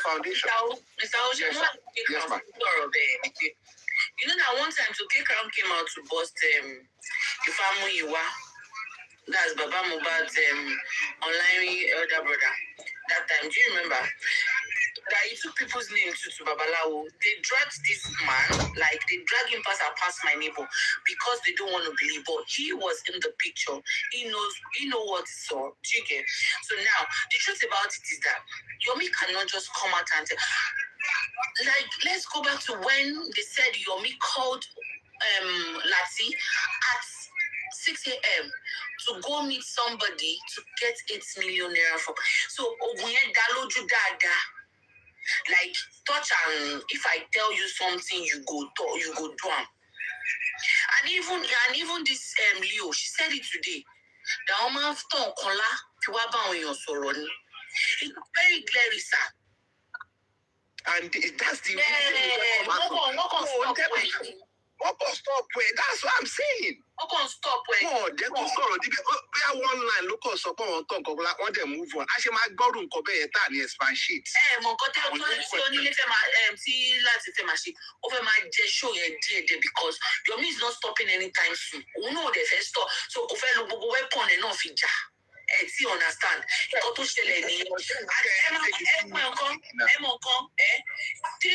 foundation. Yes, ma'am. You know that one time Toke Crown came out to bust Ifamuyiwa. That's Baba Mohbad's online elder brother. That time, do you remember? That he took people's names to Babalawo. They dragged this man, like they drag him past my neighbor because they don't want to believe. But he was in the picture. He know what he saw. Do you get? So now the truth about it is that Yomi cannot just come out and tell. Like, let's go back to when they said Yomi called Lati at 6 a.m. to go meet somebody to get 8 million naira from. So Ogunye Daloju Dada. Like, touch and if I tell you something, you go do them. And even this Leo, she said it today. The woman after Kola, Piwaba on your soroni. It's very clear, sir. And that's the reason. What can stop when? That's what I'm saying. What can stop when? No, they go sorrow. We are one line. Look us up on talk of like when they move on. I say my God will cover a tiny expand sheet. Mon côté on only let my see Lati say my sheet over my just show here because Yomi is not stopping anytime soon. We know they first stop. So over look weapon and off it. See, understand? Got to tell any. 3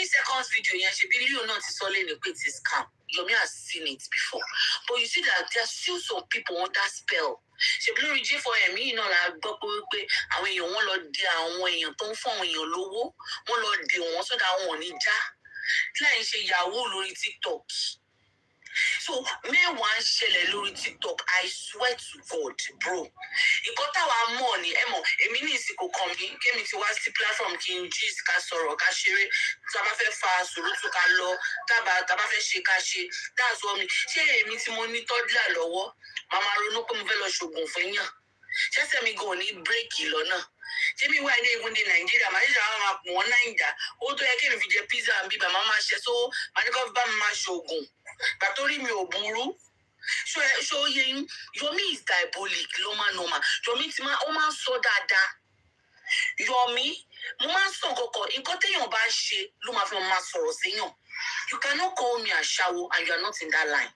seconds video. Yeah, she believe you not is all in the quick scam. Yomi has seen it before, but you see that there are still some people on that spell. She blew reject for him. You know, like and when you want to do and when you don't find when you logo, one Lord do one so that one need ja. Like she Yahoo on TikTok. So, me one shell lórí TikTok, I swear to God, bro. You got our money, a minute go come in, came into one platform, King Jesus, Casoro, Kashiri, Tabafe fast, Rutuka law, Tabafe Shikashi, that's what me. She meets monitor la lower, Mama Ronokum Velo Shogun Fenya. Just let me go and break it or not. Tell me why they even in Nigeria, my one nine that. Although I came with your pizza and be my mama, so Manikov Bama Shogun. But told me Oburu. So Yomi is diabolic, Loma Noma. Yomi Tima Oma so dada. Yomi, Mama son koko, in kote yon ba she, Luma from Masoro Senyo. You cannot call me a shower and you are not in that line.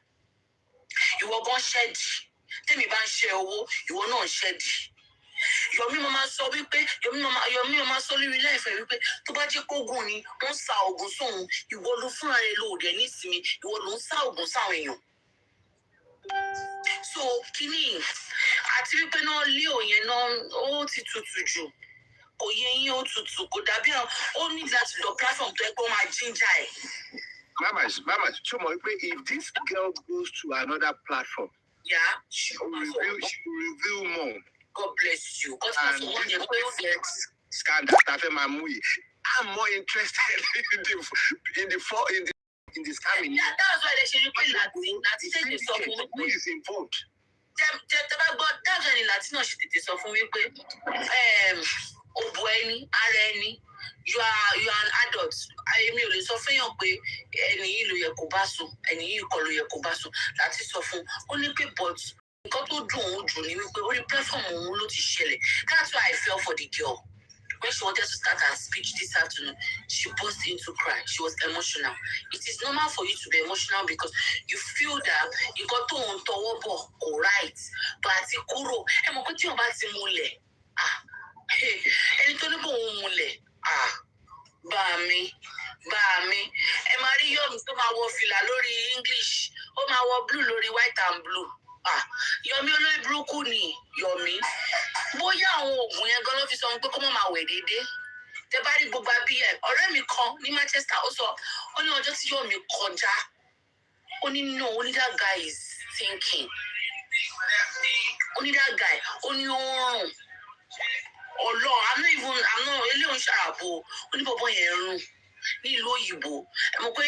You are going shed. Tell me ban share, you are not shed. Yomi mama so wípé Yomi mama so lórí life wípé tó bá jẹ́ kó gùn ni wọ́n sa ogun sóhun ìwọ ló fúnra rẹ̀ ló dẹ̀ nísìmí ìwọ ló ń sa ogun sáwọn èèyàn. So kíní àti wípé náà Leo yẹn náà ó ti tutù jù kò yẹ yín ó tutù kò dàbí ó ní láti lọ platform tó ẹ kó máa ginger ẹ. Mama, if this girl goes to another platform, yeah, she will reveal more. God bless you. And this scandal, I'm more interested in the scamming. That's why they should report Lati. Who is involved? That's why Latino should take this from Obueni, Areni. You are an adult. I mean, you suffer your way, any ilu yakubasu, any ikolu yakubasu. That is often only people. Got to do we platform. That's why I fell for the girl. When she wanted to start her speech this afternoon, she burst into cry. She was emotional. It is normal for you to be emotional because you feel that you got to on right. But it's kuro. And mo kuti oba ti mule. Hey, and to go mule. Bami. E mari Yomi to ma wo fila lórí English. O ma wo blue lórí white and blue. Yomi olórí burúkú ni Yomi. Bóyá àwọn oògùn yẹn gan ló fi sọ pé kó má máa wẹ̀ déédéé. Tẹ bá rí gbogbo abí ẹ̀ ọ̀rẹ́ mi kan ní Manchester ó sọ ó ní ọjọ́ tí Yomi kọjá ó ní no ó ní that guy is thinking ó ní that guy ó ní oorun ọlọ́run I'm not ilé òun ṣàràbò ó ní bọ̀bọ̀ yẹn rún ní ìlú òyìnbó ẹ mọ̀ pé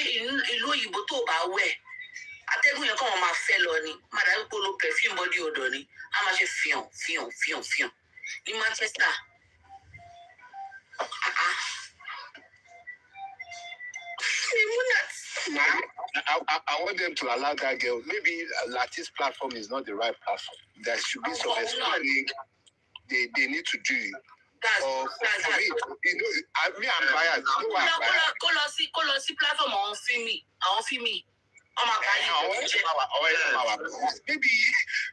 ìlú òyìnbó tó bá wẹ̀ atẹ́gùn yẹn kọ́ wọn máa fẹ́ lọ ni màdà wípé lo perfume body odor ni a máa ṣe fihàn ní Manchester. I want them to allow that girl. Maybe Lati's platform is not the right platform. There should be some explaining they need to do. For me, I'm biased. Kó lọ sí platform àwọn fíìmì. Maybe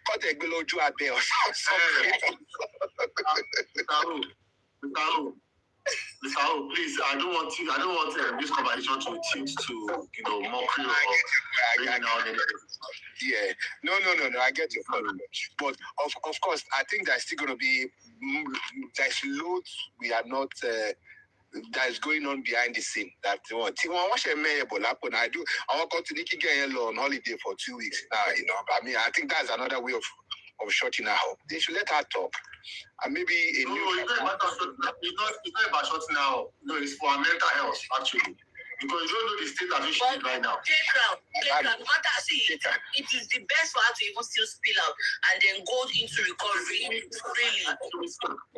cut a below you at there or something. Mr. Please, I don't want this conversation to change to mockery or yeah. No. I get your point. But of course, I think there's still going to be there's loads we are not. That is going on behind the scene. That I want to get on holiday for 2 weeks now. I mean, I think that's another way of shutting her up. They should let her talk. And maybe it's not about shutting her up. No, it's for her mental health actually. Because you don't know the state that she is right now. It is the best for her to even still spill out and then go into recovery freely.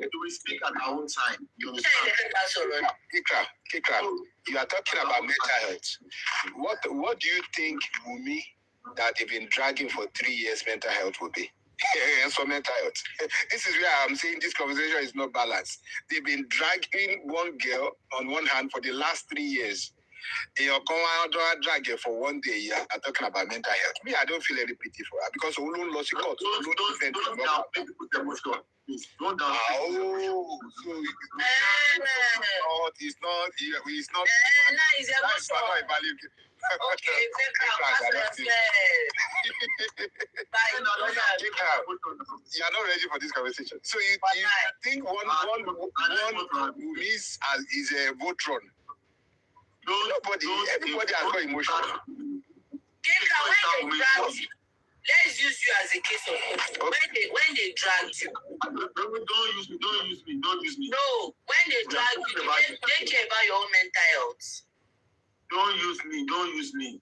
To speak at her own time. You Kikra, you are talking about mental health. What do you think Yomi that they've been dragging for 3 years mental health will be? So mental health. This is where I'm saying this conversation is not balanced. They've been dragging one girl on one hand for the last 3 years. They are drag her for 1 day. You are talking about mental health. Me, I don't feel any pity for her because Olosho lost the court. Don't down. It's not. Okay, you are not ready for this conversation. So you think one miss is a Voltron? Everybody has got emotion. Let's use you as a case of when they dragged you. Don't use me. No, when they dragged you, they care about your own mental health. Don't use me.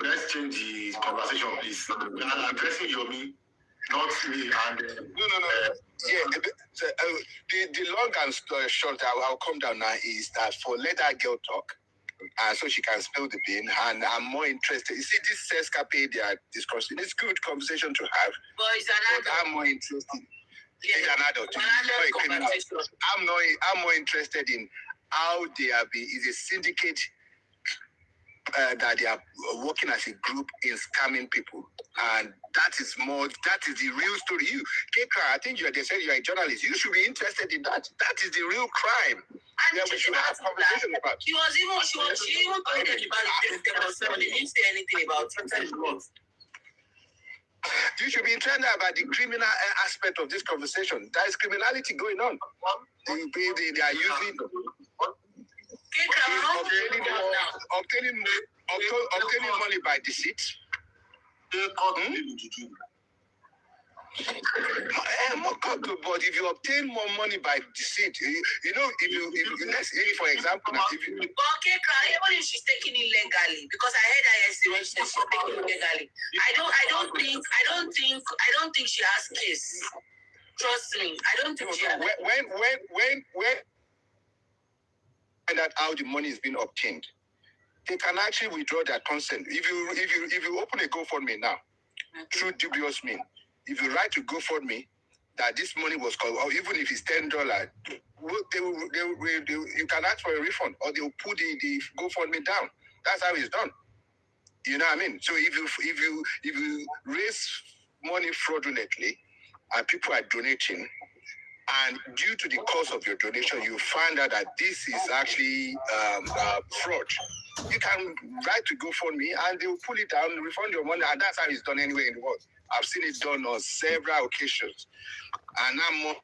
Let's change the conversation, please. I'm addressing Yomi, not me. And no. Yeah, the long and short, I'll come down now, is that let that girl talk, so she can spill the bean. And I'm more interested. You see, this escapade they are discussing, it's good conversation to have. But I'm more interested. He's an adult. I'm more interested in how they are is a syndicate that they are working as a group in scamming people, and that is the real story. You, Kekra, I think they said you are a journalist. You should be interested in that. That is the real crime. And we should have a conversation about. She even told them about it. They didn't say anything about it. You should be interested about the criminal aspect of this conversation. There is criminality going on. They are using obtaining money by deceit. But if you obtain more money by deceit, let's say, for example, even if she's taking it legally, because I heard her yesterday when she said she's taking it legally. I don't think she has case. Trust me, I don't think she has. When find out how the money is being obtained, they can actually withdraw their consent. If you open a GoFundMe now, through dubious means, if you write to GoFundMe that this money was called, or even if it's $10, you can ask for a refund, or they will put the GoFundMe down. That's how it's done. You know what I mean? So if you raise money fraudulently and people are donating, and due to the cost of your donation, you find out that this is actually fraud, you can write to GoFundMe and they will pull it down, refund your money, and that's how it's done anywhere in the world. I've seen it done on several occasions. And I'm more of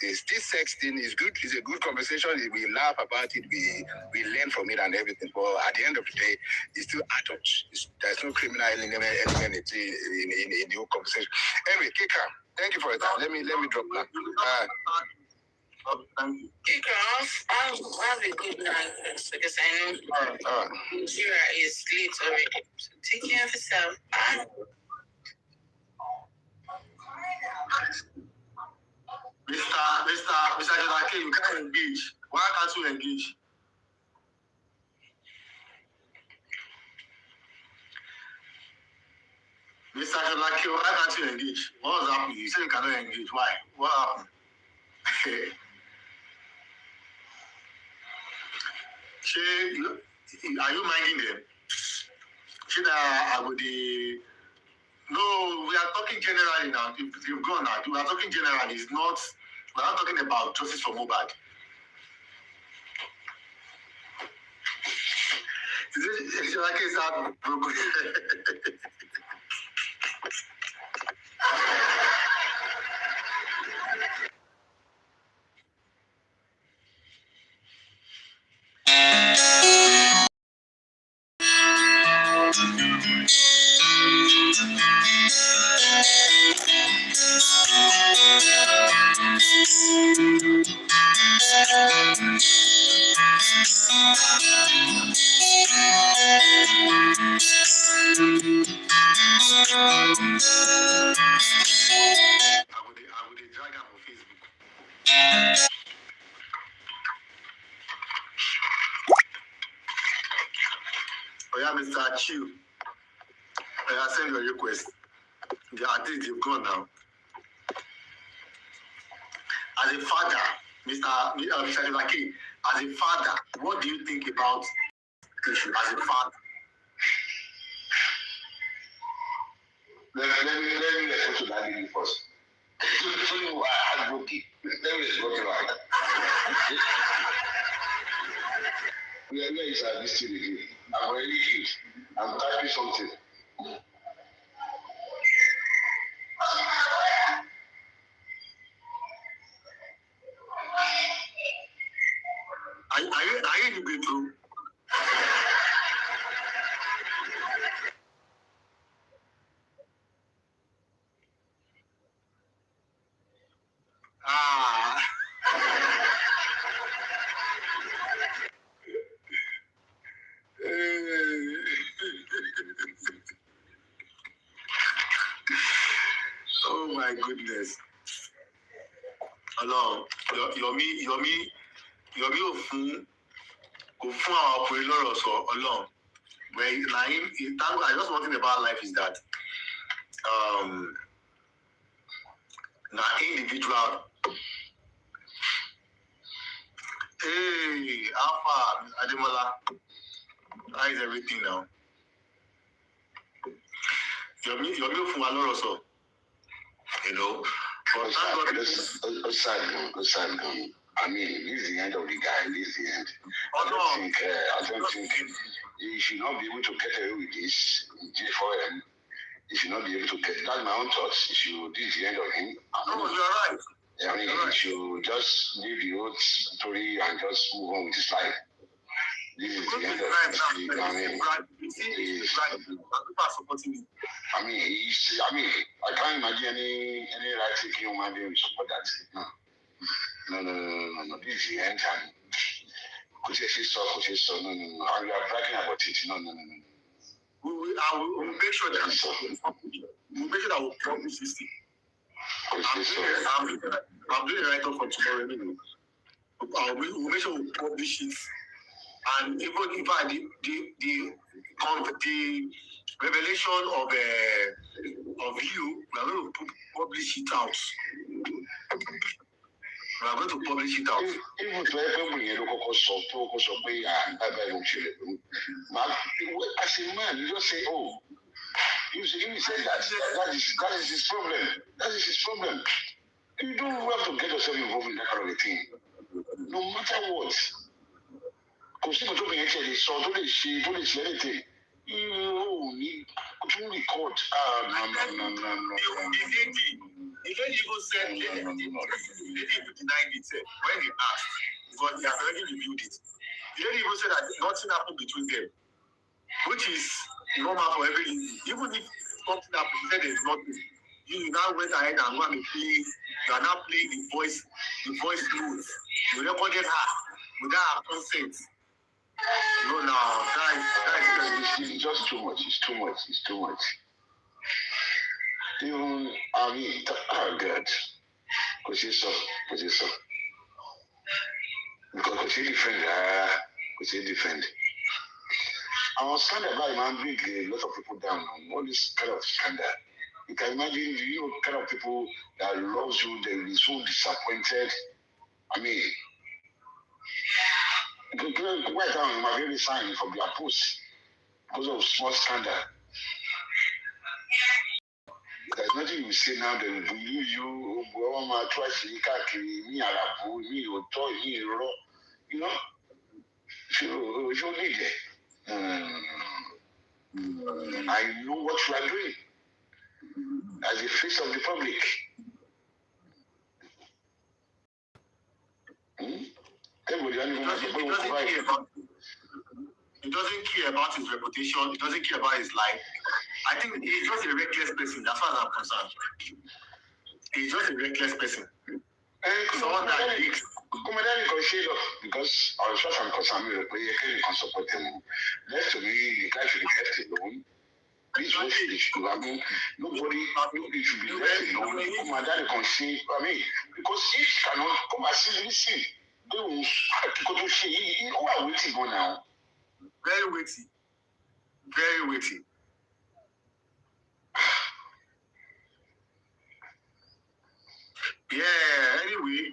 this. This sex thing is good. It's a good conversation. We laugh about it. We learn from it and everything. But at the end of the day, it's still adults. There's no criminal element in the whole conversation. Anyway, Kika, thank you for your time. Let me drop that. Kika, have a good night because I know Nigeria is late already. So take care of yourself. Bye. Mr. Jonake, you can't engage. Why can't you engage? Mr. Jonake, why can't you engage? What was happening? You said you cannot engage. Why? What happened? Are you minding them? Should I would No, we are talking generally now. If you've gone now, we are talking generally. It's not. We are not talking about justice for Mohbad. Is it like it's that? I would drag him on Facebook. Oh yeah, Mr. Chiu. I send your request. The artist you've gone now. As a father, Mr. Lati, as a father, what do you think about the issue as a father? Let me listen to that lady first. So you are heartbroken. Let me listen to her. Where is this thing again? I'm already healed. I'm typing something. Are you in the bedroom? Oh my goodness. Hello, Yomi ò fún àwọn ọkùnrin lọ́rọ̀ sọ Ọlọ́run. I just one thing about life is that na individual. Hey, Alpha Ademola, how is everything now? Yomi ò fún wa lọ́rọ̀ sọ. You know, but thank God. I mean, this is the end of the guy. This is the end. I don't think he should not be able to get away with this J4M. He should not be able to get. That's my own thoughts. This is the end of him. No, you're right. I mean, he should just leave the old story and just move on with his life. This is the end of him. I can't imagine any right-thinking human being support that. No. This is the end. No. And we are bragging about it. No. I will make sure that we'll publish this thing. I'm doing it right up for tomorrow anyway. We'll make sure we publish it. And even if the revelation of you, we are going to publish it out. We are going to publish it out. Even to everyone, you know, as a man, you just say, oh, he said that is his problem. That is his problem. You don't have to get yourself involved in that kind of a thing. No matter what. Kò sí tó bìyẹn tẹ̀lé sọ tó lè ṣe anything. You need to record. No. The lady even said, the lady even denied it when he asked, because he has already reviewed it. The lady even said that nothing happened between them, which is normal for every lady. Even if something happened, he said there's nothing. You now went ahead and went and played. You are now playing the voice notes. You recorded her without her consent. No, it's just too much. It's too much. Even, I mean, oh God. Because you defend. I was scandal about man bring a lot of people down on all this kind of scandal. You can imagine kind of people that loves you, they will be so disappointed. I mean, Quite down my very sign from their post because of small scandal. There's nothing you say now that you try to me Arabu, me or toy, me raw, you know, you need it. I know what you are doing as the face of the public. He doesn't care about his reputation. He doesn't care about his life. I think he's just a reckless person, as far as I'm concerned. He's just a reckless person. Someone that leaks. Because I was just concerned with the can support him. Left to me, the guy should be left alone. This was the I mean, nobody should be left alone. My dad can see, I mean, because if he cannot come and see, listen, they will go to see. Who are waiting for now? Very witty. Very witty. Yeah, anyway,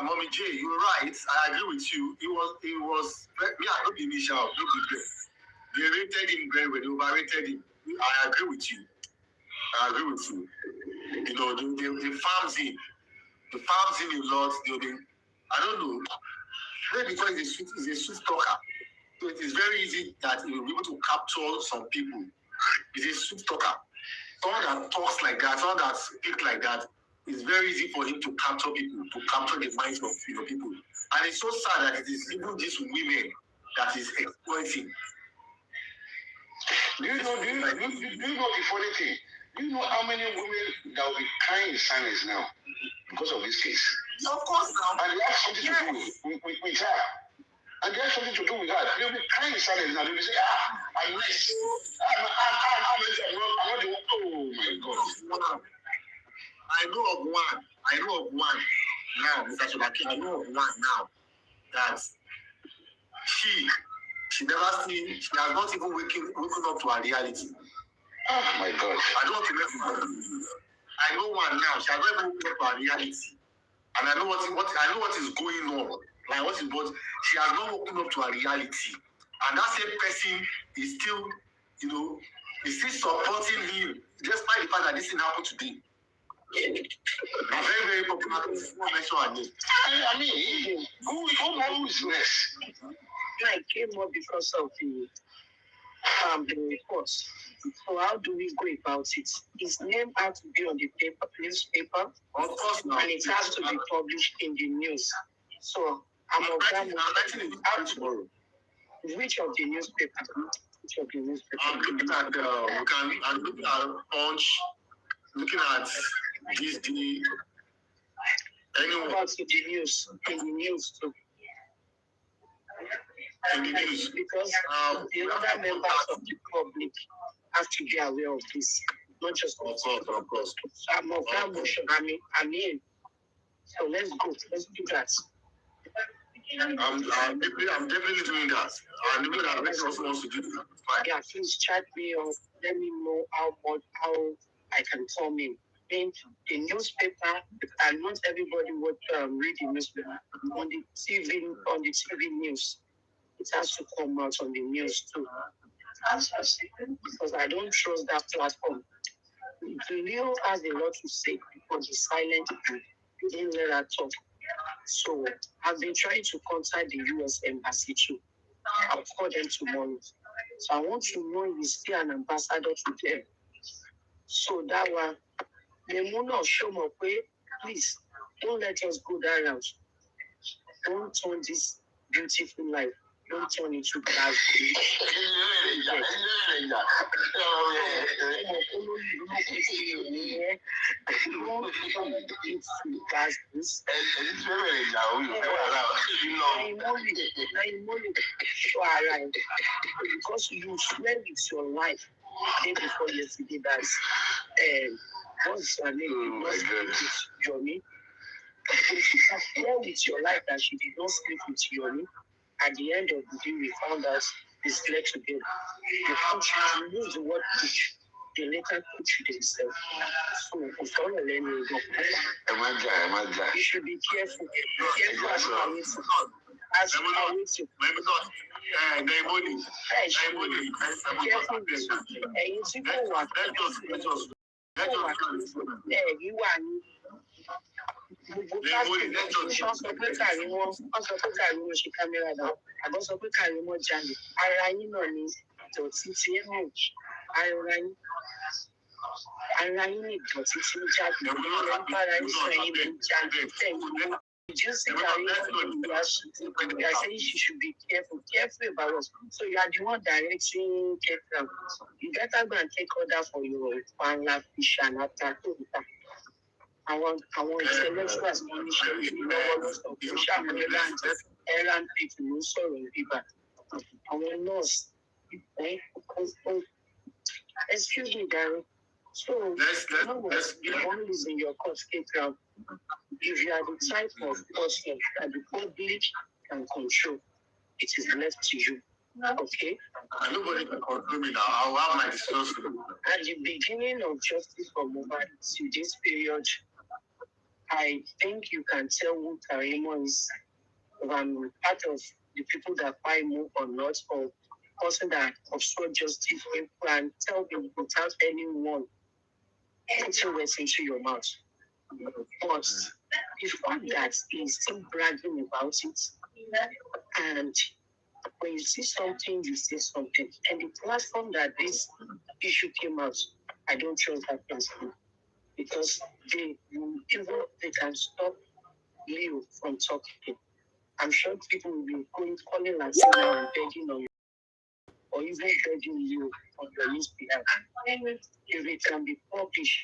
Mommy J, you're right. I agree with you. It was me, I don't be initial, don't be great. They rated him very well, they overrated him. I agree with you. You know, they farms him. They farms him a lot. I don't know. Maybe because he's a sweet talker. So it is very easy that he will be able to capture some people. He's a sweet talker. Someone that talks like that, someone that speaks like that, it's very easy for him to capture people, to capture the minds of people. And it's so sad that it is even these women that is exploiting. Do you know the funny thing? Do you know how many women that will be crying in silence now because of this case? Of course now. And they have something to do with her. And they have something to do with her. They'll be crying in silence now. They'll be saying, I'm nice. I'm not the one. Oh my God. I know of one now, Mr. Shabaki. I know of one now that she has not even waken up to her reality. Oh my God. I don't want to let you. I know one now. She has not even woken up to her reality. And I know what is going on. Like what is but she has not woken up to her reality. And that same person is still, is still supporting him, despite the fact that this thing happened today. A very, very popular person. I mean, who is next? I came up because of the reports. So how do we go about it? His name has to be on the newspaper, Of course not. and it has to be published in the news. So I'm writing it tomorrow. Which of the newspapers? I'm looking at I'm looking at Punch, looking at this the anyone About the news, in the news too. in the news. Because the other members of the public have to be aware of this, not just Of course. I'm of that motion. I mean, so let's go. Let's do that. I'm definitely doing that. I'm doing that. Rex also wants to do that. Fine. Yeah, please chat me or let me know how I can come in. In the newspaper, and not everybody would read the newspaper on the TV news. It has to come out on the news too. Because I don't trust that platform. Leo has a lot to say because he's silent and he didn't let her talk. So I've been trying to contact the US Embassy too. I'll call them tomorrow. So I want to know if he's still an ambassador to them. So that one, the moon of Shomo, please don't let us go that route. Don't turn this beautiful life. Don't turn it to bad. Because you swear with your life day before yesterday that what's her name? Yomi. You swear with your life that she did not sleep with Yomi. At the end of the day, we found out they slept together. They used the word push. They later pushed themselves. So, if all of them will go, you should be careful. Be careful as you are. as you are waiting. Ara yín ní ìdọ̀tí tí ń jáde ní bára yín sọ yín ló ń jáde tẹ̀yìn. Just you are saying she should be careful about us. So you are the one directing Ketram. You better go and take order for your panla fish and after I want intellectuals to be sharing the social media errand people who saw people. I want nurse. Excuse me, Darren. So, the one is in your court, Ketram. If you are the type of person that the public can control, it is left to you. Okay? And nobody can control me now. I'll have my discussion. At the beginning of Justice for Mobile to this period, I think you can tell who Karimo is part of the people that buy more or not, or person that obstruct justice and tell them without anyone putting words into your mouth. But the fact that he's still bragging about it, and when you see something, you say something. And the platform that this issue came out, I don't trust that person because they can stop Leo from talking. I'm sure people will be calling and saying and begging on you, or even begging you on your news behalf. If it can be published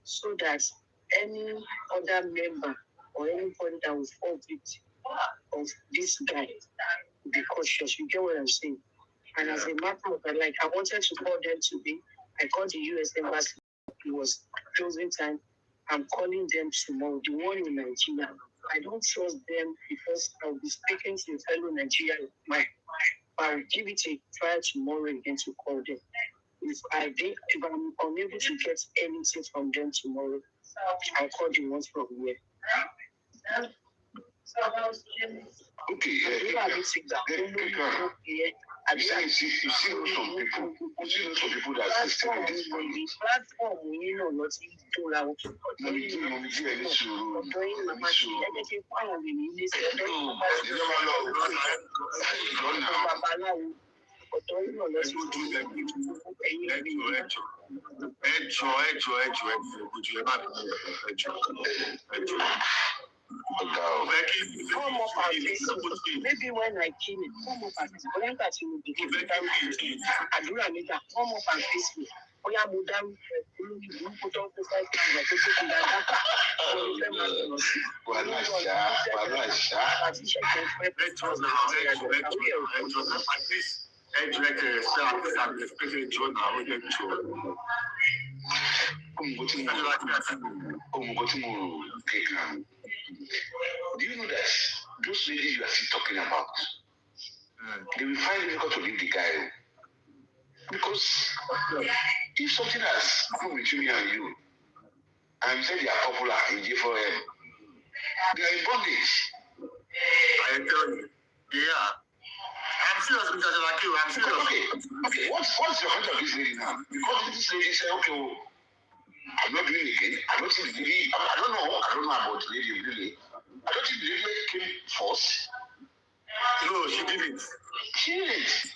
so that any other member or anybody that will fall victim of this guy will be cautious. You get what I'm saying? And as a matter of fact, like I wanted to call them today. I called the US Embassy. It was closing time. I'm calling them tomorrow. The one in Nigeria. I don't trust them because I'll be speaking to a fellow Nigerian. I'll give it a try tomorrow again to call them. If I'm unable to get anything from them tomorrow, I'll call the ones from here. Okay, you see some people that are still in this point. Maybe when I kill it, come up and when that you will be given time I do not need that come up and face me. Oh yeah, madam, you put on the side do you know that those ladies you are still talking about, they will find it difficult to leave the guy? Because if something has happened between me and you, and you say they are popular in J4M, they are in bondage. I tell you, yeah. I'm serious because I'm serious. Okay. What's your point of this lady now? Because this lady said, okay, well, I'm not doing it again. I don't think the lady, I don't know about the lady really. I don't think the lady came first. No, she didn't. She didn't.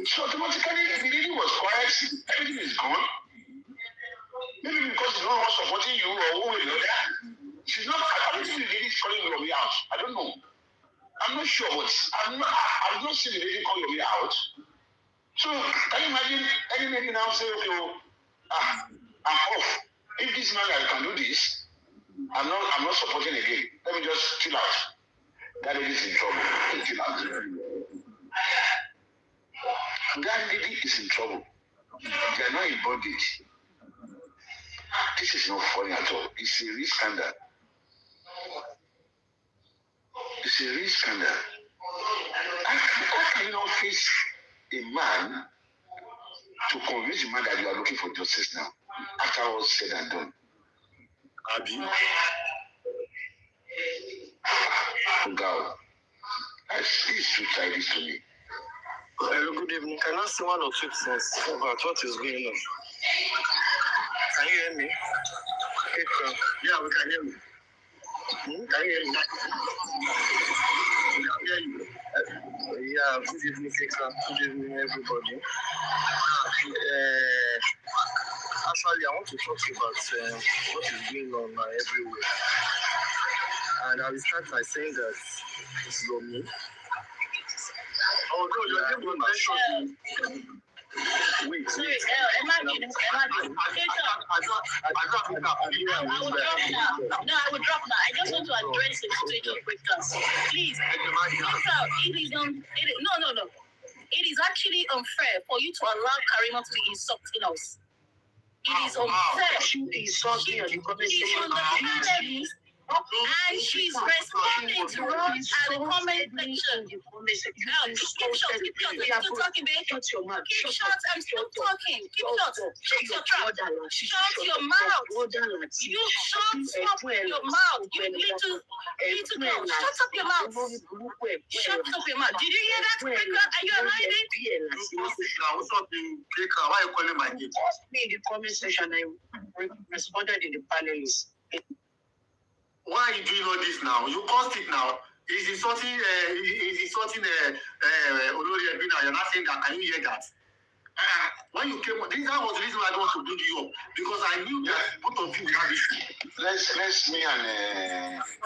So automatically the lady was quiet, everything is gone. Maybe because she's not supporting you or who will know that. She's not, I don't think the lady is calling Yomi out. I don't know. I'm not sure, but I've not seen the lady call Yomi out. So can you imagine any lady now say, okay, well, I'm off. If this man can do this, I'm not supporting again. Let me just chill out. That lady is in trouble. Chill out. That lady is in trouble. They are not in bondage. This is not funny at all. It's a real scandal. It's a real scandal. How can you not face a man to convince the man that you are looking for justice now? After all said and done. Abi. Girl. keep tidy to me. Hello, good evening. Can I say one or two things about what is going on? Can you hear me? Yeah, we can hear you. Can you hear me? We can hear you. Yeah, good evening, Keka. Good evening, everybody. Actually, I want to talk about what is going on everywhere. And I will start by saying that it's Yomi. Although your name was mentioned. Wait. Sorry, imagine. I will drop now. No, I will drop now. I just want to address the situation quickly. Please, no. It is actually unfair for you to allow Karima to be insulting us. It is unfair. She insulting you. She's on the panel and she's responding to us at the comment section. Keep short. I'm still talking, babe. Shut your mouth. Keep short. I'm still talking. Keep short. Shut your trap. Shut your mouth. You shut up your mouth. You little girl. Shut up your mouth. Shut up your mouth. Did you hear that, Krika? Are you alive? What's up, Krika? Why are you calling my name? Me in the comment section, I responded in the panelists. Why are you doing all this now? You caused it now. He's insulting Olori Ebina. You're not saying that. Can you hear that? When you came, that was the reason why I don't want to bring you up. Because I knew that both of you will have issue. Let's me and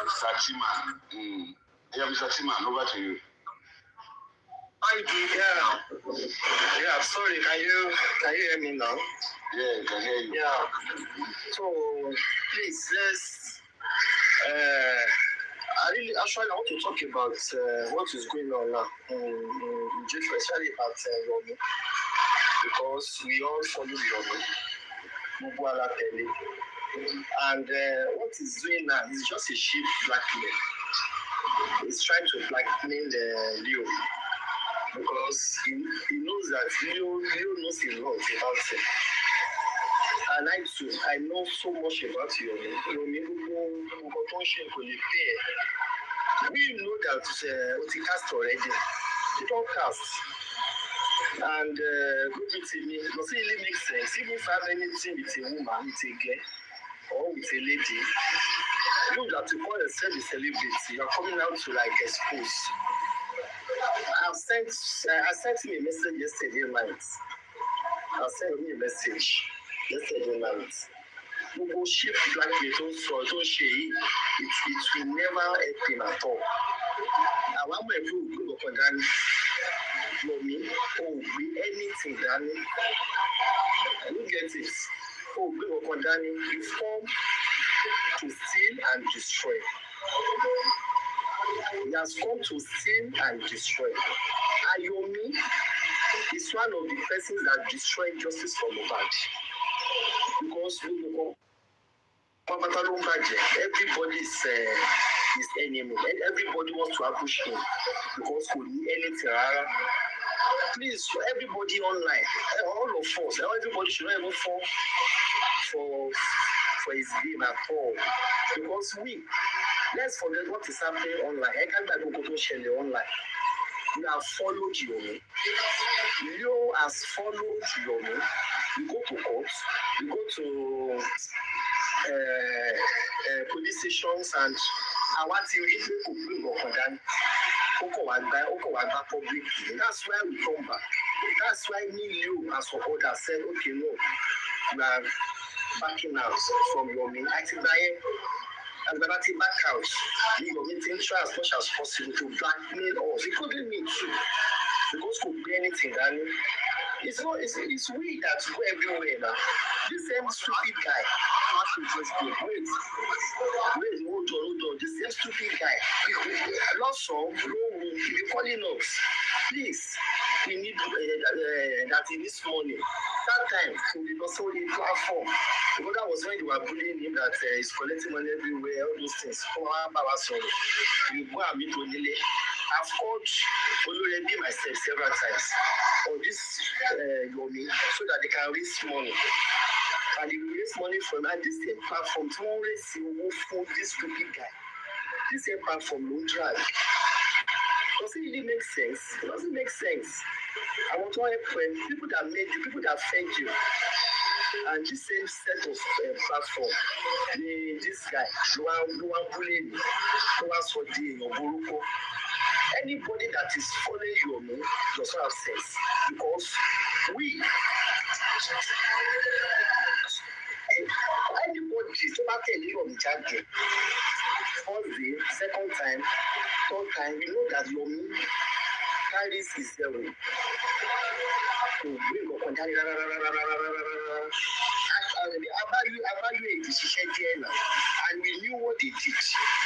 Mr. Timan. Yeah, Mr. Timan, over to you. How you doing? Yeah, sorry. Can you hear me now? Yeah, I can hear you. Yeah. So please, let's. I want to talk about what is going on now, especially about Yomi, because we all follow Yomi, and what he's doing now is just a cheap blackmail. He's trying to blackmail Leo because he knows that Leo knows a lot about him. And I too, I know so much about Yomi. We know that we cast already. We don't cast. And good to me, it doesn't really make sense. Even if I have anything with a woman, with a girl, or with a lady, you that you call yourself a celebrity, you're coming out to expose. I sent him a message yesterday night. I sent him a message yesterday night. Gbogbo shape blackmail tó ń sọ tó ń ṣe yìí it will never help him at all. Àwọn ọmọ ẹ̀fọ́ ògbé ọkọ̀ dání Yomi ògbé anything dání. I don't get it. Ògbé ọkọ̀ dání you form to steal and destroy. He has come to steal and destroy. Yomi is one of the persons that destroyed justice for Mohbad. Because everybody is his enemy. Everybody wants to ambush him because we need anything. Please, everybody online, all of us, everybody should not even fall for his game at all. Because let's forget what is happening online. I can't go to share online. We have followed Yomi. Leo has followed Yomi. We go to court. We go to police stations and our theory people bring public. That's why we come back. That's why me, you, as for others said, okay, no, we are backing out from Yomi. I think and when I take back out, Yomi try as much as possible to blackmail us, including me too, because could be anything. And it's we that go everywhere now. This same stupid guy. Wait, hold on. This same stupid guy. Lots of you're calling us. Please, we need that in this morning. That time, we did not saw the platform. Because that was when they were bullying him that he's collecting money everywhere, all those things. You go and meet Onile. I've called Olori myself several times on this Yomi so that they can raise money. And they will raise money from and this same platform to raise for this stupid guy. This same platform will drag. Does it really make sense. It doesn't make sense. I want to help people that made you, people that fed you, and this same set of platform, this guy, Luan Buleni, Luan Sodi, Oburuko, anybody that is following Yomi does not have sense, because we, anybody tó bá tẹ̀lé Yomi jáde, first day, second time, third time, we know that Yomi carries his zero. And we knew what they did.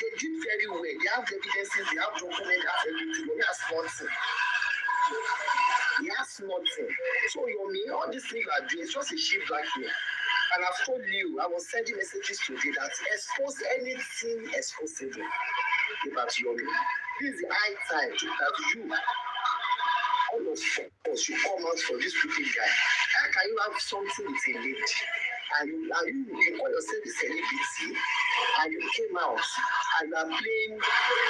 They did very well. They have evidences, they have documents, they have everything. Yomi has nothing. He has nothing. So Yomi, all these things you are doing is just a cheap blackmail. And I've told you, I was sending messages today that expose anything exposable about Yomi. This is the high time that you, all of us, you come out for this stupid guy. How can you have something with a lady? And you call yourself a celebrity, and you came out and you are playing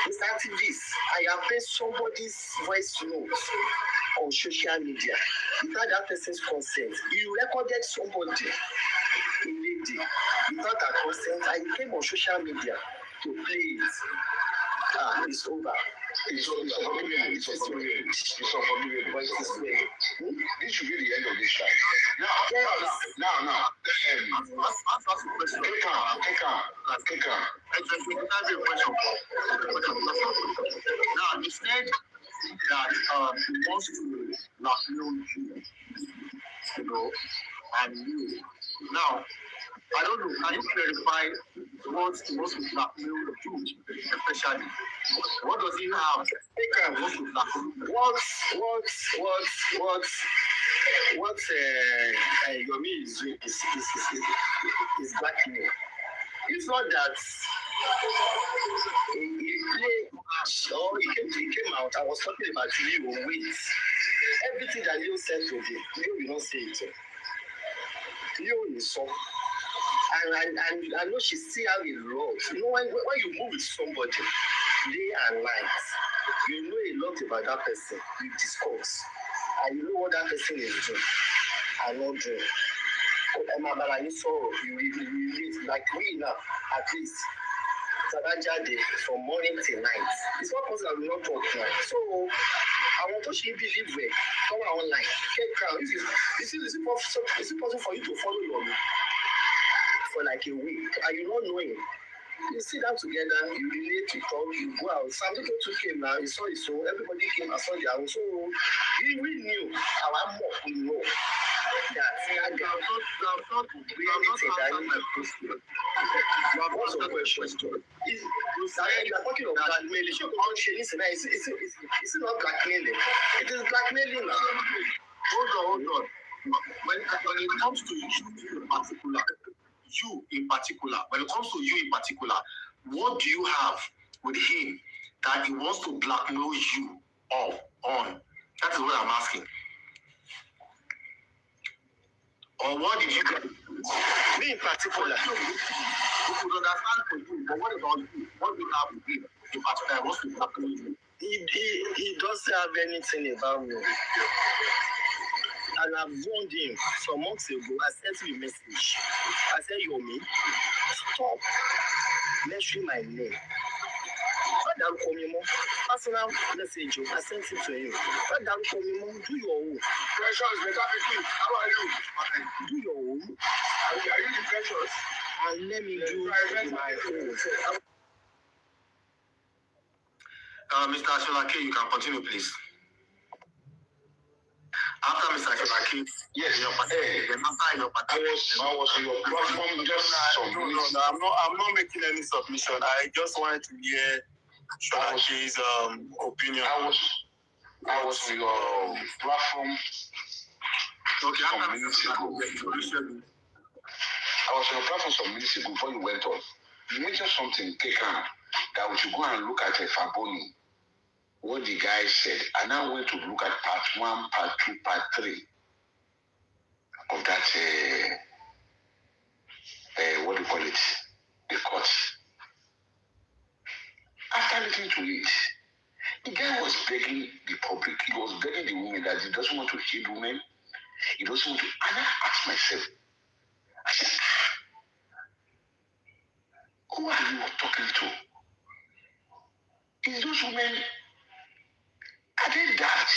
this activist, and you are playing somebody's voice note on social media without that person's consent. You recorded somebody, a lady, without her consent, and you came on social media to play it. It's over. It's unforgivable. This should be the end of this fight. Now. Take on. Now, you said that he wants to blackmail you, and you. Now, I don't know, can you clarify what he wants to blackmail you, especially? What does he have? Wants to blackmail? What Yomi is doing is blackmail. It's not that he came out. I was talking about Leo. Wait, everything that Leo said today, Leo will not say it. Leo is so. And I know she see how it rolls. You know, when you move with somebody day and night, you know a lot about that person. You discuss, and you know what that person is doing and not doing. You relate like we now, at least. From morning till night. It's not possible we not talk now. So I want to see believe where come online. Take crowd. Is it possible for you to follow Yomi for like a week and you not know him? You sit down together, you relate, you talk, you go out. Some people too came now, you saw it, so everybody came and saw their own. So we knew our mom, we know that they are not what's the question? You are talking of blackmailing. It's not blackmailing. It is blackmailing now. Hold on. When it comes to you in particular, what do you have with him that he wants to blackmail you on? That is what I'm asking. Or what did you get? Me in particular. We could understand for you, but what about you? What do you have with him in particular? What's to blackmail you? He doesn't have anything about me. And I've warned him some months ago. I sent him a message. I said, Yomi, stop mentioning my name. Personal message. I sent it to him. Do your own. Precious, how are you? Do your own. Are you the Precious? And let me do my own. Mr. Asholake, you can continue, please. After Mr. Asholake, yes, your party. I was on your platform just I'm not making any submission. I just wanted to hear Sholake's opinion. I was on your platform some minutes ago. I was on your platform some minutes ago before you went off. You mentioned something, Kekan, that we should go and look at Faboni, what the guy said. And I went to look at part 1, part 2, part 3 of that, what do you call it, the court. After listening to it, The guy was begging the public, he was begging the women that he doesn't want to hit women, he doesn't want to. And I asked myself, I said, who are you talking to? Is those women, are they that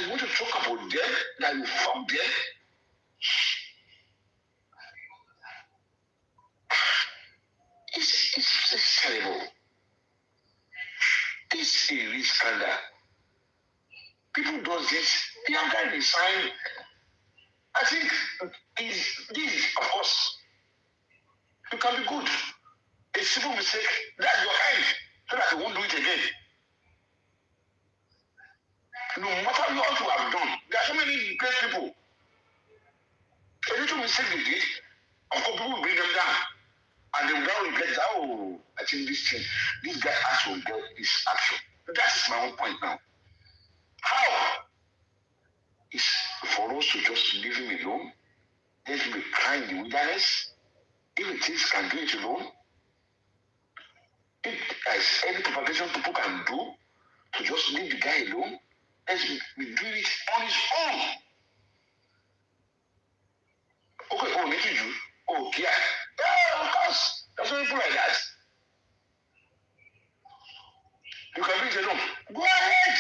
you want to talk about them, that you fuck them? It's terrible. This is a real scandal. People do this. The other resign. I think this, of course, you can be good. A simple mistake, that's your end, so that you won't do it again. No matter what you have done, there are so many great people. A little mistake they did, of course, people will bring them down. And they will now regret that, oh, I think this guy has to get his action. That is my own point now. How is for us to just leave him alone? Let him be crying in the wilderness? If it is, can do it alone. If there is any propagation people can do to just leave the guy alone, let him be doing it on his own. Okay, oh, need you? Oh, yeah. Yeah, of course. There's no people like that. You can do it alone. Go ahead.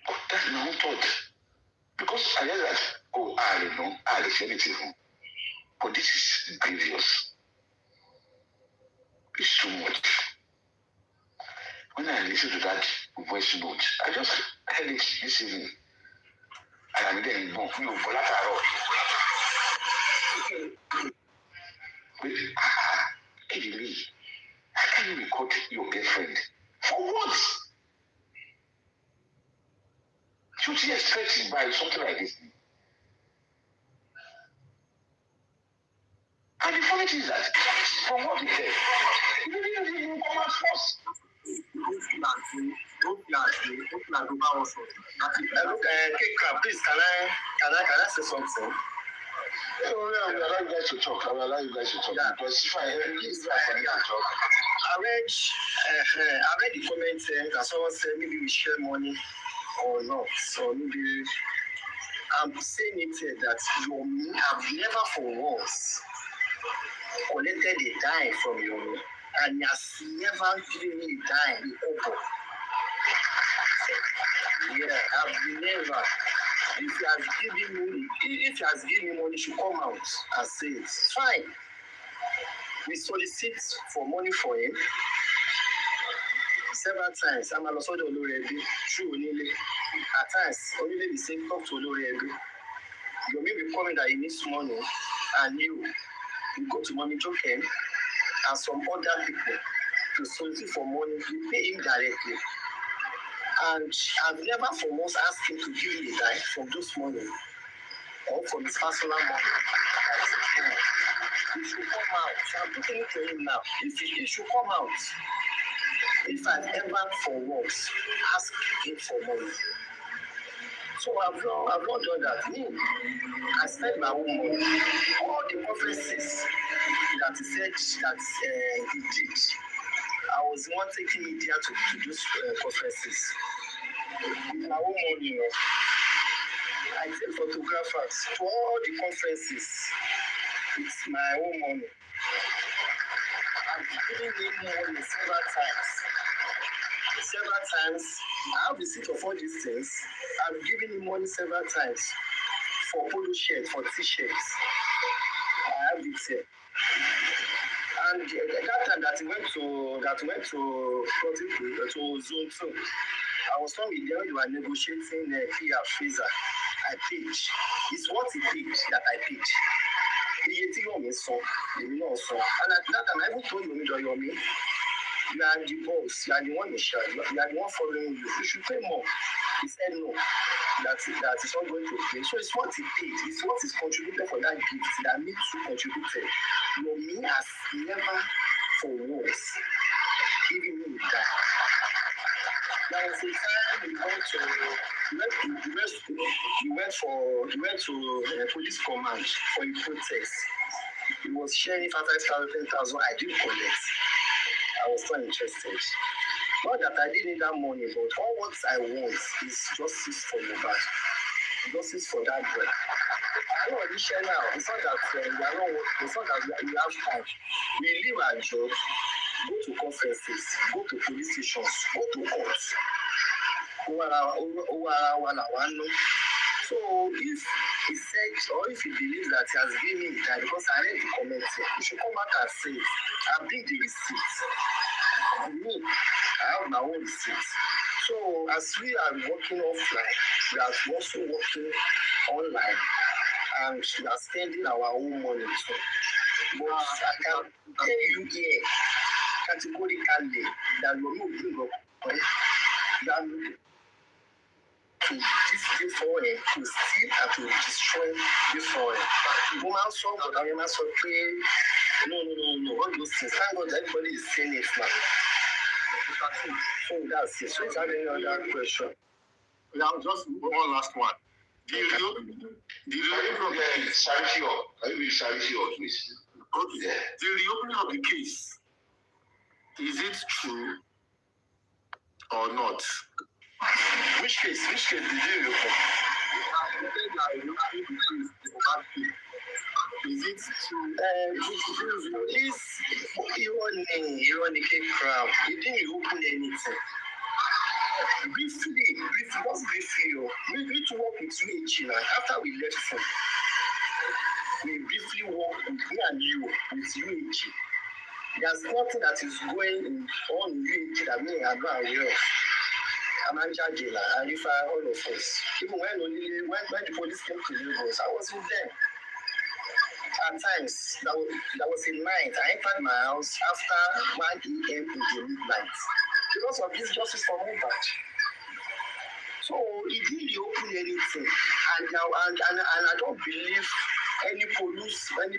But that's my own thought. Because I realize that, oh, I don't know, I don't say anything. But this is grievous. It's too much. When I listen to that voice note, I just heard it this evening. And I'm getting no, Eddie, how can you record your girlfriend? For what? Should you expect it by something like this? And the funny thing is that, from what he said, he didn't even come out first. Please, can I say something? I will allow you guys to talk. Yeah. Because if I hear this, I can talk. I read the comment that someone said maybe we share money or not. So maybe I'm saying it that Yomi have never for once collected a dime from Yomi, and he has never given me a dime, a kobo. Yeah, I've never. If he has given me money, he should come out and say it. Fine. We solicit for money for him several times. I'm also the Olorebe, true Onile. At times, Onile be saying, talk to Olorebe. Yomi will comment that he needs money, and you go to Money Joken and some other people to solicit for money. You pay him directly. And I've never for once asked him to give me a dime from those money or from his personal money. He should come out. I'm putting it to him now. He should come out. If I've ever for once asked him for money. So I've not done that. Me, I spent my own money. All the conferences that he said that he did, I was the one taking media to those conferences. My own money, you know. I take photographers to all the conferences. It's my own money. I've given him money several times. I have receipt of all these things. I've given him money several times for polo shirts, for t-shirts. I have it here. And that time that he went to Zone 2, I was told with them you are negotiating Kia freezer. I paid. It's what he paid that I paid. And at that time, I even told Yomi, you are the boss, you are the one in charge, you are the one following you. You should pay more. He said no, that is not going to pay. So it's what he paid, it's what is contributed for that gift that me too contributed. Yomi has never for once given me that. There was a time we went to police command for a protest. He was sharing 5,000, 10,000. I didn't collect. I was not interested. Not that I didn't need that money, but all what I want is justice for Mohbad. Justice for that boy. I don't understand now. It's not that it's not that we have time. We leave our job, go to conferences, go to police stations, go to courts. So if he said or if he believes that he has been in time, because I read the comments here, he should come back and say, I bring the receipt. Me, I have my own receipt. So as we are working offline, we are also working online, and we are spending our own money too. But I can tell you here categorically that you will bring up that to this foreign to steal and to destroy this foreign. Woman saw but I am so pray. No. All those things. Thank God everybody is saying it now. So that's it. So if you have any other question. Now just one last one. Did you reopen the charity or please? Okay. Yeah. The reopening of the case, is it true or not? Which case did you reopen? Is it true? This ironic crowd. He didn't reopen anything. Briefly, we to work with UAG after we left him. We briefly worked with me and you with UAG. There's nothing that is going on in UAG that me and not aware of. I'm a judge, I refer all of us. Even when the police came to Lagos, I was with them. At times, that was a night. I entered my house after 1 a.m. in the midnight because of this justice for Mohbad. So he didn't reopen anything, and I don't believe any police will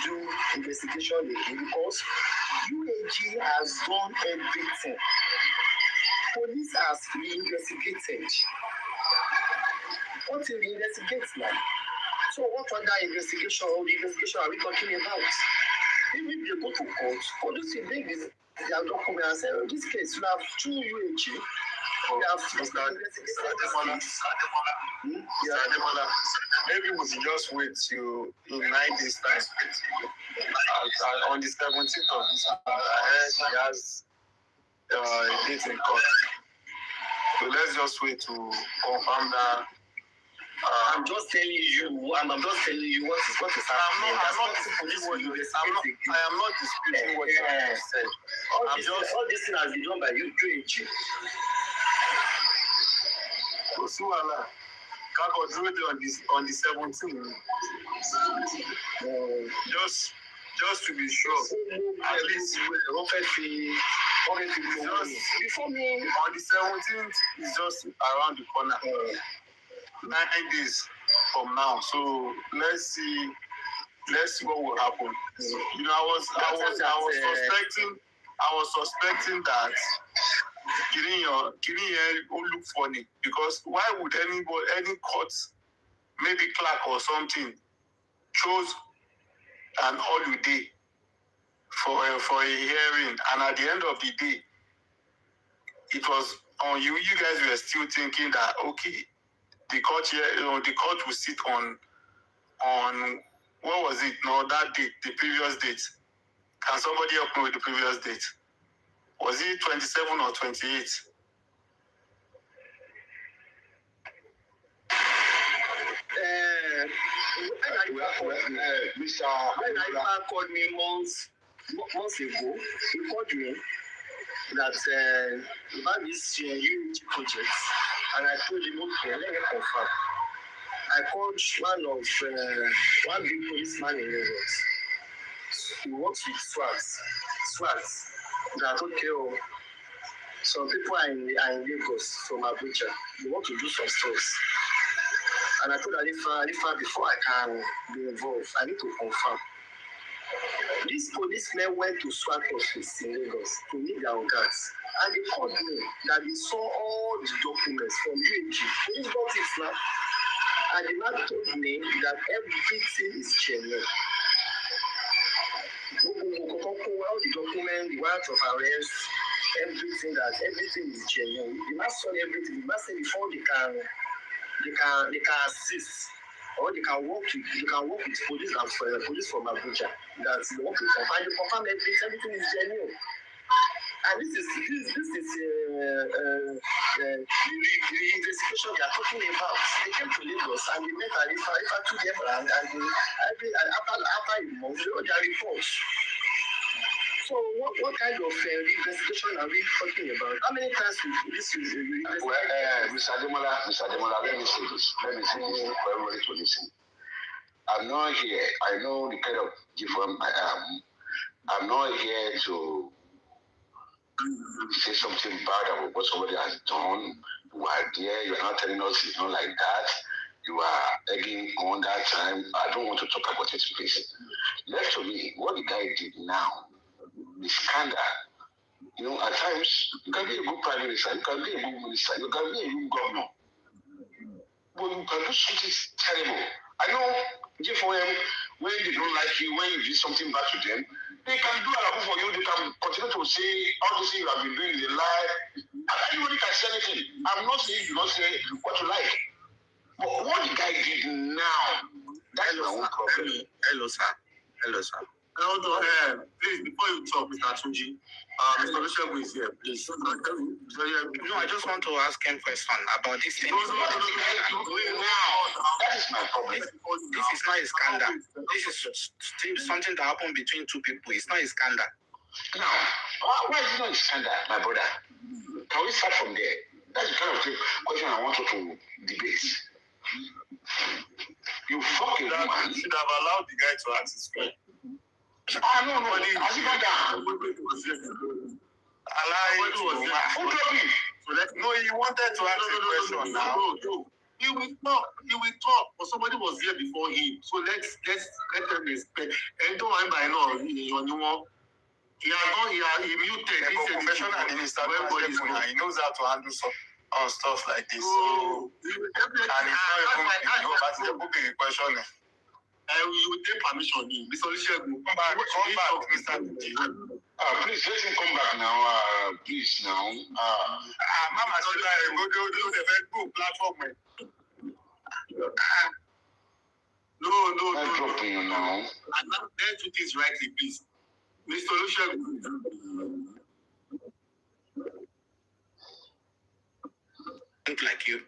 do investigation again because UAG has done everything. Police has investigated. What will we investigate now? So what other investigation or the investigation are we talking about? If we go to court, police will bring their document and say, oh, this case, you have two UAG. We have maybe we should just wait till in 9 days time. On the 17th of this month, I heard he has a date in court. So let's just wait to confirm that. I'm just telling you what is happening. I am not disputing what you have said. All this thing has been done by UAG. Suala, Kako drew it on the 17th. Just to be sure, at least before me on the 17th is just around the corner. 9 days from now. So let's see what will happen. You know, I was suspecting that Kirinya will look funny because why would any court, maybe clerk or something, chose an holiday for a hearing, and at the end of the day, it was on you. You guys were still thinking that okay, the court will sit on what was it? No, that date, the previous date. Can somebody help me with the previous date? Was it 27 or 28? Mr. Ifa called me months ago. He called me that about this unity project, and I told him, okay, let me confirm. I called one big policeman in Lagos. He works with SWAT. That okay, some people are in Lagos from Abuja. They want to do some stuff. And I told Alifa, before I can be involved, I need to confirm. These policemen went to SWAT office in Lagos to meet their guards. And they called me that they saw all the documents from UAG. Police got it now. And the man told me that everything is genuine. All the documents them the warrant of arrest, everything is genuine. The man saw everything. The man said before they can assist or they can work with police and police from Abuja. That they want to confirm everything is genuine. And this is the investigation they are talking about. They came to Lagos and they met Arifa together and after a month, their reports. So what kind of investigation are we talking about? How many times will this Mr. Ademola, let me say this for everybody to listen. I'm not here. I know the kind of different I am. I'm not here to say something bad about what somebody has done. You are there. You are not telling us it's not like that. You are egging on that time. I don't want to talk about it, please. Left to me, what the guy did now, the scandal. You know, at times, you can be a good prime minister, you can be a good minister, you can be a good governor. But you can do something terrible. I know, GFOM, when they don't like you, when you do something bad to them, they can do a for you, they can continue to say all the things you have been doing in the life. Anybody can say anything. I'm not saying you don't say what you like. But what the guy did now, that's my own problem. Hello, sir. Please, before you talk, Mr. Atunji, Mr. Olosho is here, please. No, I just want to ask him a question about this thing. That is my problem. This is not a scandal. This is still something that happened between two people. It's not a scandal. Now, why is it not a scandal, my brother? Can we start from there? That's the kind of question I want you to debate. You fuck a woman. You should have allowed the guy to ask his question. No. Has he gone down? Who dropped him? No, he wanted to ask a question now. No. He will talk. But somebody was here before him. So let them respect. And don't mind by now. He muted. He's a professional minister. He knows how to handle stuff like this. So, and he's not even a question. You will take permission. Mr. Olosho, come back, Mr. Please let him come back now. Please now. Mama, go the platform. No. I'm dropping you now. Let's do this rightly, please. Mr. Olosho. Think like you.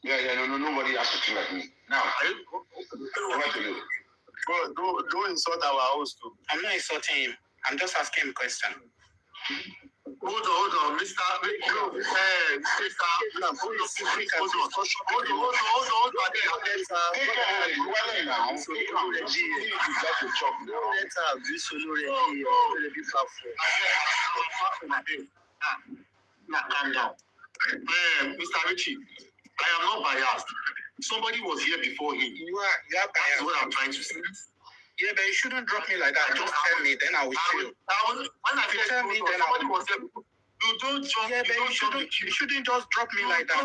Yeah, no, nobody has to think like me. Now, what to do? Don't insult our host too. I'm not insulting him. I'm just asking him a question. Hold on, Mr. Mr. Richie, I am not biased. Somebody was here before him. You are biased. That's what I'm trying to say. Yeah, but you shouldn't drop me like that. Just tell me, then I will chill. When I tell me, then somebody was here before. You don't jump. Yeah, but you shouldn't just drop me like that.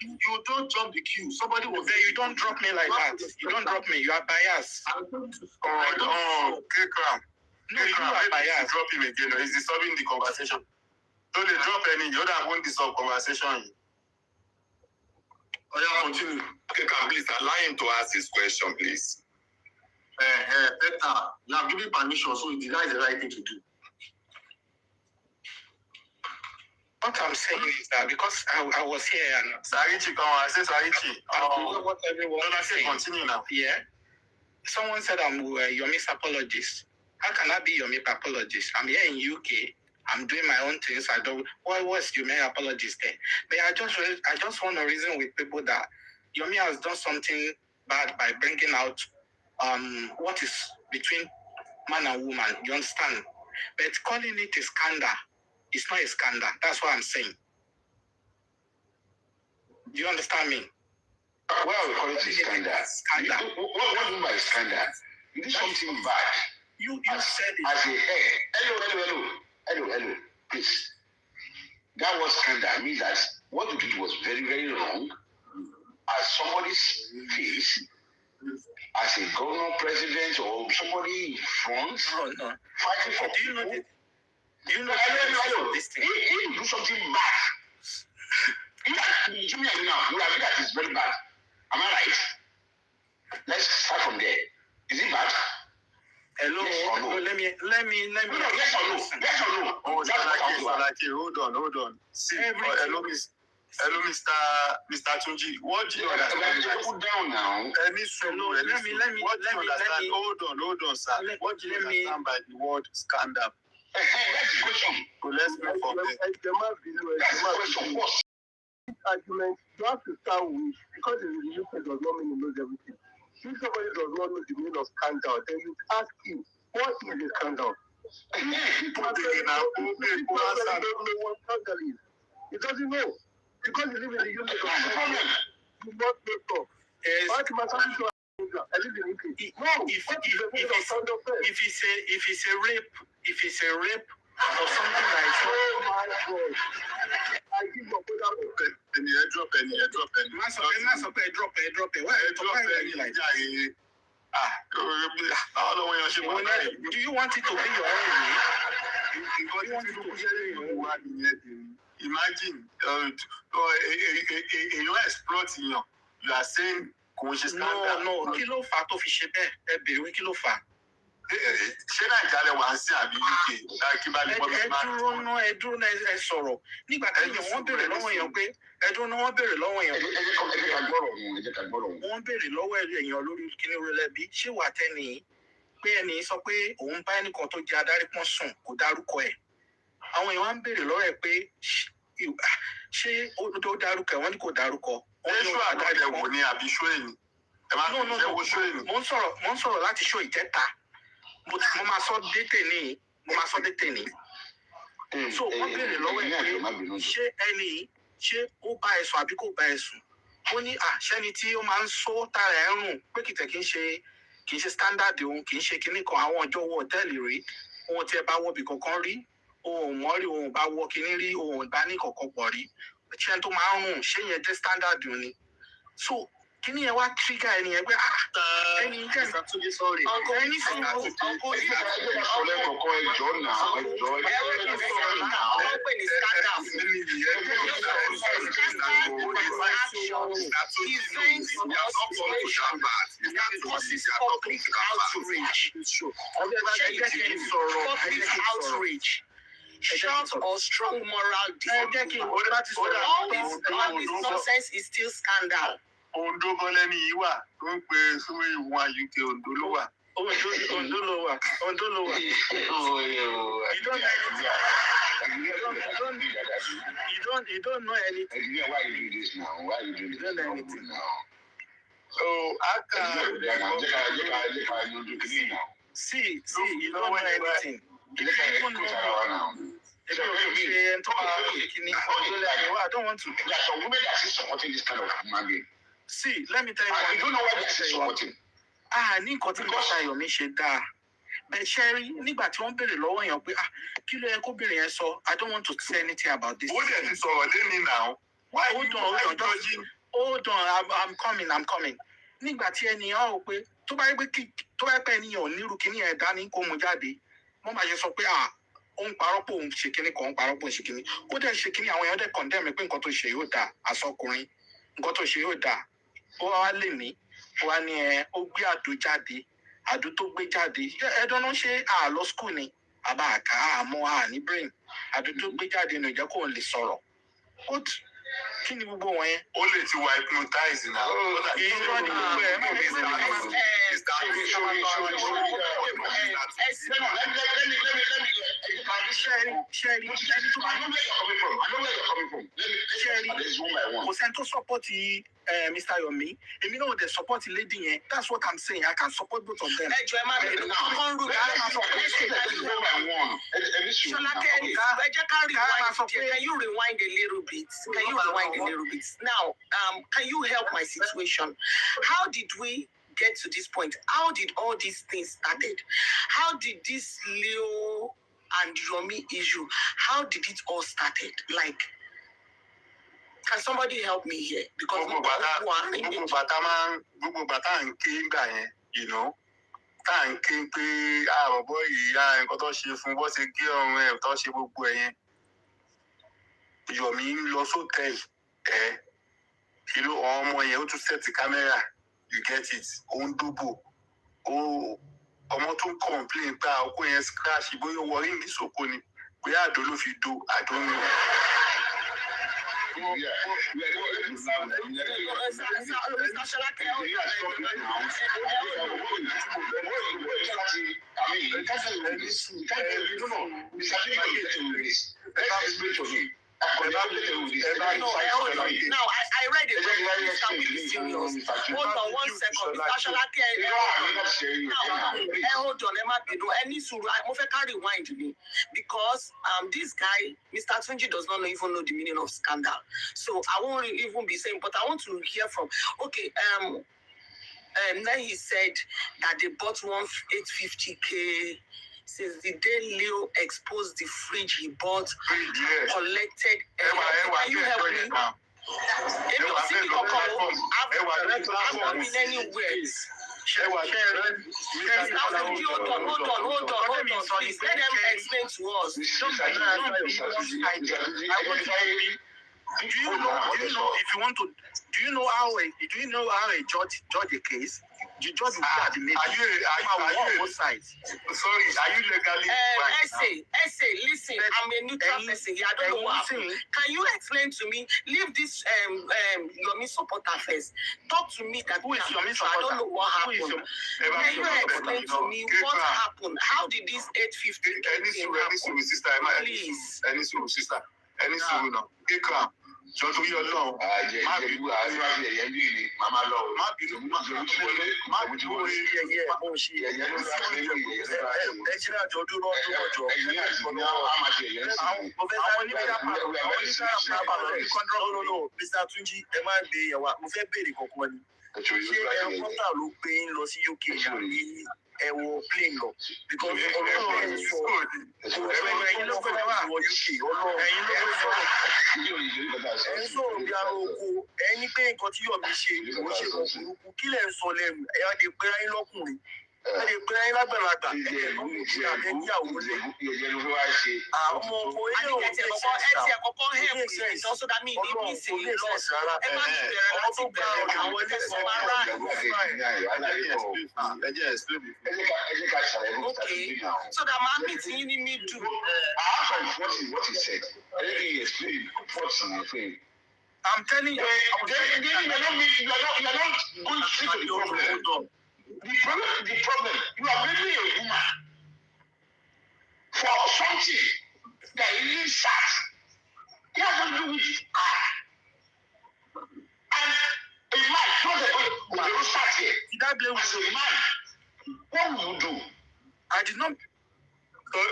You don't jump the queue. Somebody was there. You don't drop me like that. You don't drop me. You are biased. Okay, Cram. No, you are biased. Drop him again. He's disturbing the conversation. Don't they drop any? You don't want this conversation. Oh, yeah, continue. Okay, can please allow him to ask his question, please. Better. You have given permission, so it is the right thing to do. What I'm saying is that because I was here and Sarichi, come on. I say Sarichi. What everyone is saying. Continue now. Yeah. Someone said I'm Yomi's apologist. How can I be Yomi's apologist? I'm here in UK. I'm doing my own things. I don't. Why was Yomi apologist there? But I just want to reason with people that Yomi has done something bad by bringing out what is between man and woman. You understand? But calling it a scandal, it's not a scandal. That's what I'm saying. Do you understand me? Well, we call it a scandal. What do you mean by scandal? You did something bad. You said it. As a head. Hello, please. That was scandal. I mean that what you did was very, very wrong. As somebody's face, as a governor, president, or somebody in front, No. fighting for Do you know people. Do you know this thing? If you do something bad, you now, you agree that it's very bad. Am I right? Let's start from there. Is it bad? Hello, yes or no? let me. No, yes or no? Yes or no? Oh, hold on. See, hello, Mr. Tunji. What do you understand? Put down now. Let me. What do you understand? Hold on, sir. What do you understand by the word scandal? That's the question. So let's move from there. That's the question. Argument, you have to start with, because the UK does not mean he knows everything. If somebody does not know the meaning of scandal, then you ask him, what is a scandal? People don't know what scandal is. He doesn't know. Because he lives in the UK, he does not know stuff. I live in the UK. If it's a rape or something like that. Oh my God. I give your brother Drop any. Drop it. Why like that? Do you want it to be your own way? Imagine, you exploit you are saying no, kí ló fà tó fi ṣe bẹ́ẹ̀? Ẹ bèrè wí kí ló fà? Ṣé Nàìjíríà wà sí àbí UK? Ẹ dúró náà ẹ sọ̀rọ̀. Nígbà tí wọ́n béèrè lọ́wọ́ èèyàn pé wọ́n béèrè lọ́wọ́ èèyàn lórí kíní rẹlẹ́bí. Ṣé wà tẹ́ni pé ẹni sọ pé òun bá ẹnìkan tó jẹ́ adarí pọ́n sùn kò dárúkọ ẹ̀? Àwọn èèyàn wá ń béèrè lọ́wọ́ ẹ̀ pé ṣé ó dárúkọ ẹ̀ wọ́n ní kò dárúkọ. Ṣé àdáyẹ̀ wò ni àbí ṣó èyí? Ẹ má fi ṣe wo ṣó èyí. Mo ń sọ̀rọ̀ láti ṣó ìjẹta. Mo máa sọ dé tèní. So wọ́n béèrè lọ́wọ́ ẹ̀ pé ṣé ẹni ṣé ó bá ẹ sùn àbí kò bá ẹ sùn? Ó ní àṣẹ́ni tí ó máa ń sọ tara ẹ̀ rùn pé kì í ṣe standard òun, kì í ṣe kinní kan. Àwọn ọjọ́ wọ hòtẹ́ẹ̀lì rí, ohun tí ẹ bá wọ bì kankan rí, ohun mọ́ rí, ohun bá wọ kinní rí, ohun bá ní kọ̀ọ̀kan pọ̀ rí. Ṣé ẹni tó máa ń rùn ṣé yẹn jẹ́ standard òun ni? So kíní yẹn wá trigger ẹni yẹn pé ẹni jẹ́ ìsàtúnjẹ sọ́ọ̀rì. Ọkọ ẹni fún ọkọ ìgbà short or strong moral disagreement. All this nonsense is still scandal. Ondo bọ́lẹ́ni yìí wà tó ń pe súnmọ́ ìwọ̀n UK Ondo ló wà. Ondo ló wà. You don't know anything. Why you do this now? Why you do this? You don't know anything now. Oh, See, you don't know anything. I don't want to. There are some women that are supporting this kind of human being. See, let me tell you. I don't know what this is supporting. Ní nǹkan tí Mr. Yomi ṣe dáa. Bẹ́ẹ̀ ṣe rí nígbà tí wọ́n béèrè lọ́wọ́ èèyàn pé kí ló yẹ kó béèrè yẹn sọ. I don't want to say anything about this. Ó dẹ̀ ti sọ̀rọ̀ lẹ́ni now. Hold on, I'm coming. Nígbà tí ènìyàn ò pé tó bá yẹ pé ènìyàn ò nírú kíní ẹ̀ dání kó mu jáde, wọ́n máa ṣe sọ pé ó ń parọ́ pé òun ṣe kíní kan, ó ń parọ́ pé òun ṣe kíní. Ó dẹ̀ ṣe kíní àwọn èèyàn dẹ̀ condemn pé nǹkan tó ṣe yóò dáa, àsọkùnrin, nǹkan tó ṣe yóò dáa. Ó wá lè ní, ó wá ní ó gbé àdó jáde, àdó tó gbé jáde. Ẹ̀dọ́nà ṣe lọ school ni, àbá àká àmọ́ ní brain. Àdó tó gbé jáde ní ìjẹ́ kó lè sọ̀rọ̀. Kí ni gbogbo wọn yẹn? Ó lè ti wà hypnotize now. Irọ́ ni gbogbo ẹ̀ máa ń bẹ̀rẹ̀ kò sẹ́ni tó support Mr. Yomi. Èmi náà dẹ̀ support lady yẹn. That's what I'm saying. I can't support both of them. Ẹ jọ ẹ má bẹ̀rẹ̀ náà. Wọ́n rú ká máa sọ pé Ṣọlákẹ́ ẹ jẹ́ ká rewind. Can you rewind a little bit? Now, can you help my situation? How did we get to this point? How did all these things started? How did this Leo and Yomi issue, how did it all started? Like, can somebody help me here? Because gbogbo bàtà ń ké gbà yẹn, tá à ń ké pé àròbọ̀ yìí nǹkan tó ṣe fún bó ṣe gé ọrùn ẹ̀ tó ṣe gbogbo ẹ̀ yẹn. Yomi ń lọ sókèlì kí ló ọmọ yẹn ó tún sẹ́ẹ̀tì kámẹ́rà, you get it, ó ń dúbò, ọmọ tó ń complain pé ọkọ yẹn scratch bóyá wọ ríǹgì sóko ni bóyá àdó ló fi do àdó ni. Now, I read it. This can be serious. Hold on 1 second. Hold on, any rewind me because this guy, Mr. Tunji, does not even know the meaning of scandal. So I won't even be saying, but I want to hear from. Okay, then he said that they bought 850K. Since the day Leo exposed the fridge he bought, collected. Can you help me? If you see me come, I've not been anywhere. Hold on. Please let them explain to us. Do you know how a judge a case? The judge will be at the middle. Are you both sides? Sorry, are you legally? Essay, listen, I'm a neutral person here. I don't know what happened. Can you explain to me? Leave this Yomi supporter first. Talk to me that who is Yomi supporter? I don't know what happened. Can you explain to me what happened? How did this 850 happen? Sister, please. Any sister. Any now. Jọ̀dún yọ lọ́wọ́. Má bínú màmá lọ. Má bínú ẹ̀jẹ̀ àjọ̀dún lọ́jọ́. Mr. Tunji, ẹ máa ń gbé ẹ̀wà. Mo fẹ́ béèrè kankan ni. Ṣé ẹ̀rọ kọ́tà ló gbé ń lọ sí UK àbí ẹ̀wọ̀ plane lọ? Because ọlọ́run ẹ̀ sọ ẹ̀yin ló gbé wá wọ UK ọlọ́run ẹ̀yin ló gbé sọ̀rọ̀. Ẹ̀ ń sọ̀rọ̀ bí ara oko ẹ̀yin pé nǹkan tí Yomi ṣe kò ṣe kò burúkú kí lẹ̀ ń sọ lẹ́nu ẹ̀ á lè pé ayé lọ́kùnrin ẹ̀ lè pé ayé lágbàlagbà ẹ̀ lè níyàwó lé. Àwọn ọmọ ilé òun ti kọ́kọ́ hẹ́ẹ̀mù ìtọ́sọ́dá mi ní ìsìn yìí lọ́sì ẹ má ti bẹ̀rẹ̀ láti bẹ̀rẹ̀ àwọn ilé sọ máa rà okay so that máa meet yín ní middle. I'm telling you, you're not going straight to the problem. The problem, you are making a woman for something that really starts. You have to do with her. And a man, not a boy, will start here. Did I blame as a man? What will you do? I did not.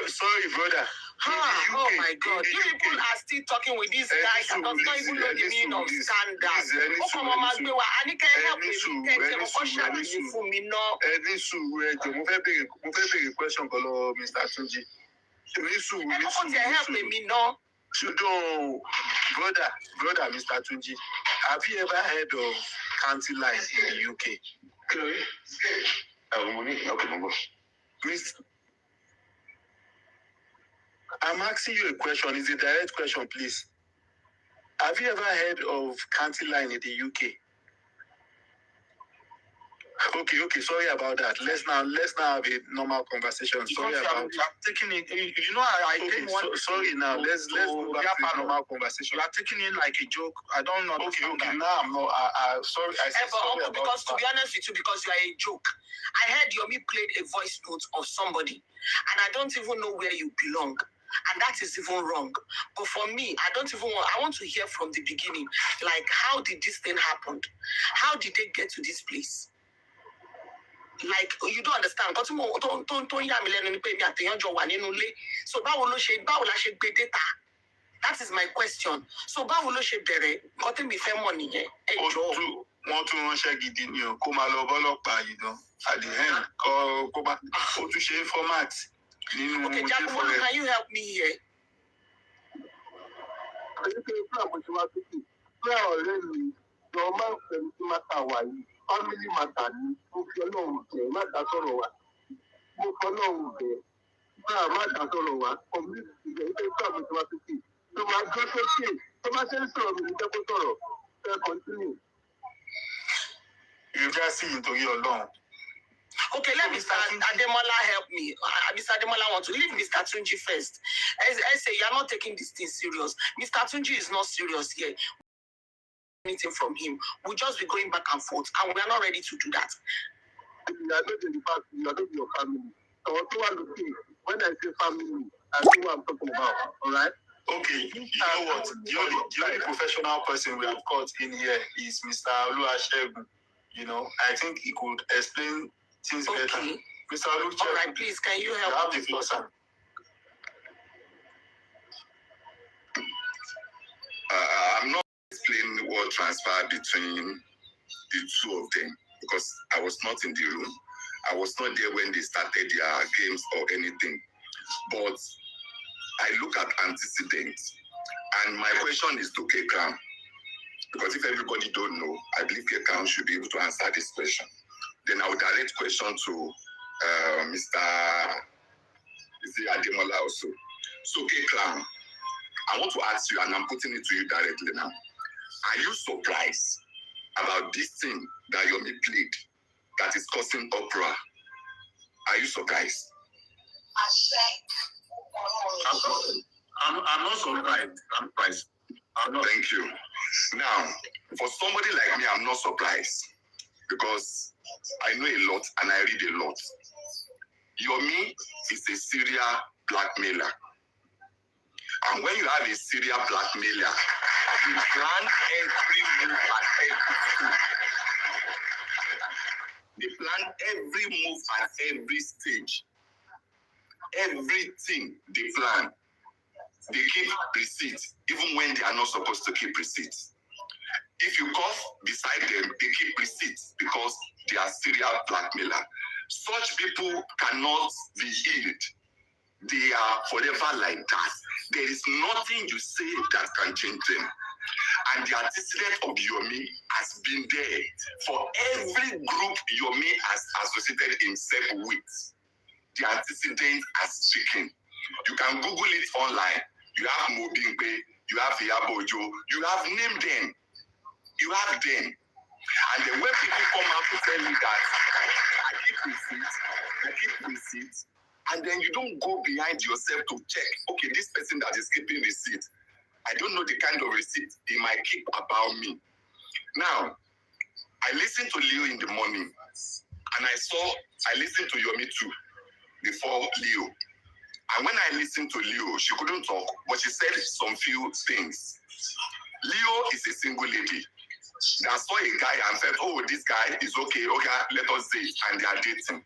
Sorry, brother. Oh my God! You people are still talking with this guy that does not even know the meaning of scandal. Help me now. Any sùúrù ẹjọ́ mo fẹ́ béèrè question kan lọ Mr. Tunji. Help me now. Brother Mr. Tunji, have you ever heard of county line in the UK? I'm asking you a question. It's a direct question, please. Have you ever heard of county line in the UK? Okay. Sorry about that. Let's now have a normal conversation. Sorry about that. Taking it. You know, I think one. Sorry now. Let's go back to a normal conversation. You are taking it like a joke. I don't know. Okay. Now I'm not. Sorry. I said sorry about because to be honest with you, because you are a joke. I heard Yomi played a voice note of somebody, and I don't even know where you belong. And that is even wrong. But for me, I want to hear from the beginning. Like, how did this thing happen? How did they get to this place? Like, you don't understand. So that is my question. So báwo ló ṣe bẹ̀rẹ̀? Nǹkan tí mi fẹ́ mọ̀ nìyẹn. Wọ́n tún ránṣẹ́ gidi ni o, kó máa lọ bọ́lọ́pàá yìí gan. At the end, kó bá ó tún ṣe format. Okay, Jacobo, can you help me here? Family matter ni mo fi Ọlọ́run tẹ má dá sọ̀rọ̀ wa mo fọlọ́ òun bẹ̀ bá a má dá sọ̀rọ̀ wá community ìgbẹ́ ìgbẹ́ ìgbà mi tó wá sí kí tó máa gbọ́ sókè tó bá ṣe ń sọ̀rọ̀ mi níjẹ́ kó sọ̀rọ̀ fẹ́ continue. You see nítorí Ọlọ́run. Okay, let Mr. Ademola help me. Mr. Ademola want to leave Mr. Tunji first. I say you're not taking this thing serious. Mr. Tunji is not serious here. Anything from him, we'll just be going back and forth, and we are not ready to do that. You are not in the past, you are not your family. So when I say family, I know what I'm talking about, all right? Okay, you know what? The only professional person we have caught in here is Mr. Olosho. You know, I think he could explain things better. Mr. Olosho. All right, please, can you help? You have the floor, sir. I'm not explaining what transpired between the two of them because I was not in the room. I was not there when they started their games or anything. But I look at antecedents, and my question is to Kekram. Because if everybody don't know, I believe Kekram should be able to answer this question. Then I will direct question to Mr. Ademola also. So Kekram, I want to ask you, and I'm putting it to you directly now. Are you surprised about this thing that Yomi played that is causing uproar? Are you surprised? I'm not surprised. I'm surprised. Thank you. Now, for somebody like me, I'm not surprised because I know a lot and I read a lot. Yomi is a serial blackmailer. And when you have a serial blackmailer, you plan every move at every stage. They plan every move at every stage. Everything they plan. They keep receipts, even when they are not supposed to keep receipts. If you cough beside them, they keep receipts because they are serial blackmailer. Such people cannot be healed. They are forever like that. There is nothing you say that can change them. And the antecedent of Yomi has been there for every group Yomi has associated himself with. The antecedent has speaking. You can Google it online. You have Mobingbe, you have Yabojo, you have named them. You have them. And then when people come out to tell you that I keep receipts, and then you don't go behind yourself to check, okay, this person that is keeping receipts, I don't know the kind of receipt they might keep about me. Now, I listened to Leo in the morning, and I listened to Yomi too before Leo. And when I listened to Leo, she couldn't talk, but she said some few things. Leo is a single lady that saw a guy and said, oh, this guy is okay, let us date, and they are dating.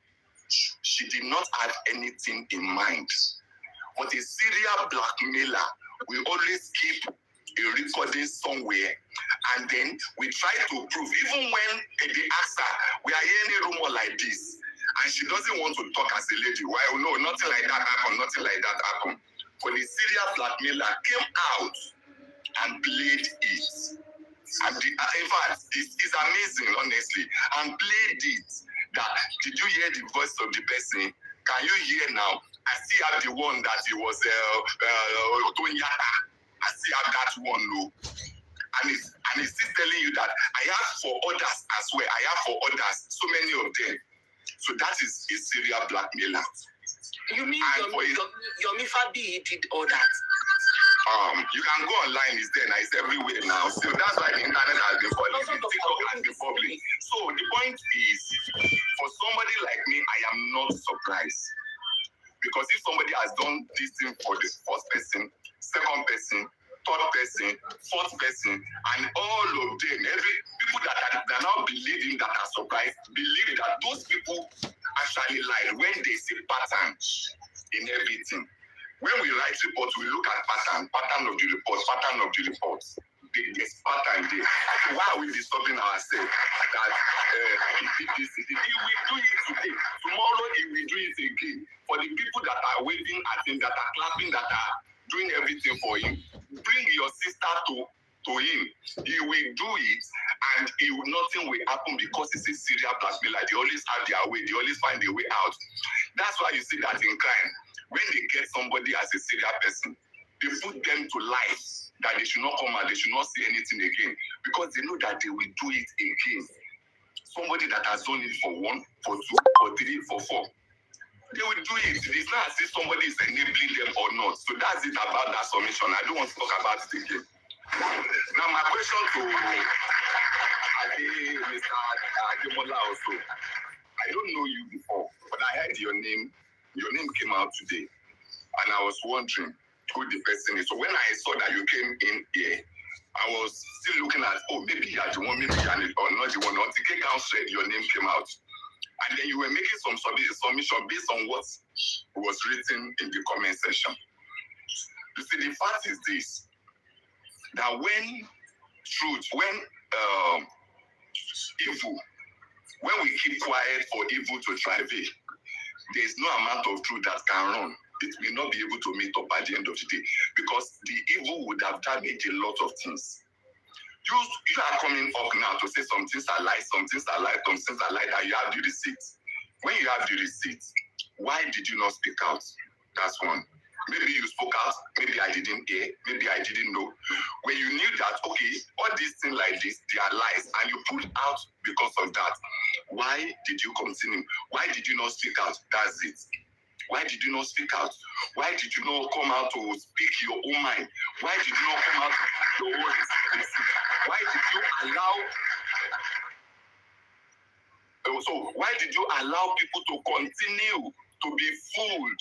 She did not have anything in mind. But a serial blackmailer will always keep a recording somewhere, and then we try to prove, even when they ask her, we are hearing a rumor like this, and she doesn't want to talk as a lady. Well, no, nothing like that happened. But the serial blackmailer came out and played it. And in fact, it's amazing, honestly, and played it. That, did you hear the voice of the person? Can you hear now? I still have the one that he was Tonyata. I still have that one, no. And it's still telling you that I have for others as well. I have for others, so many of them. So that is a serial blackmailer. You mean Yomi Fabiyi did all that? You can go online, it's there now, it's everywhere now. So that's why the internet has been public, TikTok has been public. So the point is, for somebody like me, I am not surprised. Because if somebody has done this thing for the first person, second person, third person, fourth person, and all of them, every people that now believe in that are surprised, believe that those people actually lied when they see patterns in everything. When we write reports, we look at pattern of the report. There's pattern there. Why are we disturbing ourselves? That he will do it today. Tomorrow he will do it again. For the people that are waving at him, that are clapping, that are doing everything for him, bring your sister to him. He will will do it, and nothing will happen because it's a serial blackmailer. They always have their way. They always find a way out. That's why you see that in crime, when they get somebody as a serial person, they put them to life, that they should not come out, they should not say anything again, because they know that they will do it again. Somebody that has done it for 1, for 2, for 3, for 4, they will do it. It's not as if somebody is enabling them or not. So that's it about that submission. I don't want to talk about it again. Now, my question to Mr. Ademola also, I don't know you before, but I heard your name. Your name came out today, and I was wondering who the person is. So when I saw that you came in here, I was still looking at, oh, maybe you are the one, maybe you are not the one. Until K-Count said your name came out. And then you were making some submission based on what was written in the comment section. You see, the fact is this, that when truth, when evil, when we keep quiet for evil to thrive, there is no amount of truth that can run. It may not be able to meet up at the end of the day, because the evil would have damaged a lot of things. You are coming up now to say some things are lies, some things are lies, some things are lies, that you have the receipts. When you have the receipts, why did you not speak out? That's one. Maybe you spoke out, maybe I didn't hear, maybe I didn't know. When you knew that, okay, all these things like this, they are lies, and you pulled out because of that, why did you continue? Why did you not speak out? That's it. Why did you not speak out? Why did you not come out to speak your own mind? Why did you not come out to your own receipt? Why did you allow... So why did you allow people to continue to be fooled?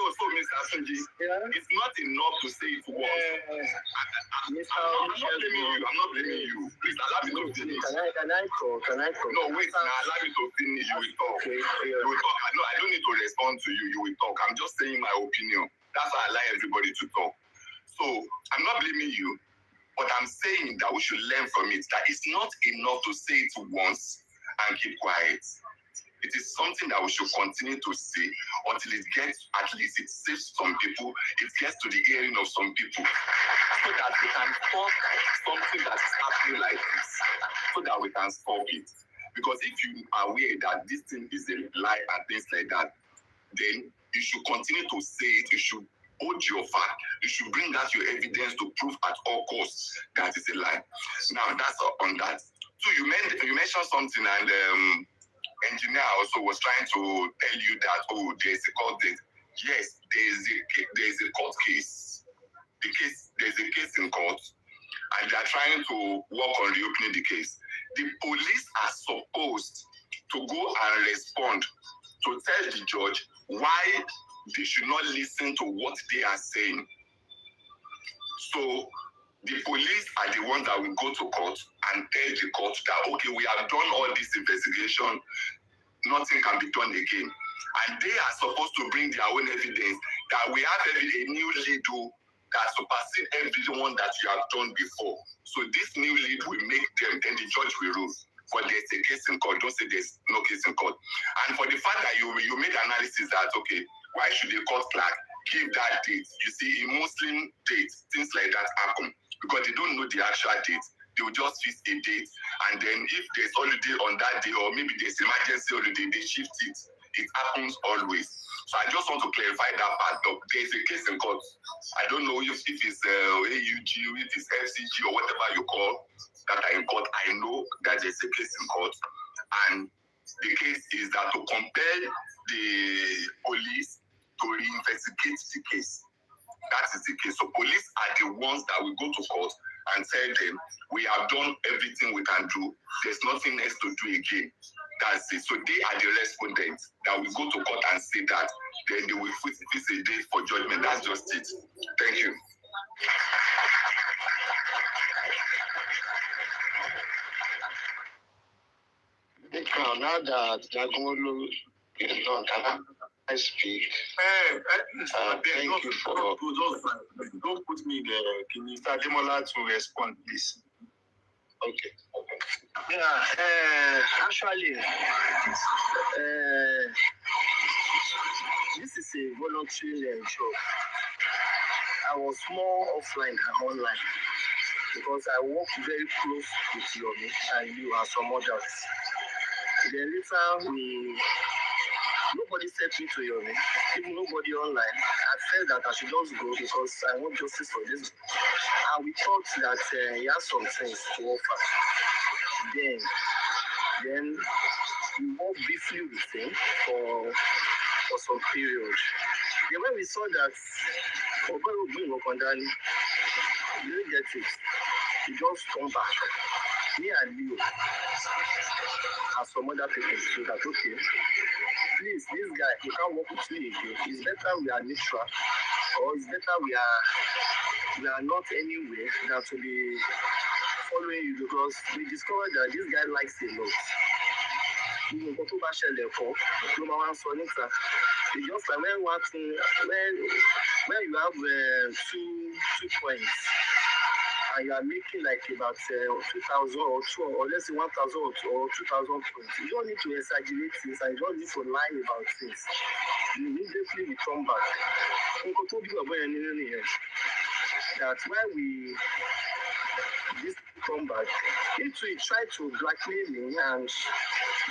So, Mr. Asunji, it's not enough to say it once. I'm not blaming you. Please allow me to finish. Can I talk? No, wait, now allow me to finish. You will talk. Okay. You will talk. I don't need to respond to you. You will talk. I'm just saying my opinion. That's why I allow everybody to talk. So, I'm not blaming you, but I'm saying that we should learn from it. That it's not enough to say it once and keep quiet. It is something that we should continue to say until it gets, at least it saves some people, it gets to the hearing of some people, so that we can stop something that is happening like this, so that we can stop it. Because if you are aware that this thing is a lie and things like that, then you should continue to say it. You should hold your fact. You should bring out your evidence to prove at all costs that is a lie. Now, that's on that. So you mentioned something, and engineer also was trying to tell you that, oh, there's a court date. Yes, there is a court case. There's a case in court, and they are trying to work on reopening the case. The police are supposed to go and respond to tell the judge why they should not listen to what they are saying. So the police are the ones that will go to court and tell the court that, okay, we have done all this investigation, nothing can be done again. And they are supposed to bring their own evidence that we have a new lead that supersedes everyone that you have done before. So this new lead will make them, then the judge will rule. But there's a case in court, don't say there's no case in court. And for the fact that you made analysis that, okay, why should the court clerk give that date? You see, in Muslim dates, things like that happen, because they don't know the actual date. They will just fix a date, and then if there's holiday on that day, or maybe there's emergency holiday, they shift it. It happens always. So I just want to clarify that part. There's a case in court. I don't know if it's AUG, if it's FCG, or whatever you call that are in court. I know that there's a case in court, and the case is that to compel the police to reinvestigate the case. That is the case. So police are the ones that will go to court and tell them, we have done everything we can do. There's nothing else to do again. That's it. So they are the respondents that will go to court and say that. Then they will fix a date for judgment. That's just it. Thank you. Now that Jagolo is done, can I speak? Thank you for... Don't put me there. Can you start Demola to respond, please? Okay. Yeah, actually, this monitoring job. I was more offline than online because I worked very close with Yomi and you and some others. Then later nobody said me to Yomi, even nobody online. I felt that I should just go because I want justice for this. And we thought that he has some things to offer. Then we worked briefly with him for some period. Then when we saw that we didn't get it, he just come back. Me and you and some other people so that okay, please, this guy, you can't work with me again. It's better we are neutral, or it's better we are not anywhere than to be following you, because we discovered that this guy likes a lot. It's just like when you have two points and you are making like about 2,000 or let's say 1,000 or 2,000 points, you don't need to exaggerate things and you don't need to lie about things. You immediately come back. That's why this come back. He tried to blackmail me and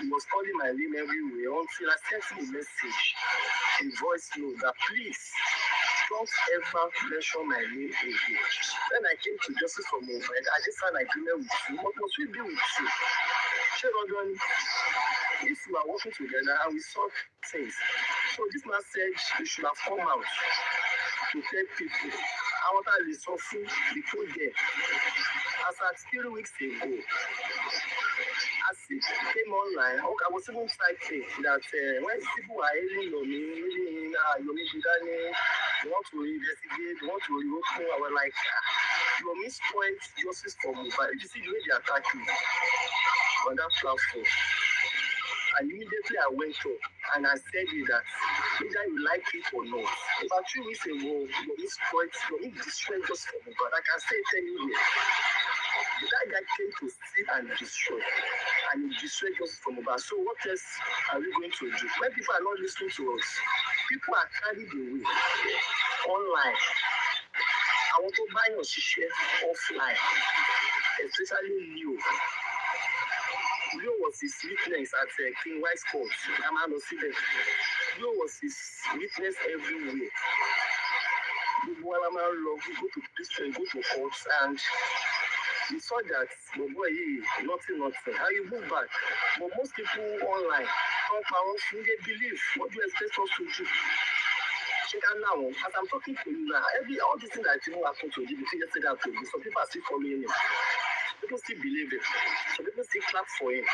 he was calling my name everywhere until I sent him a message, a voice note that please don't ever mention my name again. When I came to Justice for Movement, I just signed an agreement with you. What must we be with you? If we are working together and we saw things. So this man said we should have come out to tell people how that is suffering before them. As at 3 weeks ago, as it came online, okay, I was even typing that when people are hailing Yomi, they want to investigate, they want to revoke me, I was like, Yomi spoiled justice for me, but you see the way they attack me on that platform. And immediately I went up and I said that either you like it or not. About 3 weeks ago, Yomi destroyed justice for me, but I can say it anywhere. That guy came to steal and destroy, and he destroyed justice for Mohbad. So what else are we going to do? When people are not listening to us, people are carried away online. I want to buy your share offline, especially Leo. Leo was his witness at King White's court. Leo was his witness everywhere. We go to police, go to courts, and we saw that nothing. How you move back? But most people online, they believe what you expect us to do. Now, as I'm talking to you now, all these things that happen to you, yesterday to you, some people are still following him. People still believe it. Some people still clap for him.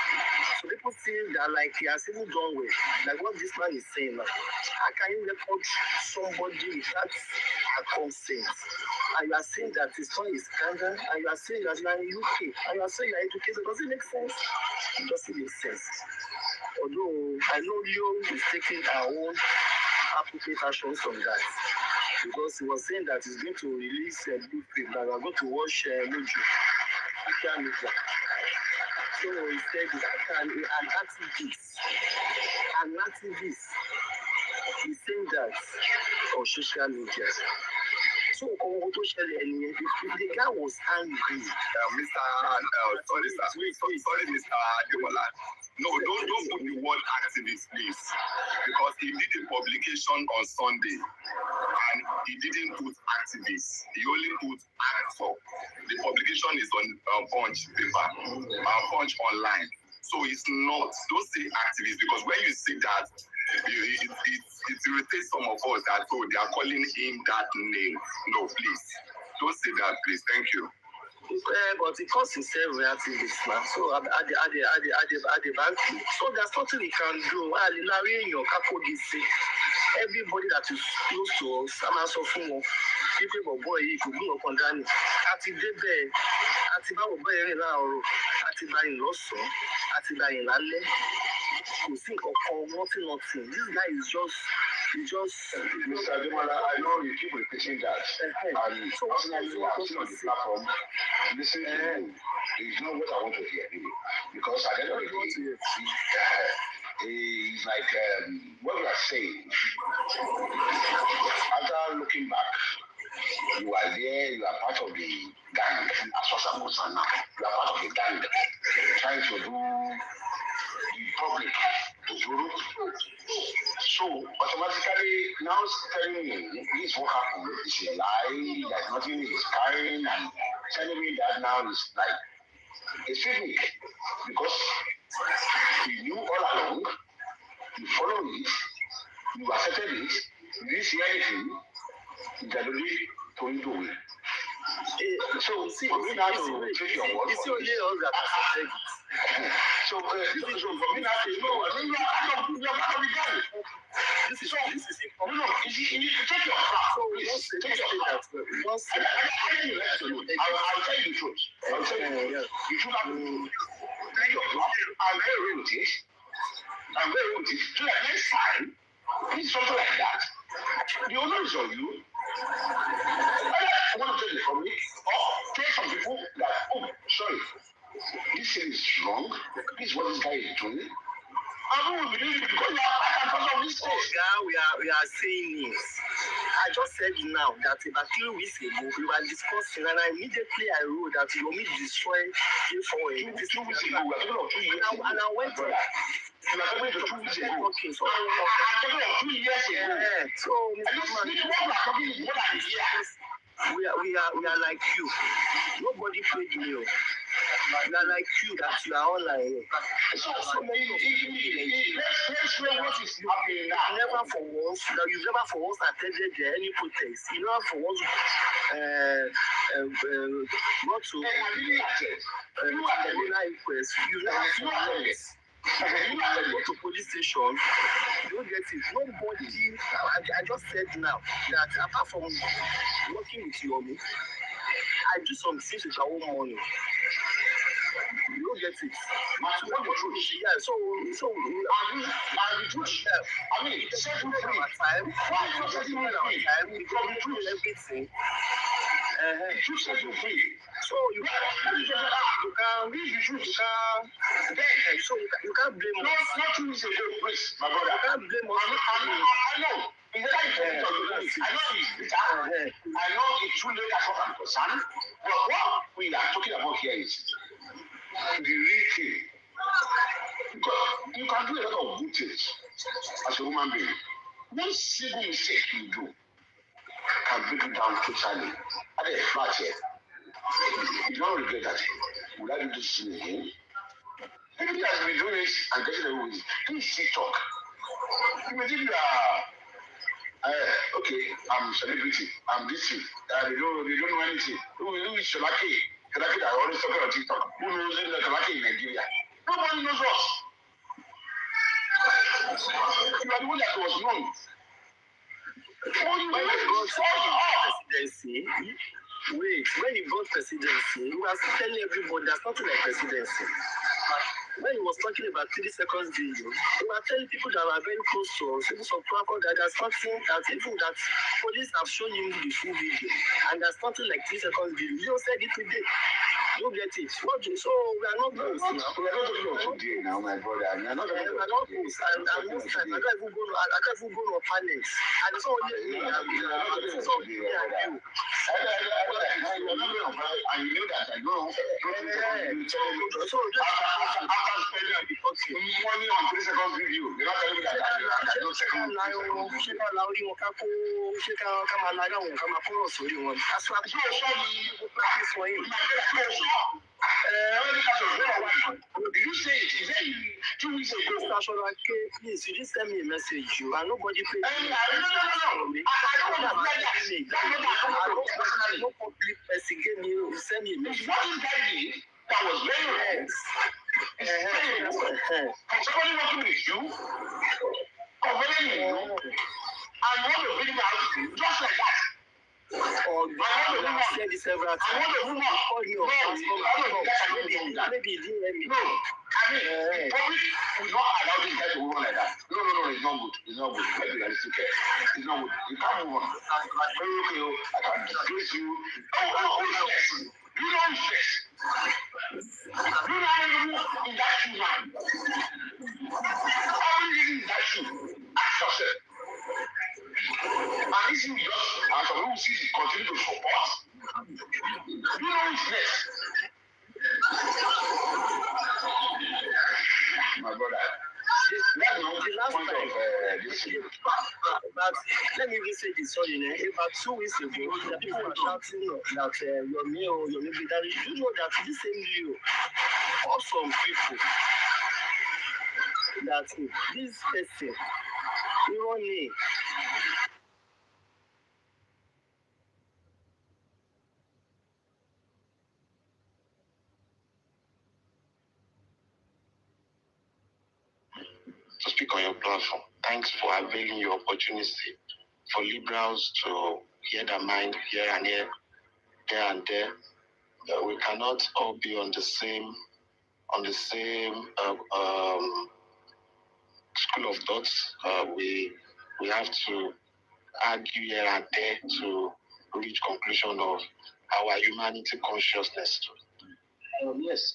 Some people see that like he has even done well. Like what this man is saying now. How can you record somebody without a consent? And you are saying that it's not a scandal, and you are saying that you are in UK, and you are saying you are educated. Does it make sense? It doesn't make sense. Although I know Leo is taking our own appropriate actions on that. Because he was saying that he's going to release a big film that we are going to watch Møçk. So he said an activist is saying that on social media. So the guy was angry. Mr. Sorry, Mr. Ademola. No, don't put the word activist, please. Because he did a publication on Sunday and he didn't put activist. He only put actor. The publication is on Punch paper, Punch online. So it's not, don't say activist, because when you say that, it irritates some of us that they are calling him that name. No, please. Don't say that, please. Thank you. But it calls himself activist now. So at the bank. So there's nothing we can do. Everybody that is close to us, I'm also from people boy, he could go up on Danny. At the day, at the boy, at the buying Olosho, at the buying Lati. You think of nothing. This guy is just. Mr. Ademola, I know you keep repeating that. And so personally, I'm still on the platform. Listening to you is not what I want to hear, really. Because I don't know what to hear. It's like what you are saying After looking back, you are there, you are part of the gang, as far as I'm concerned now. You are part of the gang, trying to do the public to do. So, automatically, now telling me this is what happened, it's a lie, that nothing is carrying, and telling me that now is like a picnic, because you knew all along, you followed it, you accepted it, you didn't see anything, you only told you away. So, see, we have to take your word. It's only us that accepted it. So, for me now, no, I mean, you are part of the gang. This is important. No, you take your crap. So, take your crap. I'll tell you the truth. I'll tell you. You should have take your crap. I'm very real with it. So that next time, it's something like that. The honor is on you. I want to tell the public, or tell some people that, oh, sorry, this thing is wrong. This is what this guy is doing. I don't believe it because you are part and parcel of this place. We are saying this. I just said it now that about 3 weeks ago we were discussing, and immediately I wrote that Yomi destroyed J4. 2 weeks ago, we were talking of 2 years ago. And I went to you are talking to 2 weeks ago. So I'm talking of 2 years ago. So what we are talking is more than a year. We are like you. Nobody paid me. We are like you that you are online. So let's what is happening now. You've never for once attended any protest. You never for once not to inquest. You never for once. You go to police station, you don't get it. Nobody, I just said now that apart from working with Yomi, I do some things with our own money. You don't get it. What the truth? Yeah, so the truth. I mean, it's setting free. Time. Why are you setting free? Because the truth is everything. The truth sets you free. So you can't blame us. Not 2 weeks ago, please, my brother. You can't blame us. I know. I know it's bitter. I know it's too late as far as I'm concerned. But what we are talking about here is the real thing. Because you can do a lot of good things as a human being. One single mistake you do can bring you down totally. At a flat here. You don't regret that. Would I do this thing again? Maybe he has been doing it and getting away with it. Please still talk. You may think you are okay, I'm celebrity, I'm this thing. They don't know anything. Who is Shalaki? Shalaki that always talking on TikTok. Who knows it like Shalaki in Nigeria? Nobody knows us. You are the one that was known. When he got presidency, he was telling everybody there's nothing like presidency. When he was talking about 3 seconds video, he was telling people that were very close to us, people from Krakow, that there's something that even that police have shown him the full video, and there's something like 3 seconds video. You said it today. You get it. So we are not close now. We are not close today now, my brother. We are not close. And most times I can't even go to panels. And it's only me. It's only me and you. And you know that I know. So after spending money on 3 seconds review, you're not telling me that I don't second. That's what practice for him. Did you say it? Is that 2 weeks ago? Please, you just send me a message. You and nobody paid me. No. I don't public person gave you. Send me a message. What is that mean? That was very wrong. Somebody working with you, covering you, and want to bring out just like that. I said it several times. I want a woman. Maybe he didn't hear me. No. I mean, public will not allow this guy to move on like that. No, it's not good. It's not good. Let's be realistic. It's not good. You can't move on. I can disgrace you. Oh, yes. You know it's stress. You know how you move in that shoe, man. How many in that shoe? Ask yourself. see we just, and some people see continue to support. You know who's next? My brother. That's the last point of this. But let me even say this, sorry, about 2 weeks ago, the people were shouting that Yomi or Yomi Bidari, you know that this same video, or some people, that this person, Orline, to speak on your platform. Thanks for availing your opportunity for liberals to hear their mind here and here, there and there. We cannot all be on the same school of thoughts. We have to argue here and there to reach conclusion of our humanity consciousness. Yes.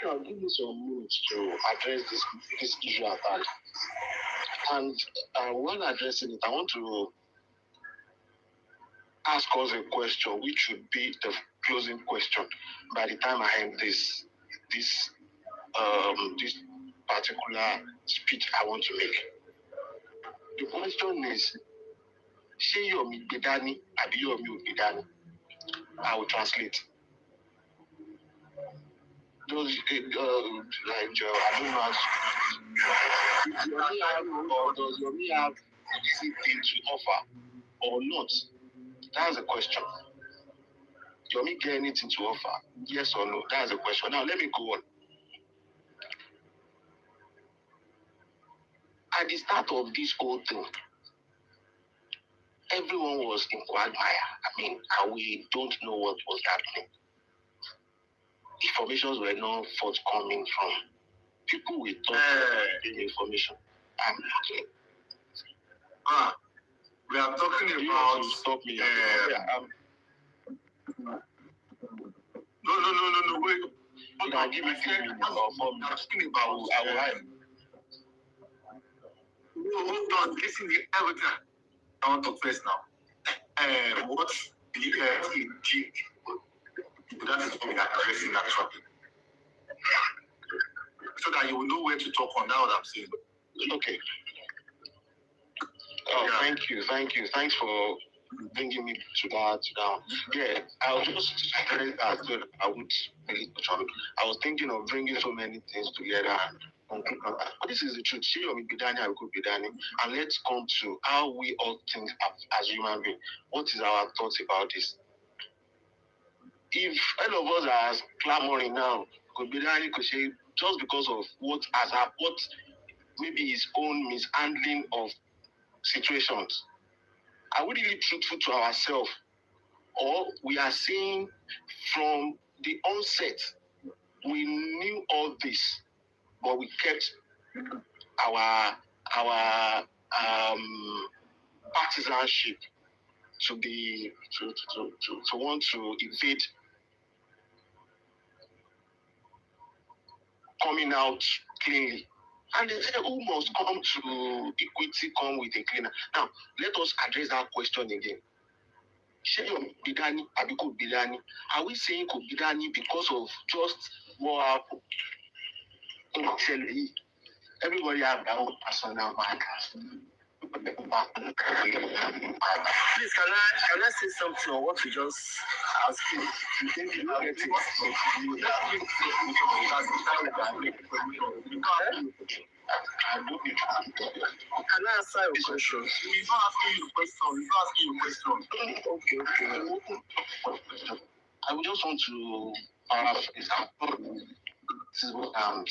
I'll give you some minutes to address this issue at hand. And when addressing it, I want to ask us a question, which should be the closing question by the time I end this particular speech I want to make. The question is, ṣé Yomi gbé dání àbí Yomi ò gbé dání? I will translate. Does I don't know how to does Yomi have anything to offer or not? That's the question. Yomi get anything to offer? Yes or no? That's the question. Now let me go on. At the start of this whole thing, everyone was in quagmire. I mean, we don't know what was happening. Informations were not forthcoming from people we thought the information. We are talking about. Stop me. No. Wait. You can give me 3 minutes or 4 minutes. I'm asking about. Hold on. Listen to everything. I want to talk first now. What he did? That is what we are addressing actually. So that you will know where to talk on. That's what I'm saying. Okay. Oh, yeah. Thank you. Thanks for bringing me to that. Yeah, I'll just I was thinking of bringing so many things together. But this is the truth. She Yomi Bidani, I could Bidani, and let's come to how we all think as human beings. What is our thoughts about this? If all of us are clamoring now, could Bidani could say just because of what has happened, what maybe his own mishandling of situations. Are we really truthful to ourselves? Or we are saying from the onset, we knew all this, but we kept our partisanship to want to evade coming out cleanly. And they say, who must come to equity, come with a cleaner? Now, let us address that question again. Are we saying Bidani because of just what happened? Everybody have their own personal mind. please, can I say something on what you just asked me? You think you get it? Can I answer your question? He's not asking you a question. Okay. I would just want to paraphrase this is what and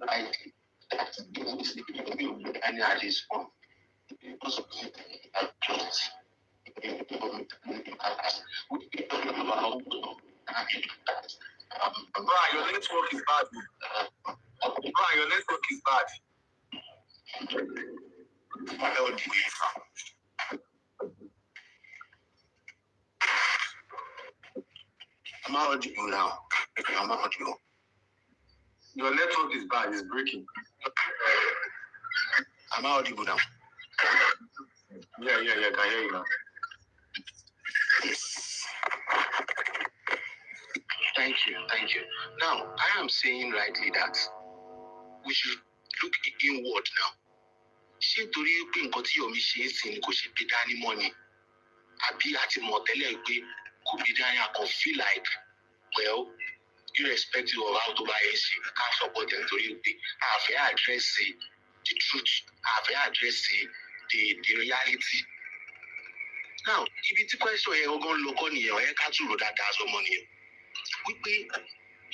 I think that any at this point because of Brian, your network is bad. Brian, your network is bad. I'm audible now. I'm audible. Your network is bad. It's breaking. I'm audible now. Yeah, I can hear you now. Yes. Thank you. Now, I am saying rightly that we should look inward now. Ṣé torí pé nǹkan tí Yomi ṣe é sìn ni kò ṣe gbé dání mọ́ ni? Àbí a ti mọ̀ tẹ́lẹ̀ pé kò gbé dání, I can feel like, well, irrespective of how to buy it, we can't support them torí pé a fẹ́ address the truth, a fẹ́ address the reality. Now, ibi tí question yẹn gangan lọ kọ́ nìyẹn, ẹ ká tún rò dáadáa sọmọ nìyẹn. Wípé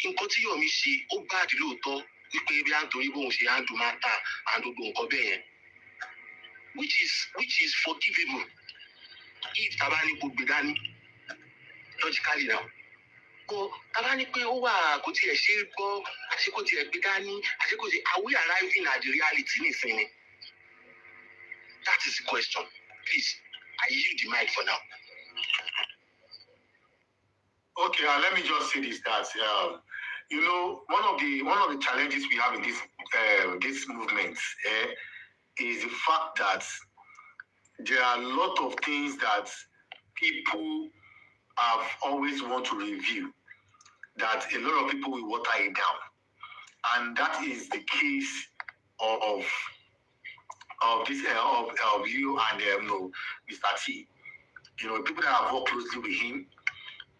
nǹkan tí Yomi ṣe ó bad lóòótọ́, wípé bí à ń torí bóun ṣe handle matter and gbogbo nǹkan bẹ́ẹ̀ yẹn, which is forgivable if taba ní kò gbé dání logically now. But taba ní pé ó wà kò tiẹ̀ ṣe é gbọ́, àṣé kò tiẹ̀ gbé dání, àṣé kò tiẹ̀, are we arriving at the reality nísìnyí? That is the question. Please, I yield the mic for now. Okay, let me just say this: that you know, one of the challenges we have in this movement is the fact that there are a lot of things that people have always want to review, that a lot of people will water it down, and that is the case of this of you and Mr. T. You know, people that have worked closely with him.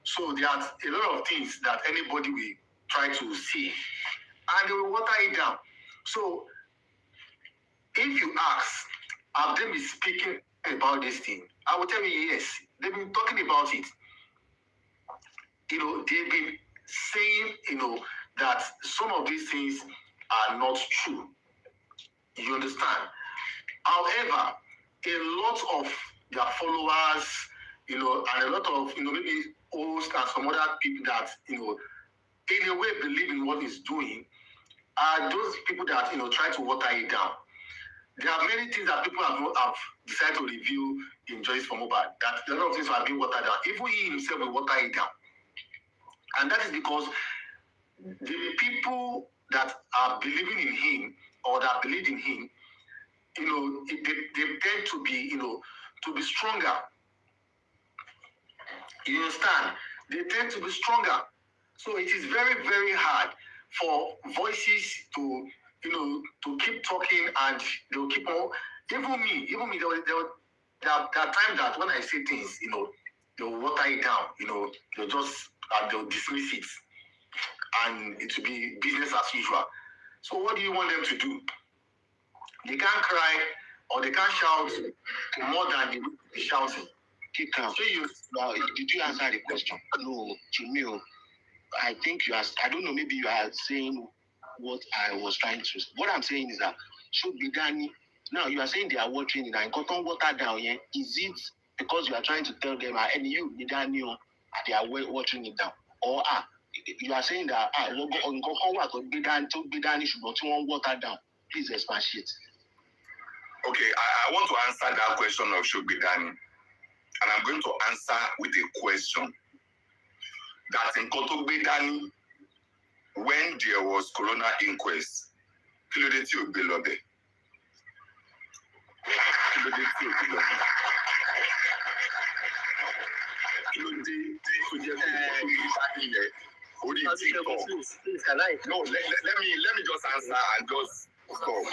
So there are a lot of things that anybody will try to see, and they will water it down. So if you ask, have they been speaking about this thing? I will tell you, yes. They've been talking about it. You know, they've been saying, that some of these things are not true. You understand? However, a lot of their followers, and a lot of, maybe hosts and some other people that, in a way believe in what he's doing, are those people that, try to water it down. There are many things that people have decided to review in Justice for Mobile, that a lot of things have been watered down. Even he himself will water it down. And that is because the people that are believing in him or that believe in him, they tend to be, to be stronger. You understand? They tend to be stronger. So it is very, very hard for voices to, to keep talking, and they'll keep on. Even me, there are times that when I say things, they'll water it down, they'll just, they'll dismiss it, and it will be business as usual. So what do you want them to do? They can't cry or they can't shout more than the shouting. So did you answer the question? No, to me, I think I don't know, maybe you are saying what I was trying to. What I'm saying is that should be done. Now you are saying they are watching it and cotton water down here. Is it because you are trying to tell them and you be done, they are watching it down? Or you are saying that water down? Please expatiate. Okay, I want to answer that question of should be done. And I'm going to answer with a question. That in Kotobedani, when there was corona inquest, Kilodeti Obelobe. No, let me just answer and just stop.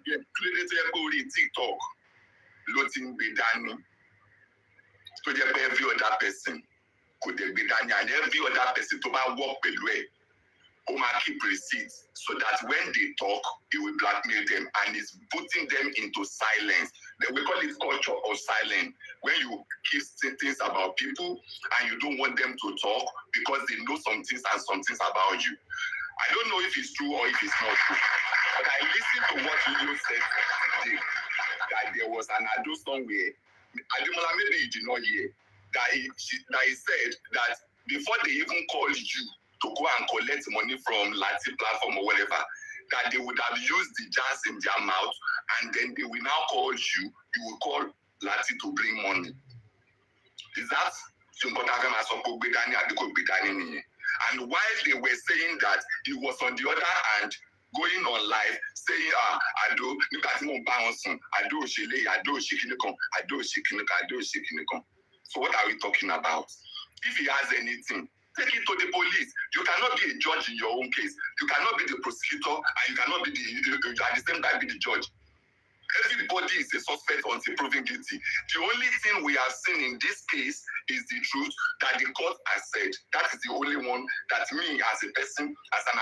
Kilodeti TikTok, Lotin Bedani. To every other person could be done, and every other person to work with keep receipts so that when they talk, it will blackmail them and it's putting them into silence. Then we call it culture of silence. When you keep saying things about people and you don't want them to talk because they know some things and some things about you. I don't know if it's true or if it's not true, but I listened to what you said today, that there was an Ado somewhere. Ademola, maybe you did not hear that he said that before they even called you to go and collect money from Lati platform or whatever, that they would have used the jars in their mouth, and then they will now call you. You will call Lati to bring money. Is that important? And while they were saying that, he was on the other hand going on live saying, Ado, look at him on bouncing, Ado Shile, Ado Shikinikan, Ado Shikinikan, Ado Shikinikan. So what are we talking about? If he has anything, take it to the police. You cannot be a judge in your own case. You cannot be the prosecutor, and you cannot be at the same time be the judge. Everybody is a suspect until proven guilty. The only thing we have seen in this case is the truth that the court has said. That is the only one that me as a person, as I'm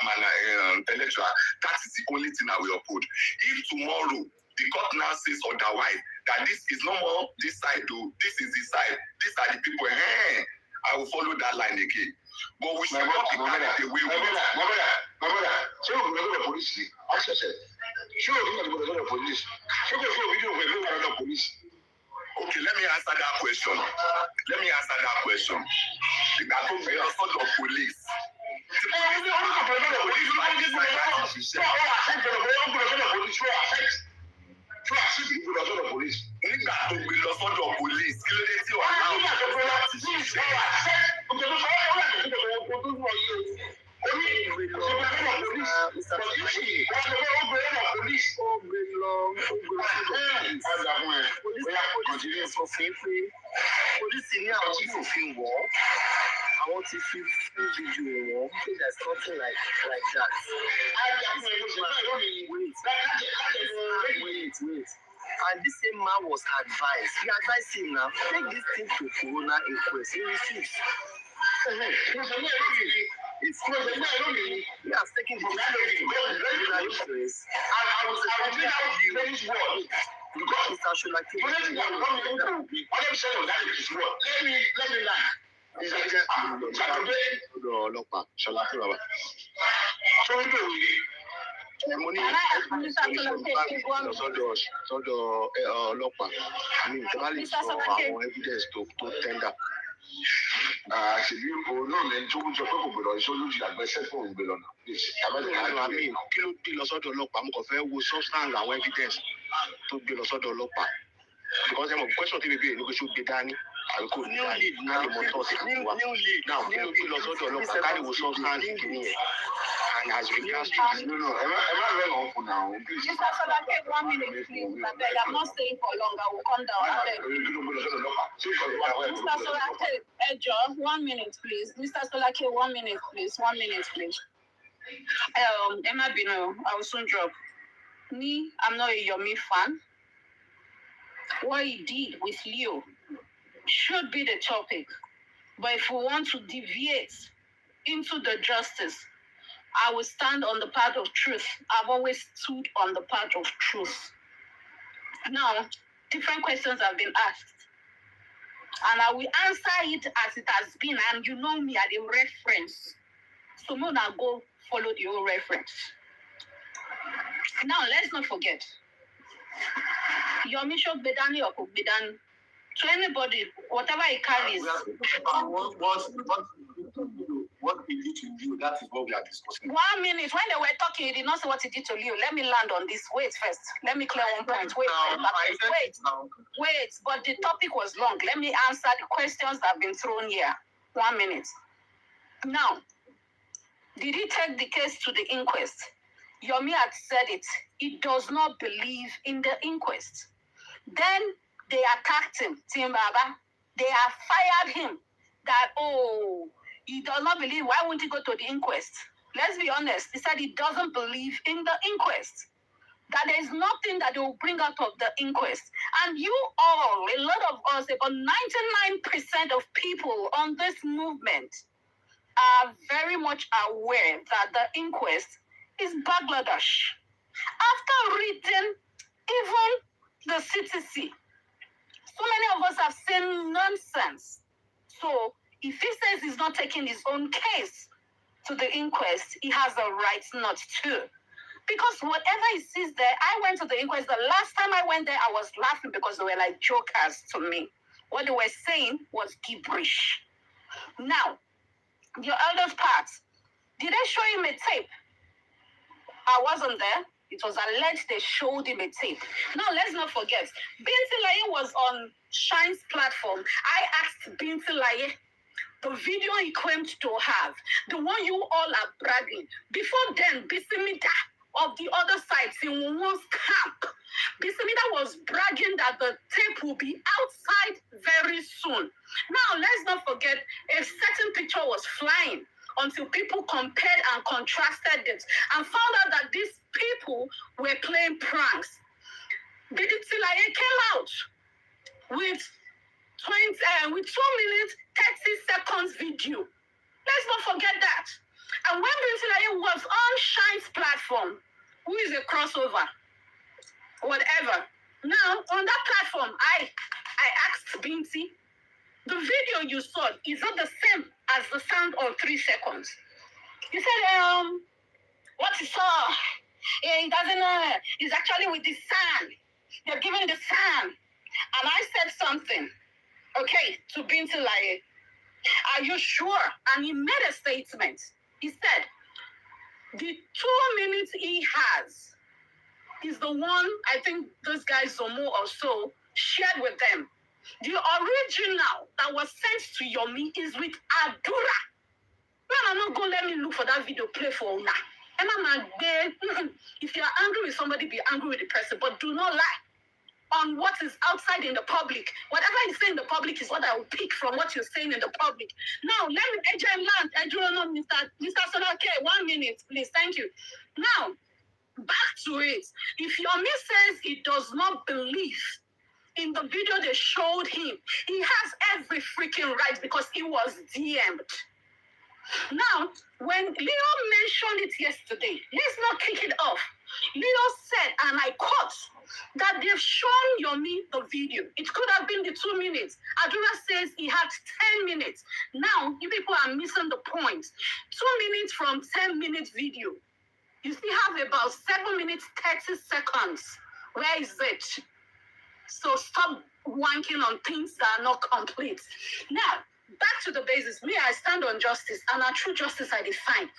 an intellectual, that is the only thing I will uphold. If tomorrow the court now says otherwise, that this is no more this side, though, this is this side, these are the people, I will follow that line again. But we should not be carried away with it. My brother, so we go to the police. Ask yourself. Sure, we go to the police. So go for video we go to the police. Okay, let me answer that question. The Gato be also the police. Nígbà tó gbé lọ sọ́dọ̀ police, kí ló dé tí ọ̀la ọ̀la láti ṣiṣẹ́? Polisi ní àwọn tí kò fi wọ́, àwọn ti fi fídíò wọ́n, so there's something like that. Wait. And this same man was advised. He advised him now, take this thing to Corona inquest. He refused. It's crazy. He has taken the Corona inquest. I will do this word. Because Mr. Sholake. Let me land. Mo ní sọ́dọ̀ ọlọ́pàá àmì ìjọba lè sọ àwọn evidence tó tender. Ṣèbí òun náà lẹni tó ń sọ pé kò gbọdọ̀ iṣẹ́ olójì àgbẹ̀sẹ̀ fún òun gbé lọ́nà. Àmì kí ló gbé lọ sọ́dọ̀ ọlọ́pàá? Mo kàn fẹ́ wo substance àwọn evidence tó gbé lọ sọ́dọ̀ ọlọ́pàá. Because ẹ̀mọ̀ question tí mi béèrè ní pé ṣó gbé dání àbí kò ní dání ká lè mọ tọ́ọ̀sì àti wa. Now kí ló gbé lọ sọ́dọ̀ ọlọ́pàá ká lè wo substance kìíní yẹn. And as regards to this, No, am I wrong on for now? Please. Mr. Solake, 1 minute, please. I beg, I'm not staying for long. I will come down. I beg. Mr. Solake, Ejo, 1 minute, please. Mr. Solake, 1 minute, please. 1 minute, please. Emma Bino, I will soon drop. Me, I'm not a Yomi fan. What he did with Leo should be the topic. But if we want to deviate into the justice, I will stand on the path of truth. I've always stood on the path of truth. Now, different questions have been asked. And I will answer it as it has been. And you know me at the reference. So now go follow the whole reference. Now, let's not forget. Yomi should be done or could be done. To anybody, whatever he carries. What he did to you, that is what we are discussing. 1 minute. When they were talking, he did not say what he did to Leo. Let me land on this. Wait first. Let me clear one point. Wait. But the topic was long. Let me answer the questions that have been thrown here. 1 minute. Now, did he take the case to the inquest? Yomi had said it. He does not believe in the inquest. Then they attacked him. Timbaba. They have fired him. That, he does not believe. Why won't he go to the inquest? Let's be honest. He said he doesn't believe in the inquest. That there is nothing that they will bring out of the inquest. And you all, a lot of us, about 99% of people on this movement are very much aware that the inquest is Bangladesh. After reading even the CTC, so many of us have seen nonsense. So if he says he's not taking his own case to the inquest, he has a right not to. Because whatever he sees there, I went to the inquest. The last time I went there, I was laughing because they were like jokers to me. What they were saying was gibberish. Now, your elders' part, did they show him a tape? I wasn't there. It was alleged they showed him a tape. Now, let's not forget, Binti Laye was on Shine's platform. I asked Binti Laye, the video he claimed to have, the one you all are bragging. Before then, Bisimida of the other side, in one's camp, Bisimida was bragging that the tape will be outside very soon. Now, let's not forget, a certain picture was flying until people compared and contrasted it and found out that these people were playing pranks. Biditilaye came out with 2 minutes, 30 seconds video. Let's not forget that. And when Biditilaye was on Shine's platform, who is a crossover, whatever. Now, on that platform, I asked Binti, the video you saw, is not the same as the sound of 3 seconds. He said, what you saw, it doesn't know, it's actually with the sound. They're giving the sound. And I said something, okay, to Binti Laye, are you sure? And he made a statement. He said, the 2 minutes he has is the one, I think those guys, Zomo or so, shared with them. The original that was sent to Yomi is with Adura. No, I'm not going to let me look for that video play for now. If you're angry with somebody, be angry with the person, but do not lie on what is outside in the public. Whatever you say in the public is what I will pick from what you're saying in the public. Now, let me land. I do not know, Mr. Sonake, 1 minute, please. Thank you. Now, back to it. If Yomi says he does not believe in the video they showed him, he has every freaking right because he was DM'd. Now, when Leo mentioned it yesterday, let's not kick it off. Leo said, and I quote, that they've shown Yomi the video. It could have been the 2 minutes. Adura says he had 10 minutes. Now, you people are missing the point. 2 minutes from 10-minute video. You still have about 7 minutes, 30 seconds. Where is it? So stop wanking on things that are not complete. Now, back to the basis. Me, I stand on justice, and a true justice I define.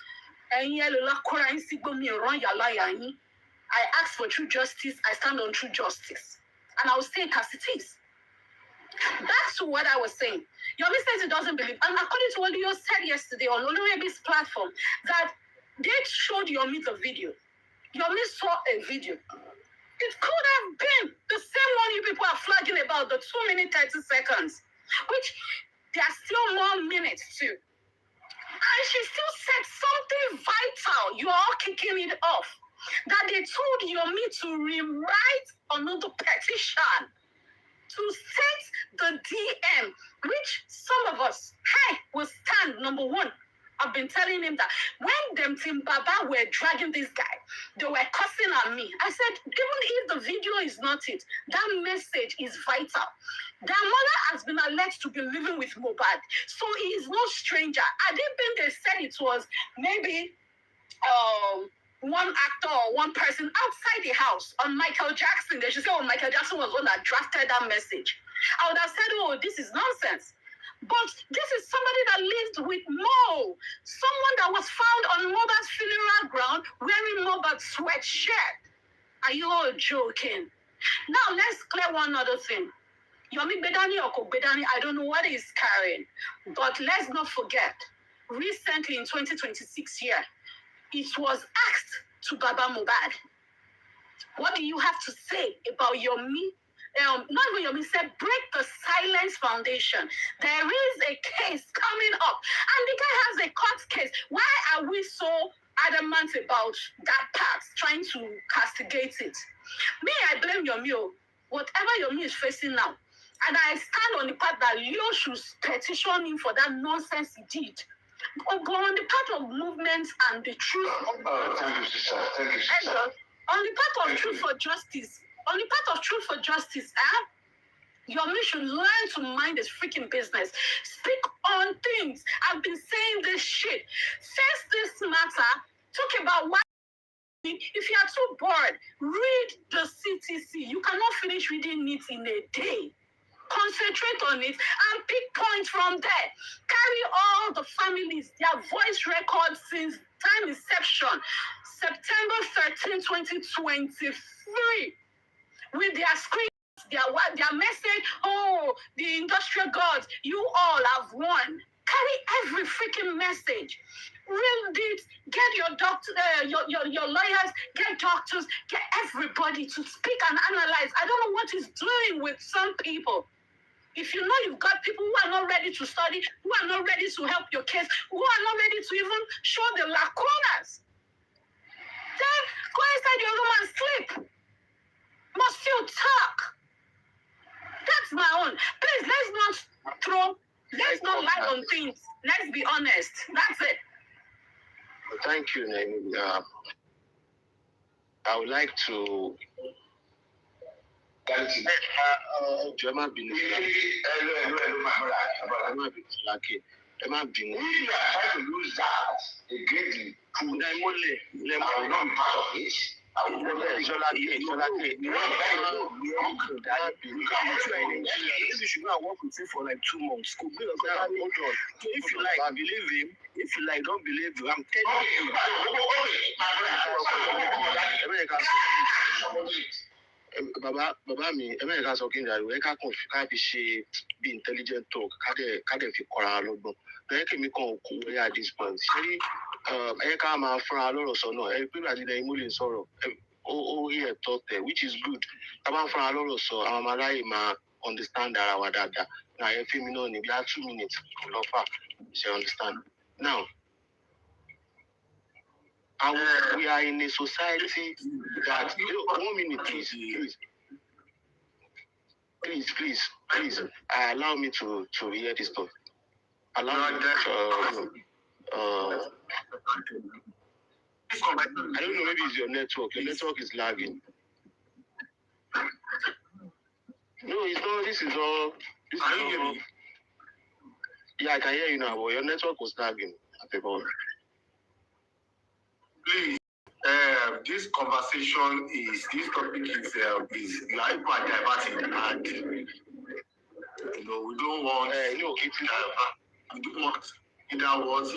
I ask for true justice, I stand on true justice. And I will say it as it is. Back to what I was saying. Yomi says he doesn't believe. And according to what Leo said yesterday on Oluwebi's platform, that they showed Yomi the video. Yomi saw a video. It could have been the same one you people are flagging about, the 2 minutes, 30 seconds, which there are still more minutes too. And she still said something vital. You are all kicking it off. That they told Yomi to rewrite another petition to set the DM, which some of us, will stand. Number one, I've been telling him that when them Team Baba were dragging this guy, they were cussing at me. I said, even if the video is not it, that message is vital. Their mother has been alleged to be living with Mohbad, so he is no stranger. I didn't think they said it was maybe one actor or one person outside the house. On Michael Jackson, they should say, oh, Michael Jackson was one that drafted that message. I would have said, oh, this is nonsense. But this is somebody that lived with Mo, someone that was found on Mohbad's funeral ground wearing Mohbad's sweatshirt. Are you all joking? Now, let's clear one other thing. Yomi Bedani or Bedani, I don't know what he's carrying. But let's not forget, recently in 2026 year, it was asked to Baba Mohbad, what do you have to say about Yomi? Not even Yomi said, break the silence foundation. There is a case coming up, and the guy has a court case. Why are we so adamant about that part, trying to castigate it? Me, I blame Yomi. Whatever Yomi is facing now, and I stand on the part that Leo should petition him for that nonsense he did. But on the part of movement and the truth. Thank you, sister. Thank you, sister. On the part of truth for justice. On the part of truth for justice, Yomi should learn to mind his freaking business. Speak on things. I've been saying this shit. Face this matter. Talk about why. If you are too bored, read the CTC. You cannot finish reading it in a day. Concentrate on it and pick points from there. Carry all the families, their voice records since time inception, September 13, 2023, with their screens, their message, oh, the industrial gods, you all have won. Carry every freaking message. Read it. Get your doctor, your lawyers, get doctors, get everybody to speak and analyze. I don't know what he's doing with some people. If you know you've got people who are not ready to study, who are not ready to help your case, who are not ready to even show the lacunas, then go inside your room and sleep. Must you talk? That's my own. Please, let's not lie on things. Let's be honest. That's it. Thank you, Naomi. I would like to. Emma bínú. Emma bínú. We are trying to use that against the Maybe you should go and work with him for like 2 months. Hold on. If you like, believe him. If you like, don't believe him. I'm telling you. Baba mi, America talking that we can't be intelligent talk. Can't fi kora lọ́gbọ́n. Bẹ́ẹ̀ kí mi kàn kú wẹ́ at this point. Ṣé ká máa fúnra lọ́rọ̀ sọ náà? Pé àti ìdá ìmúlẹ̀ sọ̀rọ̀. Ó yẹ ẹ̀tọ́ tẹ̀, which is good. Ká bá fúnra lọ́rọ̀ sọ, àwọn ọmọ aláyè máa understand ara wa dáadáa. Now, ẹ fi mi náà ní bí i 2 minutes kò lọ́fà. Ṣe understand? Now, we are in a society that 1 minute, please. Allow me to hear this stuff. Allow me to. I don't know. Maybe it's your network. Your network is lagging. No, it's not. This is all. Yeah, I can hear you now, but your network was lagging at the moment. Please, this conversation this topic is like diverting, and we don't want we don't want either words.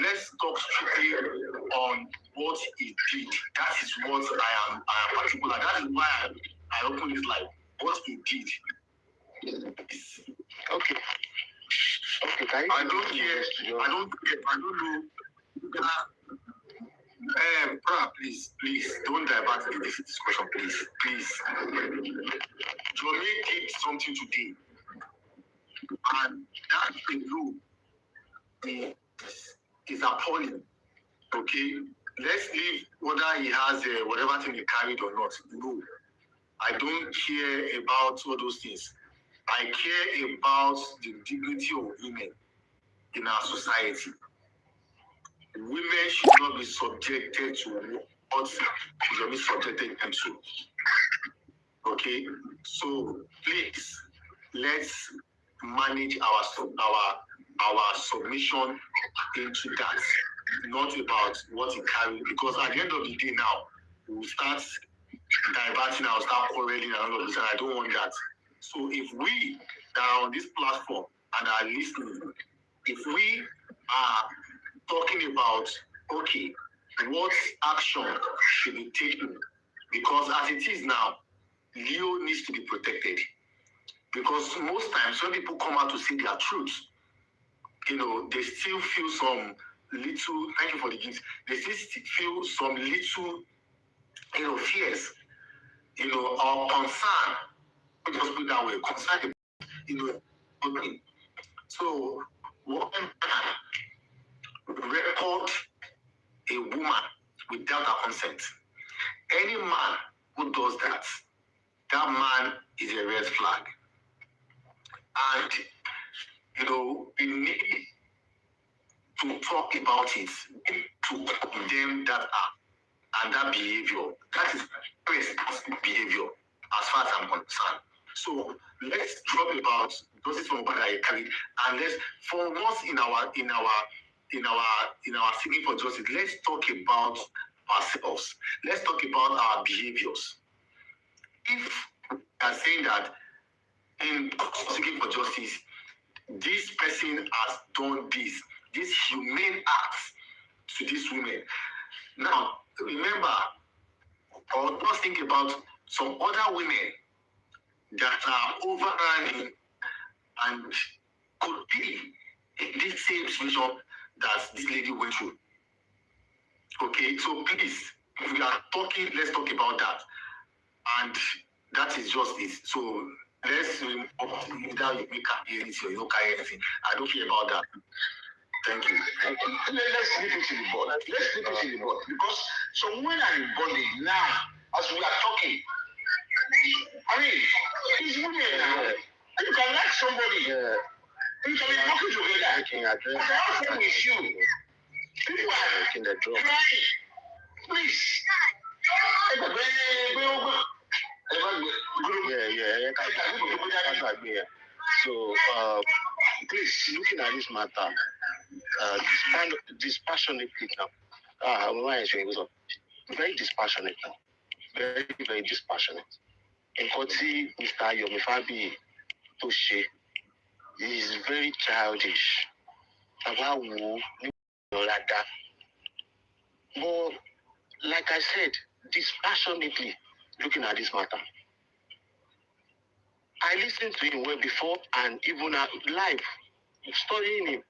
Let's talk strictly on what he did. That is what I am particular. That is why I open this live. What he did. Okay. I don't care. I don't know. Please, don't divert this discussion, please. Yomi did something today, and that alone is appalling. Okay, let's leave whether he has whatever thing he carried or not. No, I don't care about all those things. I care about the dignity of women in our society. Women should not be subjected to what should be subjected to. Okay, so please let's manage our submission into that, not about what he carried. Because at the end of the day, now we'll start diverting, I'll start quarreling and all of this, and I don't want that. So if we that are on this platform and are listening, if we are talking about, okay, what action should be taken? Because as it is now, Leo needs to be protected. Because most times when people come out to say their truth, they still feel some little, thank you for the gift, they still feel some little, fears, or concern. Just put that way, concern, So, one record a woman without her consent. Any man who does that, that man is a red flag. And, we need to talk about it, to condemn that act and that behavior. That is irresponsible behavior as far as I'm concerned. So let's talk about justice for Mobada and let's, for once in our seeking for justice, let's talk about ourselves. Let's talk about our behaviors. If we are saying that in seeking for justice, this person has done this humane act to these women. Now, remember, or just think about some other women that are overrunning and could be this same situation that this lady went through. Okay, so please, if we are talking, let's talk about that. And that is just it. So let's remove either you make appearance or you don't carry anything. I don't care about that. Thank you. Okay. Let's leave it to the board. Let's leave it to the board. Because some women are in bondage now, as we are talking. I mean, it's women now. You can like somebody. You can be working together. But how can with you? People are crying. Please. So, please, looking at this matter, dispassionately now. Very dispassionate now. Very, very dispassionate. Nǹkan tí Mr. Yomi Fabiyi tó ṣe is very childish. Àwa wò ní ọ̀làdá. But like I said, dispassionately looking at this matter. I listened to him well before and even live, studying him.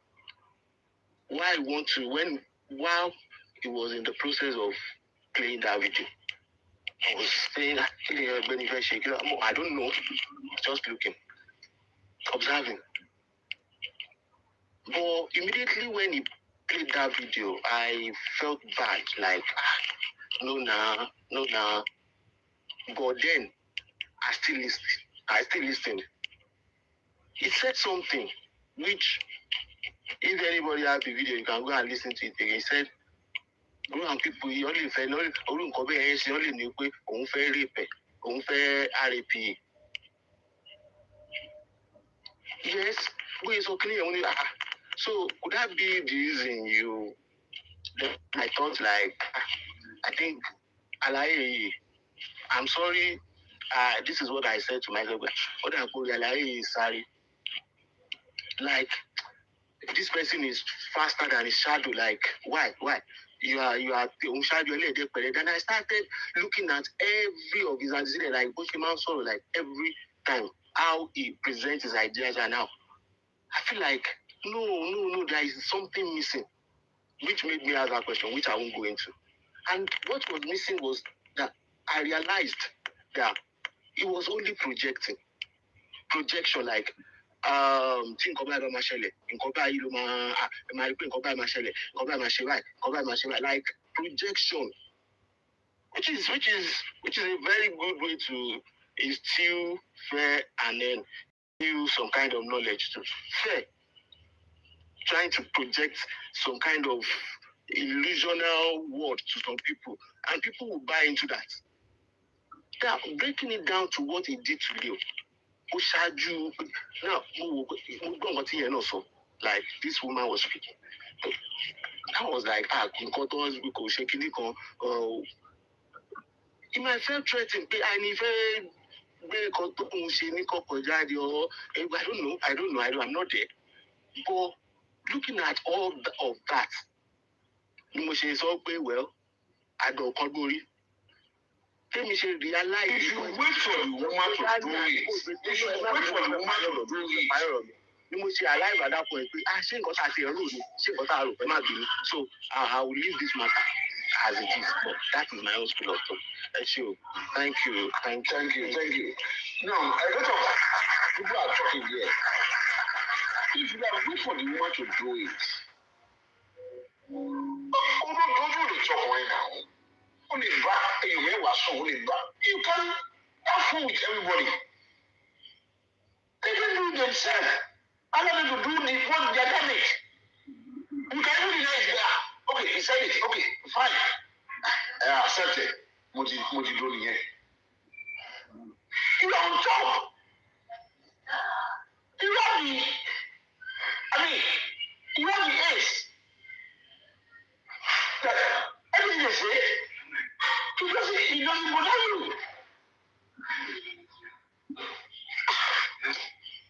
While he was in the process of playing that video, I was saying, I don't know, just looking, observing. But immediately when he played that video, I felt bad, like, no nah. But then, I still listened. He said something, which, if anybody has the video, you can go and listen to it again. He said, people, you only fẹ́ only nǹkan bẹ́ẹ̀ ṣe only ní pé òun fẹ́ rape, òun fẹ́ RAP. Yes, we so clear only. So could that be the reason I thought like, I think, I'm sorry, this is what I said to myself. What I call is sorry. Like, this person is faster than his shadow. Like, why? You are shadow. Then I started looking at every of his ideas, like Bushman sort of like every time how he presents his ideas, and now I feel like no, there is something missing, which made me ask that question, which I won't go into. And what was missing was that I realized that he was only projection, like tí nǹkan báyìí bá máa ṣẹlẹ̀, nǹkan báyìí ló máa rí pé nǹkan báyìí máa ṣẹlẹ̀, nǹkan báyìí máa ṣe báyìí, nǹkan báyìí máa ṣe báyìí, like projection, which is a very good way to instill fear and then use some kind of knowledge to fear, trying to project some kind of illusional word to some people, and people will buy into that. Now, breaking it down to what he did to Leo. Now, like this woman was speaking. I was like, he might feel threatened, and if I don't know, I'm not there. But looking at all of that, well, I don't agree. Let me say, realize if you wait for the woman to do it, you must say alive at that point. So I will leave this matter as it is. But that is my own school of thought. Thank you. Now, a lot of people are talking here. If you are waiting for the woman to do it, don't talk right now. Only back, you can have fun with everybody. They can do themselves. Allow them to do what they are doing. You can do that. Okay, he said it. Okay, fine. I accept it. What you doing here? You are on top. You have the ace. Everything they say, it doesn't bother you.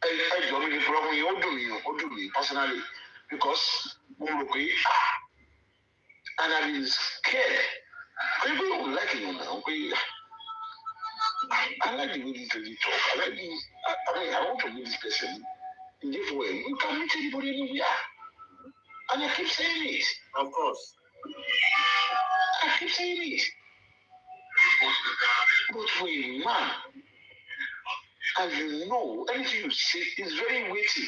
I don't really problem you, me personally, because and I've been scared. People don't like you now. I like the way this lady talk. I want to meet this person. Therefore, you can meet anybody anywhere. And I keep saying it. Of course. I keep saying it. But for a man, as you know, anything you say is very weighty.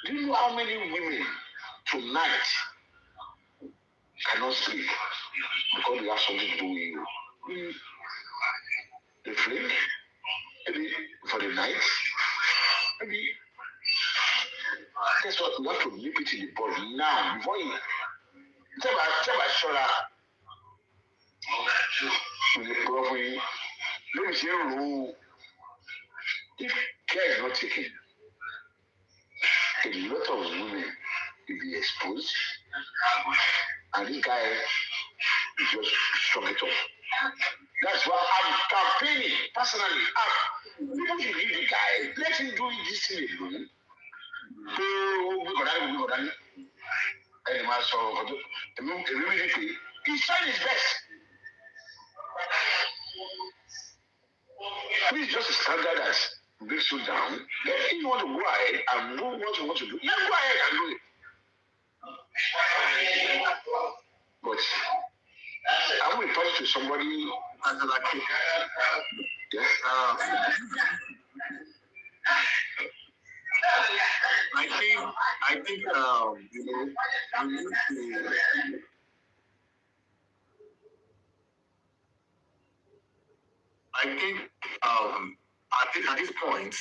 Do you know how many women tonight cannot sleep because they have something to do with you? They drink, maybe for the night, maybe. Guess what? You have to nip it in the body now before you tell my shoulder. Let me say, if care is not taken, a lot of women will be exposed, and this guy is just strung it up. That's why I'm campaigning personally. People should give the guy, let him do this thing alone. He's trying his best. Please just a standard that brings you down. Then if you want to go ahead and do what you want to do, you go ahead and do it. But I will talk to somebody as a lucky. Yes. I think you know, we need to. I think at this point,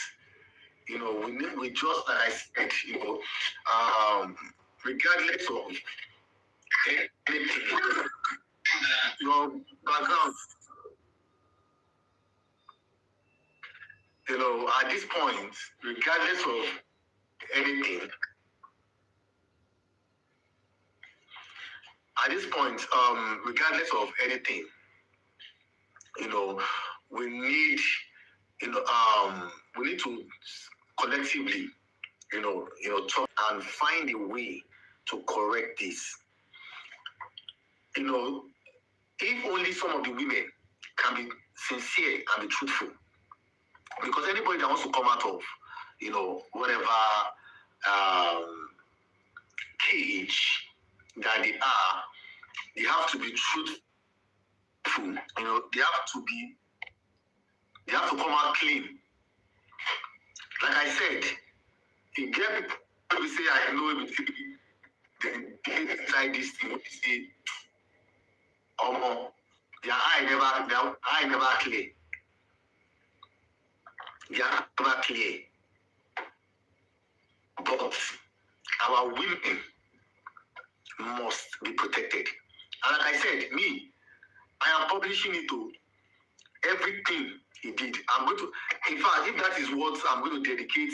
you know, we just, like I said, you know, regardless of anything, your background, you know, at this point, regardless of anything, regardless of anything, you know, we need to collectively, you know, talk and find a way to correct this. You know, if only some of the women can be sincere and be truthful, because anybody that wants to come out of, you know, whatever cage that they are, they have to be truthful. You know, they have to come out clean. Like I said, you get people who say, I know they inside this thing, they say, their eye never clear. They are never clear. But our women must be protected. And like I said, me, I am publishing it to everything he did. I'm going to, in fact, if that is what I'm going to dedicate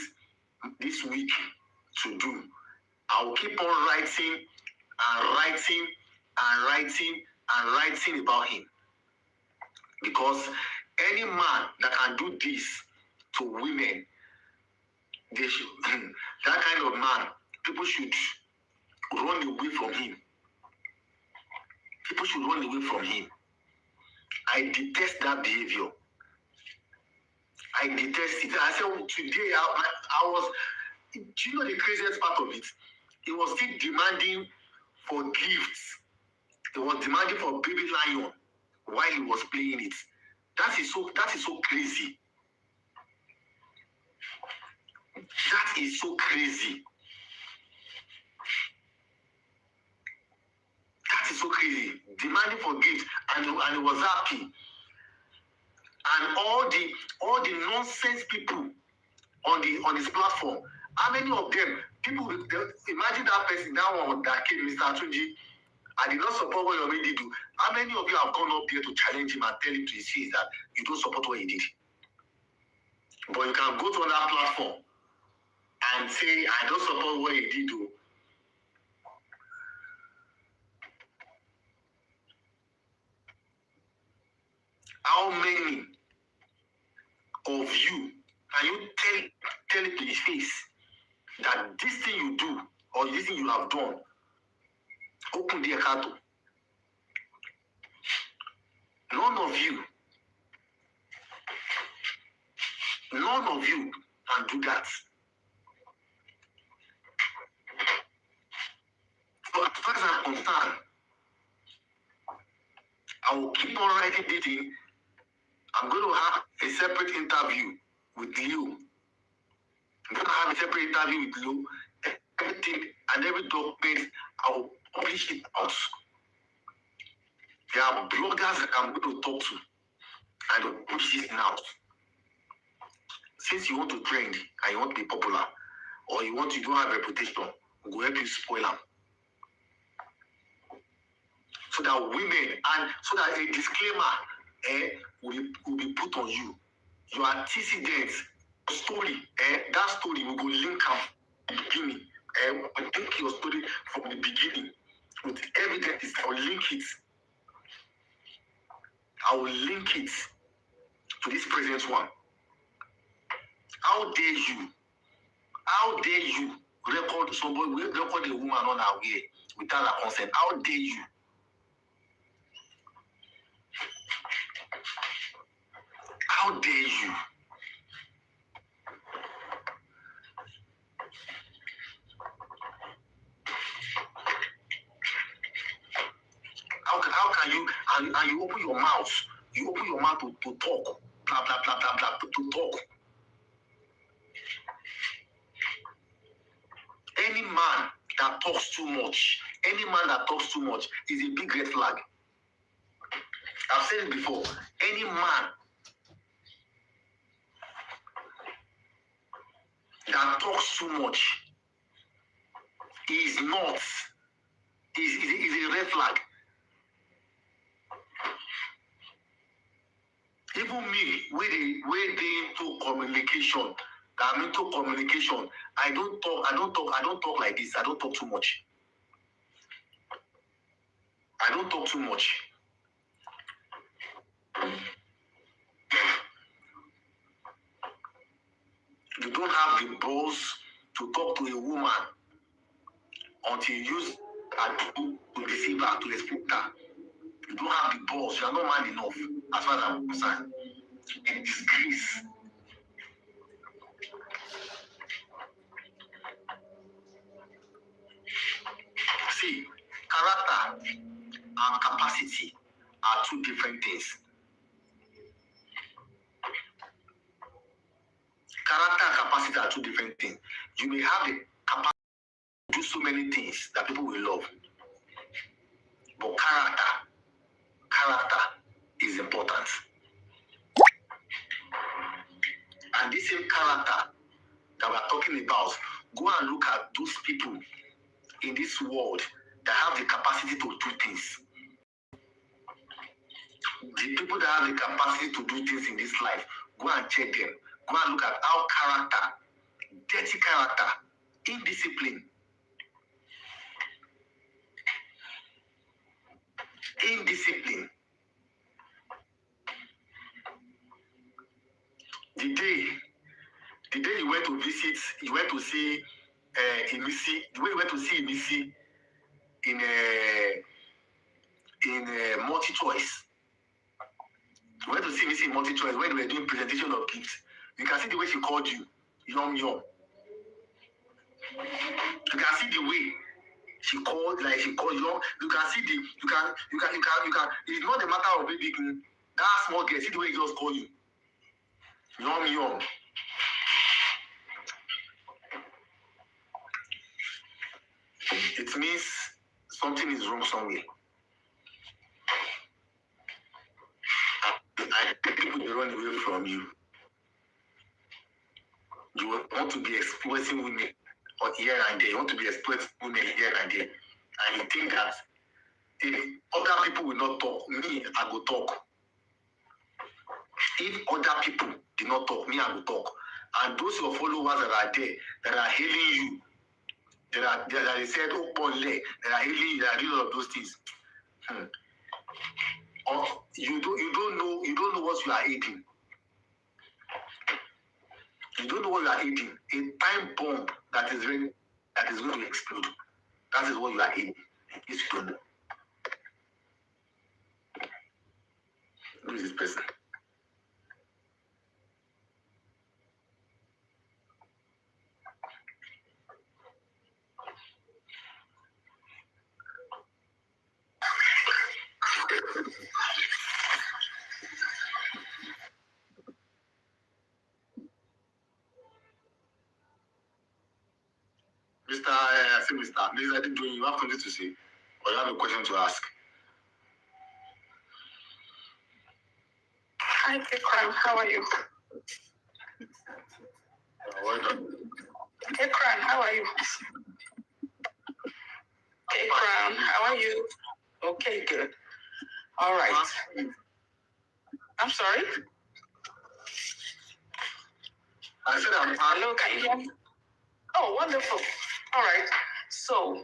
this week to do, I will keep on writing and writing and writing and writing about him. Because any man that can do this to women, they should, that kind of man, people should run away from him. People should run away from him. I detest that behavior. I detest it. I said today, I was, do you know the craziest part of it? He was still demanding for gifts. He was demanding for baby lion while he was playing it. That is so crazy. That is so crazy. That is so crazy. Demanding for gifts, and he was happy. And all the nonsense people on this platform, how many of them, people, imagine that person, that one that came, Mr. Atunji, I did not support what Yomi did. How many of you have gone up there to challenge him and tell him to his face that you don't support what he did? But you can go to another platform and say, I don't support what he did. How many of you can you tell it to his face that this thing you do or this thing you have done, open the account? None of you and do that. So as far as I'm concerned, I will keep on writing this thing. I'm going to have a separate interview with Leo. I'm going to have a separate interview with Leo. Everything and every document, I will publish it out. There are bloggers that I'm going to talk to and will push this out. Since you want to trend and you want to be popular, or you don't have a reputation, we'll help you spoil them. So that women, and so that a disclaimer will be put on you. Your antecedents, story, that story will go link up from the beginning. Link your story from the beginning with evidence. I will link it. I will link it to this present one. How dare you? How dare you record somebody, record a woman on her way without her consent? How dare you? How dare you? How can you, and you open your mouth, to talk, blah, blah, blah, blah, blah, to talk. Any man that talks too much is a big red flag. I've said it before. Any man that talks too much is a red flag. Even me, where they into communication, I'm into communication. I don't talk like this. I don't talk too much. You don't have the balls to talk to a woman until you use her to deceive her, to exploit her. You don't have the balls. You are not man enough, as far as I'm concerned. A disgrace. See, character and capacity are two different things. Character and capacity are two different things. You may have the capacity to do so many things that people will love. But character is important. And this same character that we're talking about, go and look at those people in this world that have the capacity to do things. The people that have the capacity to do things in this life, go and check them. Go and look at our character, dirty character, indiscipline. The day you went to visit, you went to see Emisi, the way you went to see Emisi in multi-choice. You went to see Emisi in multi-choice when we were doing presentation of gifts. You can see the way she called you, Yomi. You can see the way she called you. You can see you can. It's not a matter of maybe that small girl. See the way he just called you, Yomi. It means something is wrong somewhere. People will run away from you. You want to be exploiting women here and there. You want to be exploiting women here and there. And you think that if other people will not talk, me, I will talk. If other people did not talk, me, I will talk. And those your followers that are there, that are hailing you, that they said, oh, Paul, that are hailing you, that are doing all of those things. Or you don't know what you are eating. You don't know what you are eating. A time bomb that is going to explode. That is what you are eating. You don't know. Who is this person? Mr. Please, I think you have something to say, or you have a question to ask. Hi, Kekran, how are you? Well done. Kekran, how are you? Kekran, how are you? Okay, good. All right. I'm sorry? I said I'm Hello, can you hear me? Oh, wonderful. All right. So,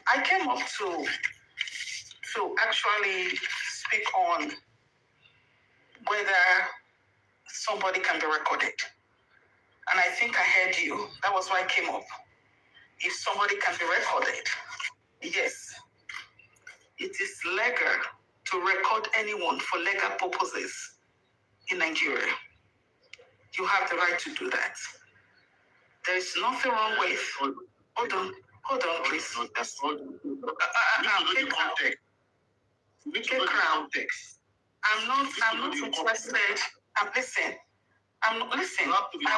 I came up to actually speak on whether somebody can be recorded. And I think I heard you. That was why I came up. If somebody can be recorded, yes, it is legal to record anyone for legal purposes in Nigeria. You have the right to do that. There is nothing wrong with. Hold on, please. I'm not interested. Listen. Listen. I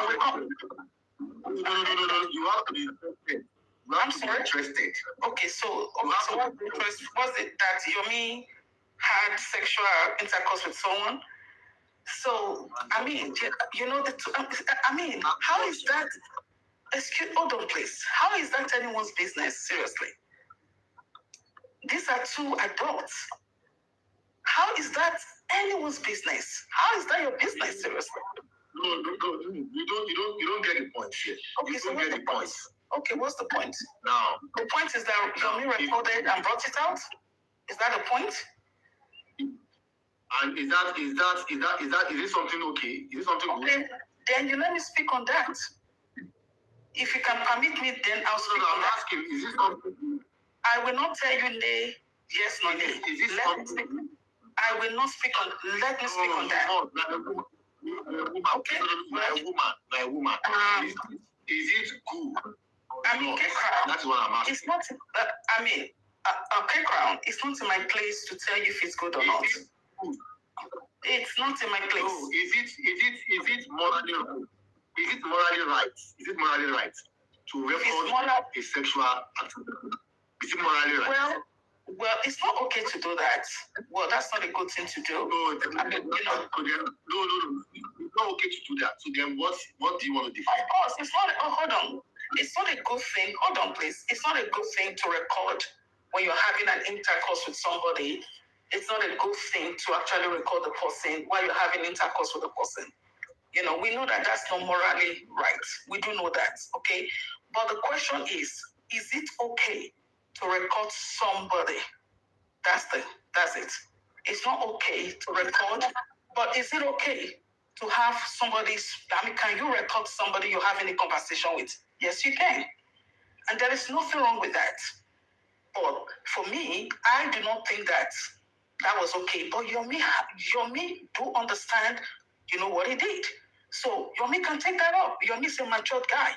will come. No. You have to be interested. I'm sorry. Interested. Okay, so what interest was it that Yomi had sexual intercourse with someone? So I mean, you know how is that? Hold on, please. How is that anyone's business? Seriously, these are two adults. How is that anyone's business? How is that your business? Seriously. No. You don't get the point here. Okay, you so what's the point? Okay, what's the point? Now, the point is that Yomi recorded and brought it out. Is that the point? And is it something okay? Is it something okay, good? Then you let me speak on that. If you can permit me, then I'll speak on that. Asking, is this something? I will not tell you nay, yes, no, nay. Is this something? I will not speak on. Let me speak on that. Okay. My woman. Is it good? I mean, K-Crown. That's what I'm asking. It's not. K-Crown. It's not in my place to tell you if it's good or not. It's not in my place. No, is it morally wrong? Is it morally right? Is it morally right to record a sexual activity? Is it morally right? Well, it's not okay to do that. Well, that's not a good thing to do. No. It's not okay to do that. So then what do you want to define? Of course, it's not. Oh, hold on. It's not a good thing. Hold on, please. It's not a good thing to record when you're having an intercourse with somebody. It's not a good thing to actually record the person while you're having intercourse with the person. You know, we know that that's not morally right. We do know that, okay? But the question is it okay to record somebody? That's it. It's not okay to record, but is it okay to have can you record somebody you're having a conversation with? Yes, you can. And there is nothing wrong with that. But for me, I do not think that was okay. But Yomi do understand, what he did. So Yomi can take that up. Yomi is a matured guy.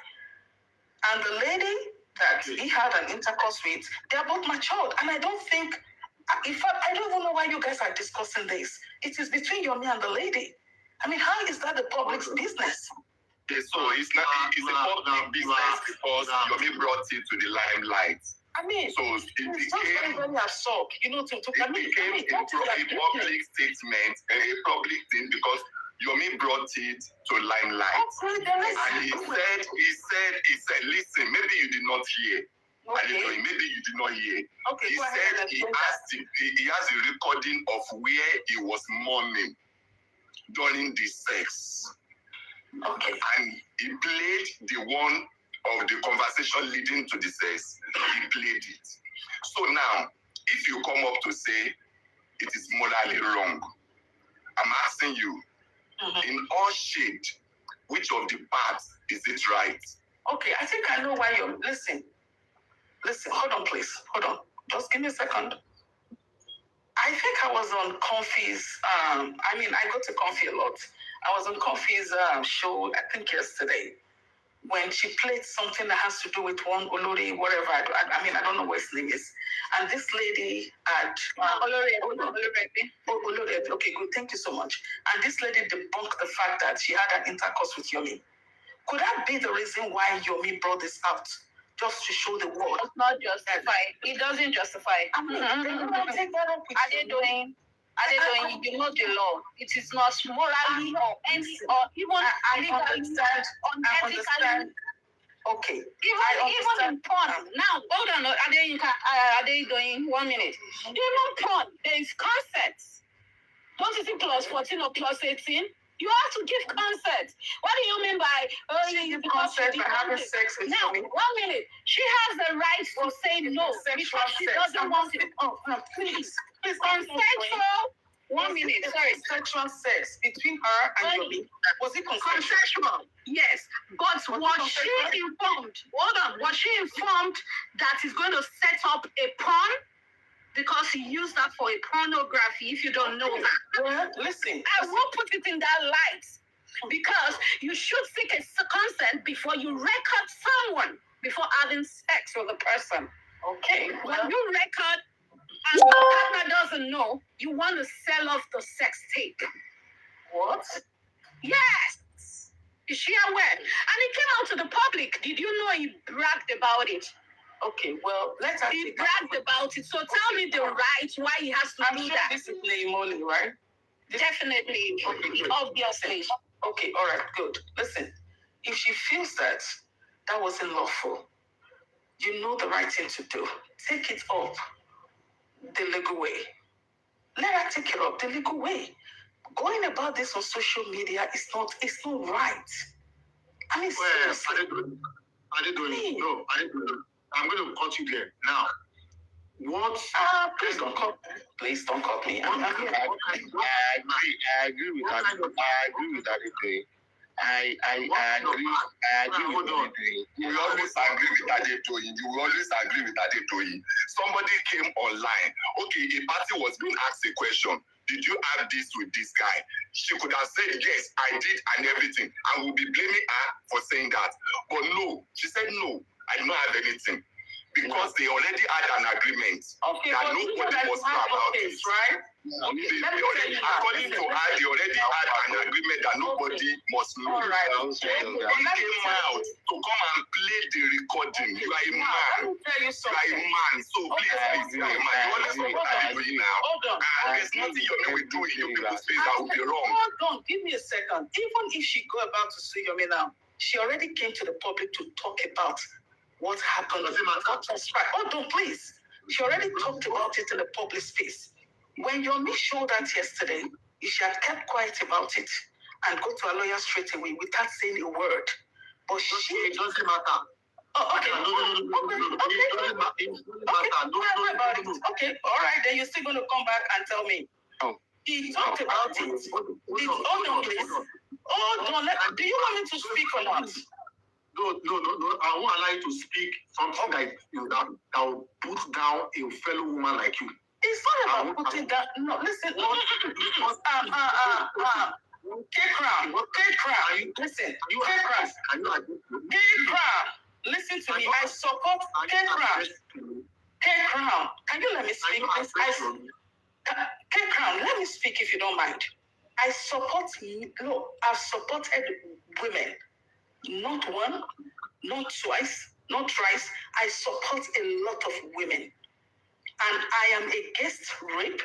And the lady that he had an intercourse with, they're both matured. And I don't think, in fact, I don't even know why you guys are discussing this. It is between Yomi and the lady. I mean, how is that the public's business? Okay, so it's a public business because Yomi brought it to the limelight. I mean, so it became very absurd, it became a public statement, a public thing because Yomi brought it to limelight. And he said, listen, maybe you did not hear. Okay. Maybe you did not hear. Okay, he said he has a recording of where he was mourning during the sex. Okay. And he played the one of the conversation leading to the sex. He played it. So now, if you come up to say it is morally wrong, I'm asking you, in all shade, which of the parts is it right? Okay, I think I know why you're... Listen, hold on, please. Hold on. Just give me a second. I think I was on Comfy's... I go to Comfy a lot. I was on Comfy's show, I think yesterday. when she played something that has to do with one Olori, whatever. I don't know what his name is. And this lady had Olori. Okay, good. Thank you so much. And this lady debunked the fact that she had an intercourse with Yomi. Could that be the reason why Yomi brought this out? Just to show the world. It's not justified. It doesn't justify. Take that up with Are they doing? You know the law. It is not morally or any or even legally unethically. Okay. Even in porn. Now, hold on. Are they doing 1 minute? Even porn, there is consent. Don't you see clause 14 or clause 18? You have to give consent. What do you mean by consent for having sex with now? me? 1 minute. She has the right to say no because she doesn't want it. Oh, no, please. Consensual. 1 minute. Sorry. Sexual sex between her and Yomi. Was it Consensual? Yes. But was she informed? Hold on. Was she informed that he's going to set up a porn? Because he used that for a pornography, if you don't know that. Well, listen. I will put it in that light. Because you should seek a consent before you record someone, before having sex with a person. Okay. When you record and the partner doesn't know, you want to sell off the sex tape. What? Yes. Is she aware? And it came out to the public. Did you know he bragged about it? Okay, well, he bragged about it. So tell me the right why he has to do that. Discipline Molly, right? Definitely. Okay, obviously. Okay, all right, good. Listen, if she feels that wasn't lawful, you know the right thing to do. Take it up the legal way. Let her take it up the legal way. Going about this on social media is not right. I mean, seriously. I didn't do it. No, I didn't do it. I'm going to cut you there. Now, what? Please don't cut me. I agree with that. I agree with Adetoyi. We always agree with Adetoyi. You will always agree with Adetoyi. Somebody came online. Okay, a party was being asked a question. Did you have this with this guy? She could have said, yes, I did and everything. And we'll be blaming her for saying that. But no, she said, no, I do not have anything. Because they already had an agreement that nobody was know about it. Right? According to her, they already had an agreement that nobody must know. All right. They came out to come and play the recording. You are a man. Let me tell you something. You are a man. So please, you are a man. You always know what I'm doing now. Hold on. There's nothing Yomi will do in your people's face that will be wrong. Hold on. Give me a second. Even if she go about to sue Yomi now, she already came to the public to talk about what happened. Hold on, please. She already talked about it in the public space. When Yomi showed that yesterday, she had kept quiet about it and go to a lawyer straight away without saying a word. But it doesn't matter. Oh, okay. Okay, all right. Then you're still going to come back and tell me. He talked about it. Hold on, please. Hold on. Do you want me to speak or not? No. I won't allow you to speak something that will put down a fellow woman like you. It's not about putting down. No, listen. K-Crown. Listen. K-Crown. Listen to me. I support K-Crown. K-Crown. Can you let me speak, please? K-Crown, let me speak if you don't mind. I've supported women. Not one, not twice, not thrice. I support a lot of women. And I am against rape,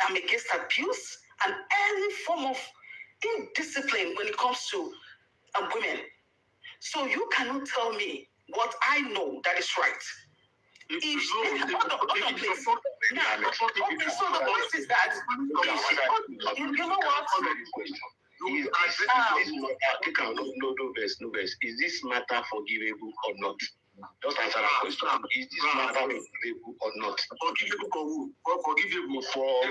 I'm against abuse, and any form of indiscipline when it comes to women. So you cannot tell me what I know that is right. Hold on, please. Now, okay, so the point is that, you know what? No, is this matter forgivable or not? Just answer that question. Is this matter forgivable or not? Forgivable for who? Forgivable for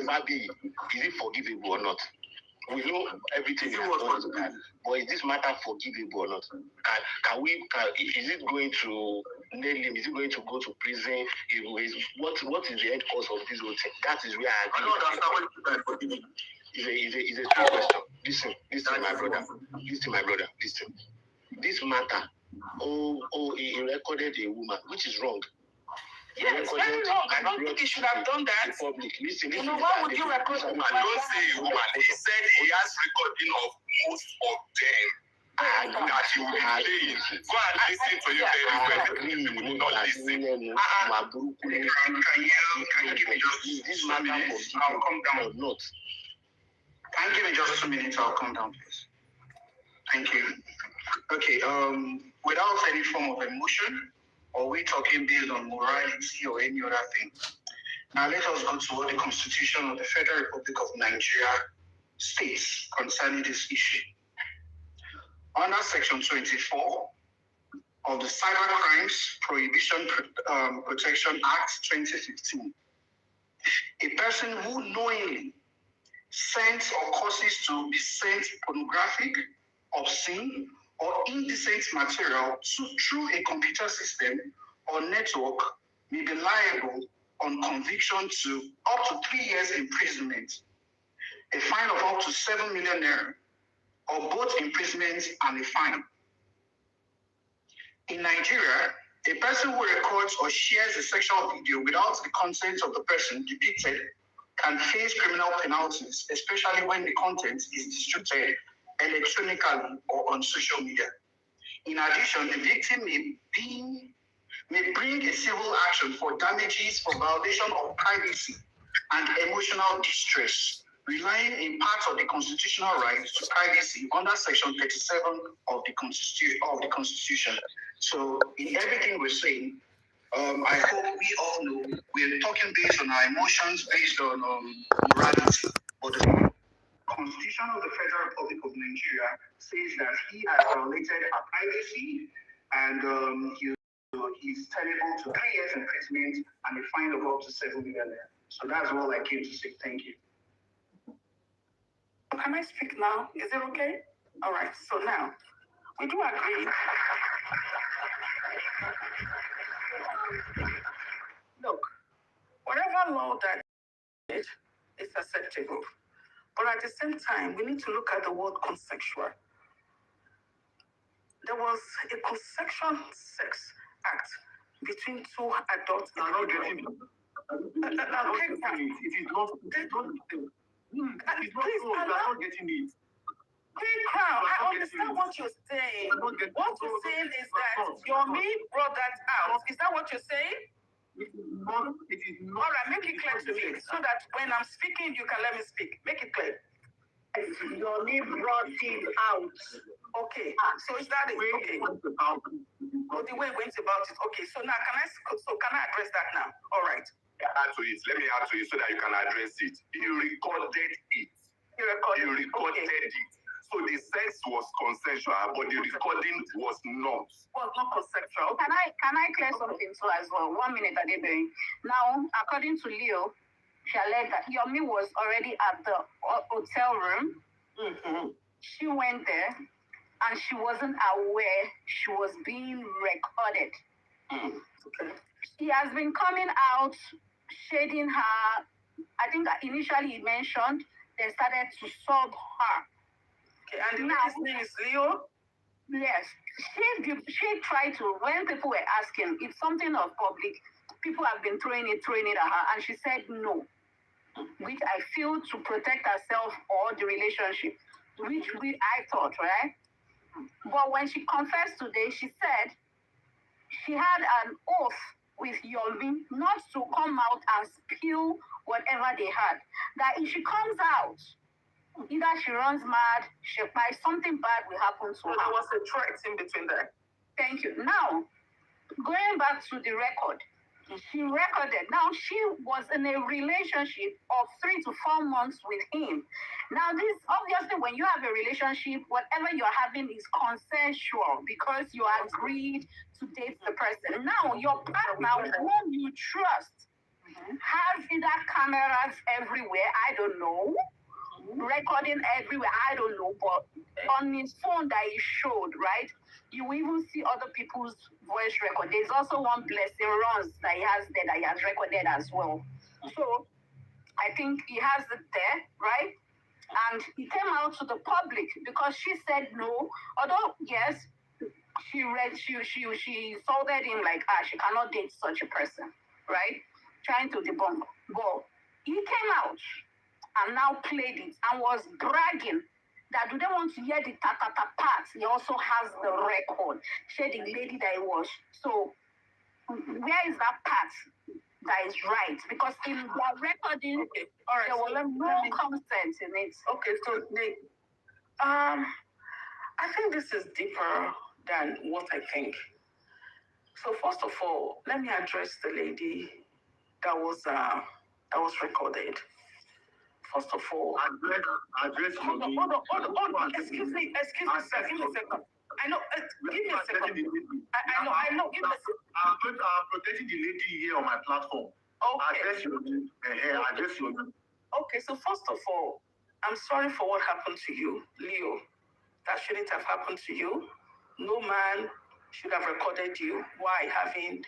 Fabiyi. Is it forgivable or not? We know everything is going, but is this matter forgivable or not? Is it going to nail him? Is it going to go to prison? What is the end cause of this whole thing? That is where I don't understand what you mean. It's a true question. Listen, my brother. Listen. this matter, he recorded a woman, which is wrong. Yeah, it's very wrong. I don't think he should have done that. Public. Listen, you know, why would you record a woman? Don't say a woman. He said he has recording of most of them. And that you will be playing. Go and listen to you very well. You will not listen. Can you give me just this matter? I'll come down. Not. Can you give me just 2 minutes? I'll come down, please. Thank you. Okay. Without any form of emotion, or we talking based on morality or any other thing. Now let us go to what the Constitution of the Federal Republic of Nigeria states concerning this issue. Under Section 24 of the Cyber Crimes Prohibition Protection Act 2015, a person who knowingly sends or causes to be sent pornographic, obscene, or indecent material through a computer system or network may be liable on conviction to up to 3 years imprisonment, a fine of up to 7 million naira, or both imprisonment and a fine. In Nigeria, a person who records or shares a sexual video without the consent of the person depicted can face criminal penalties, especially when the content is distributed electronically or on social media. In addition, the victim may bring a civil action for damages for violation of privacy and emotional distress, relying in part on the constitutional right to privacy under Section 37 of the Constitution. So, in everything we're saying, I hope we all know we're talking based on our emotions, based on morality, but the Constitution of the Federal Republic of Nigeria says that he has violated our privacy, and he's tenable to 3 years imprisonment and a fine of up to 7 million. So that's all I came to say. Thank you. Can I speak now? Is it okay? All right. So now, we do agree. Look, whatever law that is acceptable. But at the same time, we need to look at the word consensual. There was a consensual sex act between two adults. I'm not getting it. It is not. Please, I'm not getting it. Hey, Crown, I understand what you're saying. What you're saying is that Yomi brought that out. Is that what you're saying? It is not. All right, make it clear to me so that when I'm speaking, you can let me speak. Make it clear. Yomi brought it out. Okay, so is that it? Okay. The way it went about it. Okay, so now can I address that now? All right. Add to it. Let me add to it so that you can address it. You recorded it. You recorded it. So the sex was consensual, but the recording was not. Was not consensual. Can I clear something too as well? 1 minute, Adebe. Now, according to Leo, she alleged that Yomi was already at the hotel room. Mm-hmm. She went there, and she wasn't aware she was being recorded. Okay. She has been coming out, shading her. I think initially he mentioned they started to sub her. Okay, and his name is Leo? Yes. She tried to, when people were asking, if something of public, people have been throwing it at her, and she said no, which I feel to protect herself or the relationship, which I thought, right? But when she confessed today, she said she had an oath with Yomi not to come out and spill whatever they had. That if she comes out, either she runs mad, she buys something bad will happen to her. There was a threat in between there. Thank you. Now, going back to the record, she recorded. Now, she was in a relationship of 3 to 4 months with him. Now, this, obviously, when you have a relationship, whatever you're having is consensual because you agreed to date the person. Now, your partner, whom you trust, has either cameras everywhere, I don't know, recording everywhere, I don't know, but on his phone that he showed, right? You will even see other people's voice record. There's also one blessing runs that he has there that he has recorded as well. So I think he has it there, right? And he came out to the public because she said no. Although, yes, she insulted him like, she cannot date such a person, right? Trying to debunk. But he came out and now played it and was bragging that do they want to hear the ta-ta-ta part? He also has the record. She the lady that he was. So where is that part that is right? Because in their recording, Okay, all right. there was no consent in it. Okay, so I think this is deeper than what I think. So first of all, let me address the lady that was recorded. First of all, Address hold on. Excuse me, sir. Give me a second. I know. Give me a second. I know. Give me a second. I'm protecting the lady here on my platform. Okay. Address your name. Address your name. Okay. So first of all, I'm sorry for what happened to you, Leo. That shouldn't have happened to you. No man should have recorded you while having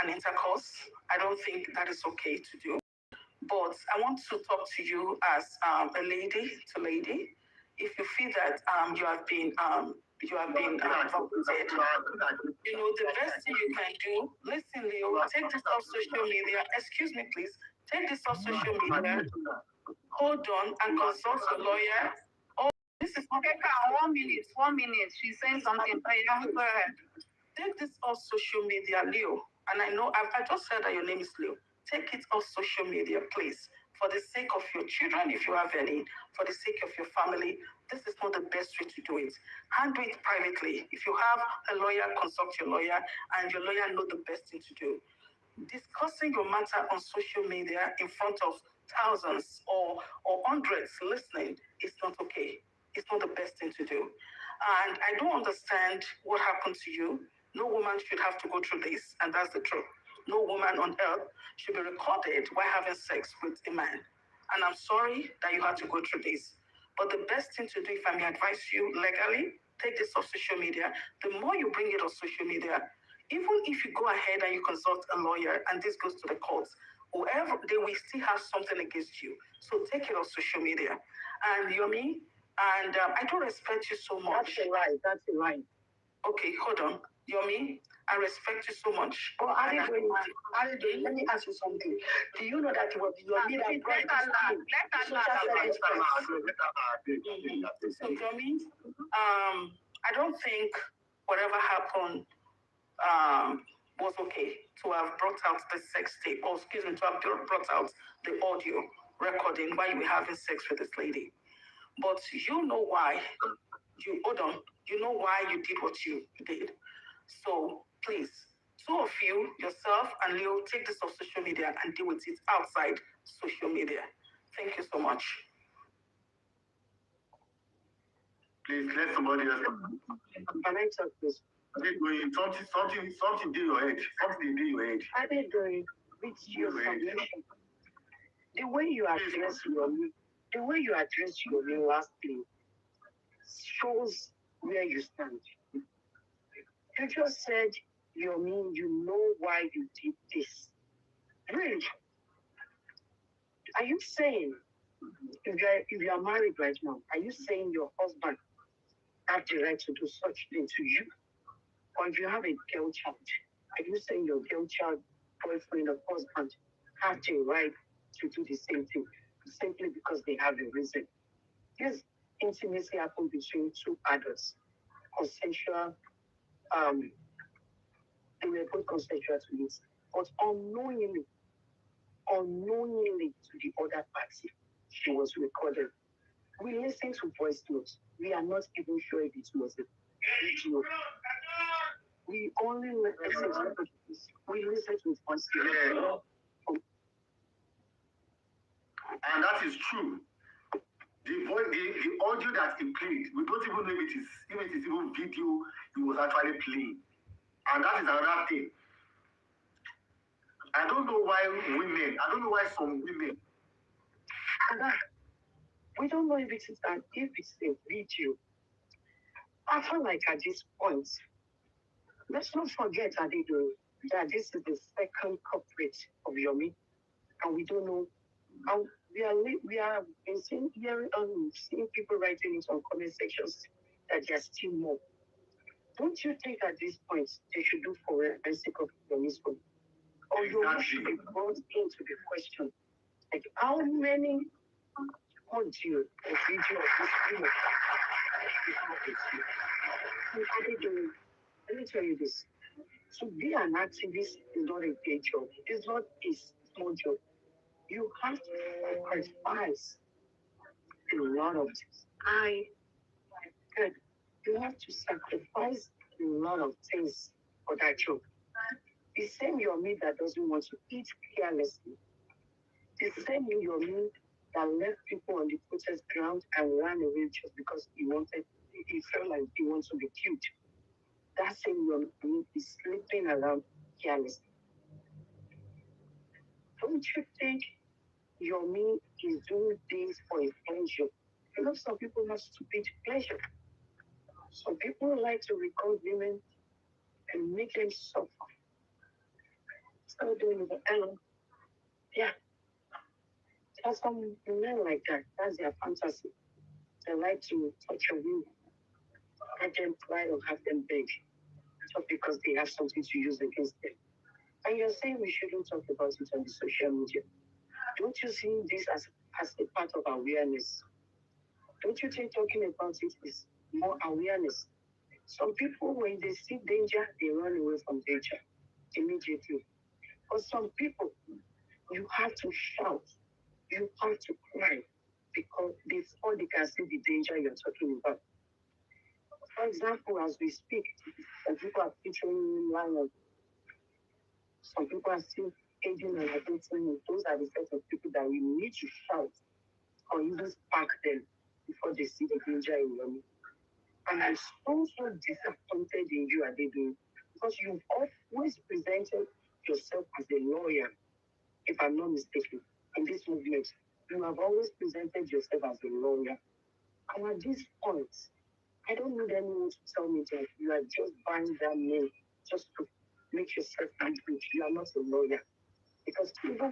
an intercourse. I don't think that is okay to do. But I want to talk to you as a lady to lady. If you feel that you have been violated, the best thing you can do. Listen, Leo, take this off social media. Excuse me, please. Take this off social media. Hold on and consult a lawyer. This is okay. 1 minute. She's saying something. Take this off social media, Leo. And I know I just said that your name is Leo. Take it off social media, please. For the sake of your children, if you have any, for the sake of your family, this is not the best way to do it. Handle it privately. If you have a lawyer, consult your lawyer, and your lawyer know the best thing to do. Discussing your matter on social media in front of thousands or hundreds listening is not okay. It's not the best thing to do. And I don't understand what happened to you. No woman should have to go through this, and that's the truth. No woman on earth should be recorded while having sex with a man. And I'm sorry that you had to go through this. But the best thing to do, if I may advise you legally, take this off social media. The more you bring it on social media, even if you go ahead and you consult a lawyer and this goes to the courts, whoever, they will still have something against you. So take it off social media. And Yomi, and I do respect you so much. That's right. Okay, hold on. Yomi, I respect you so much. Oh, let me ask you something. Do you know that it was Yomi that brought So Yomi, I don't think whatever happened was okay to have brought out the sex tape, or excuse me, to have brought out the audio recording while you were having sex with this lady. But you know why you know why you did what you did. So please, two of you, yourself and Leo, take this off social media and deal with it outside social media. Thank you so much. Please let somebody else come. Can I talk this? Something in your head. Something in your head. I did going with your submission. The way you address your last thing shows where you stand. You just said, Yomi, you know why you did this. Really? Are you saying, if you are married right now, are you saying your husband have the right to do such thing to you? Or if you have a girl child, are you saying your girl child, boyfriend, or husband have the right to do the same thing simply because they have a reason? This intimacy happened between two adults, consensual. They were both consensual to this, but unknowingly to the other party, she was recorded. We listened to voice notes. We are not even sure if it was a video. We only listened to voice notes. And that is true. The audio that he played, we don't even know if it is even video he was actually playing. And that is another thing. I don't know why some women. We don't know if it's a video. I feel like at this point, let's not forget, Adido, that this is the second culprit of Yomi, and we don't know. And we are seeing people writing in some comment sections that there are still more. Don't you think at this point they should do forensic of Yomi's phone? Or Yomi should be brought into the question? Like, how many audio or video of this woman is not with you? What are they doing? Let me tell you this. To be an activist is not a big job. It's not a small job. You have to sacrifice a lot of things. You have to sacrifice a lot of things for that job. The same Yomi that doesn't want to eat carelessly. The same Yomi that left people on the protest ground and ran away just because he felt like he wants to be killed. That same Yomi is sleeping around carelessly. Don't you think Yomi is doing things for a pleasure? You know, some people have stupid pleasure. Some people like to record women and make them suffer. Start doing the Ellen. Yeah. There's some men like that. That's their fantasy. They like to touch a woman, have them cry or have them beg, just because they have something to use against them. And you're saying we shouldn't talk about it on the social media. Don't you see this as a part of awareness? Don't you think talking about it is more awareness? Some people, when they see danger, they run away from danger immediately. For some people, you have to shout, you have to cry, because before they can see the danger you're talking about. For example, as we speak, some people are featuring lions. Some people are still aiding and abetting. Those are the set of people that we need to shout or even spark them before they see the danger in Yomi. And I'm so disappointed in you, Adedo, because you've always presented yourself as a lawyer, if I'm not mistaken, in this movement. You have always presented yourself as a lawyer. And at this point, I don't need anyone to tell me that you are just buying that name just to make yourself angry. You are not a lawyer. Because even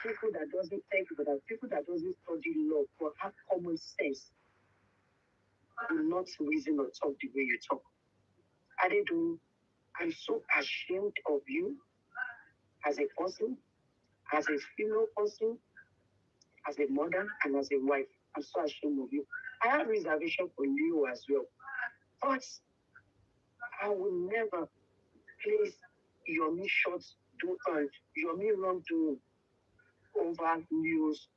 people that doesn't think about that, people that doesn't study law or have common sense will not reason or talk the way you talk. Adedo, I'm so ashamed of you as a person, as a female person, as a mother, and as a wife. I'm so ashamed of you. I have reservation for you as well. But I will never place Yomi short Yomi wrongdoing over news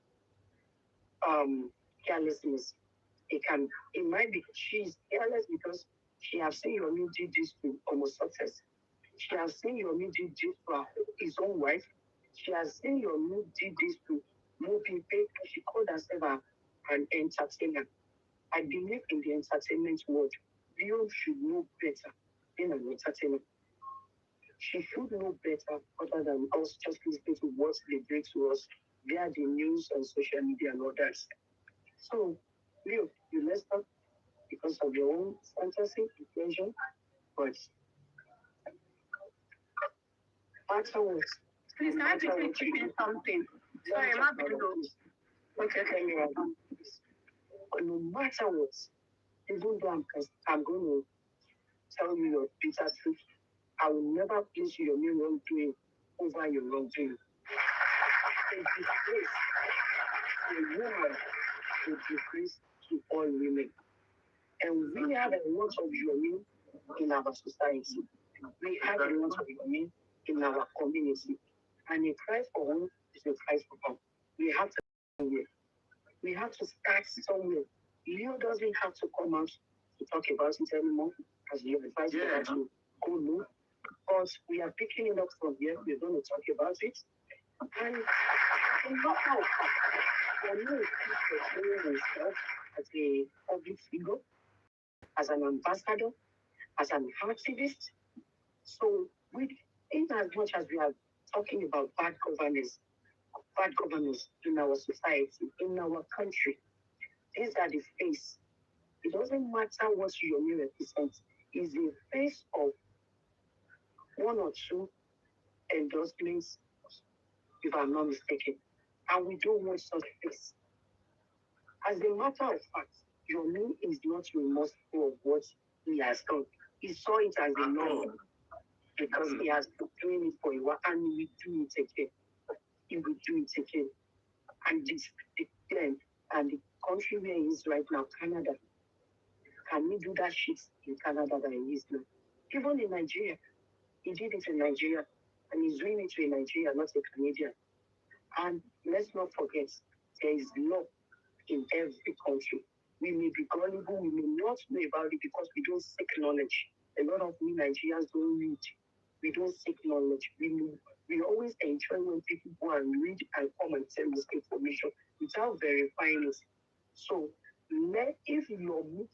carelessness. It might be she's careless because she has seen Yomi did this to homosexuals. She has seen Yomi did this to his own wife. She has seen Yomi did this to moving people. She called herself an entertainer. I believe in the entertainment world. You should know better than an entertainer. She should know better other than us just listening to what they bring to us via the news and social media and all that. So, Leo, you messed up because of your own fantasy, pleasure, but afterwards. Please, can I quickly chip in something? Sorry, I'm not Okay, tell me about this. But no matter what, even though I'm going to tell you your bitter truth, I will never place your new wrongdoing over your wrongdoing. In this place, a woman will decrease to all women. And we have a lot of Yomi in our society. We have a lot of Yomi in our community. And a cry for one is a cry for all. We have to start somewhere. Leo doesn't have to come out to talk about it anymore, as you advise her to go low. But we are picking it up from here. We're going to talk about it. And not how for me, he's himself as a public figure, as an ambassador, as an activist. So, in as much as we are talking about bad governance in our society, in our country, these are the face. It doesn't matter what Yomi represents. It's the face of one or two endorsements, if I'm not mistaken. And we don't want such face. As a matter of fact, Yomi is not remorseful of what he has done. He saw it as a norm because he has been doing it for a while and he will do it again. He will do it again. And the country where he is right now, Canada, can he do that shit in Canada that he is now? Even in Nigeria, he did it in Nigeria, and he's doing it in Nigeria, not a Canadian. And let's not forget, there is law in every country. We may be gullible, we may not know about it because we don't seek knowledge. A lot of we Nigerians don't read. We don't seek knowledge. We always enjoy when people go and read and come and tell us information without verifying it. So, if Yomi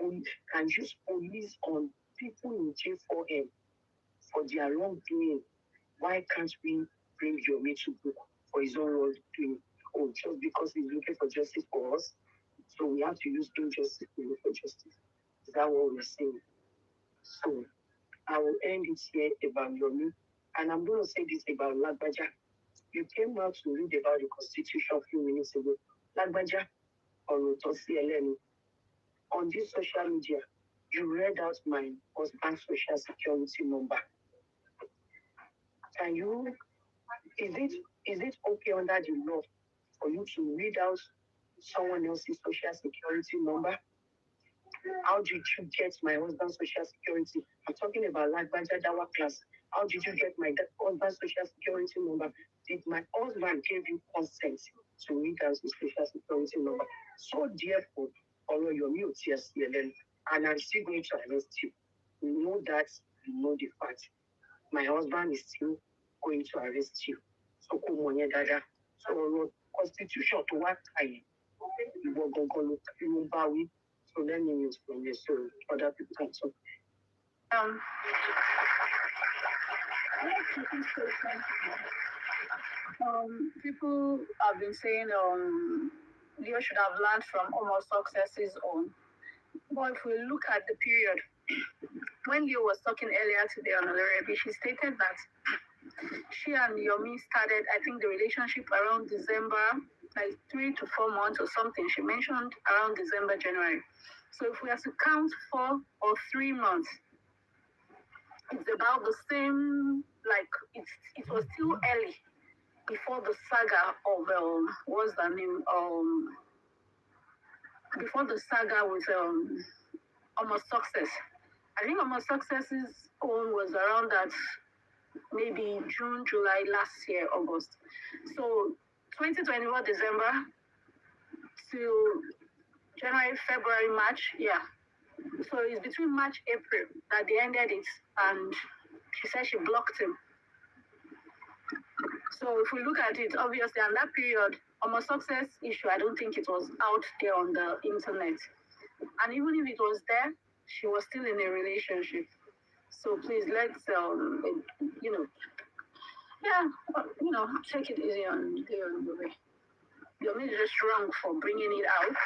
can use police on people in J4M for their wrongdoing, why can't we bring Yomi to book for his own wrongdoing? Or just because he's looking for justice for us, so we have to use injustice to look for justice. Is that what we're saying? So I will end it here about Yomi, and I'm going to say this about Lagbaja. You came out to read about the Constitution a few minutes ago. Lagbaja or Rotosi Eleni. On this social media, you read out my husband's social security number. Can you? Is it okay under the law for you to read out someone else's social security number? How did you get my husband's social security? I'm talking about Lagbaja Dawa class. How did you get my husband's social security number? Did my husband give you consent to read out his social security number? So therefore, Oro Yomi Otiasielen, and I'm still going to arrest you. You know that, you know the fact. My husband is still going to arrest you. So Kumonye Dada. So Constitution to what time? You will go look you Bawi. So let me use from this so other people can talk. People have been saying Leo should have learned from almost successes on. But if we look at the period when Leo was talking earlier today on Olorebe, she stated that she and Yomi started, I think, the relationship around December, like 3 to 4 months or something. She mentioned around December, January. So if we have to count 4 or 3 months, it's about the same, like it was still early before the saga of what's the name? Before the saga with Almost Success. I think Almost Success's own was around that maybe June, July last year, August. So 2021 December to January, February, March, yeah. So it's between March, April that they ended it, and she said she blocked him. So if we look at it, obviously, on that period, Almost Success issue, I don't think it was out there on the internet. And even if it was there, she was still in a relationship. So please, let's, take it easy on the way. Yomi is just wrong for bringing it out.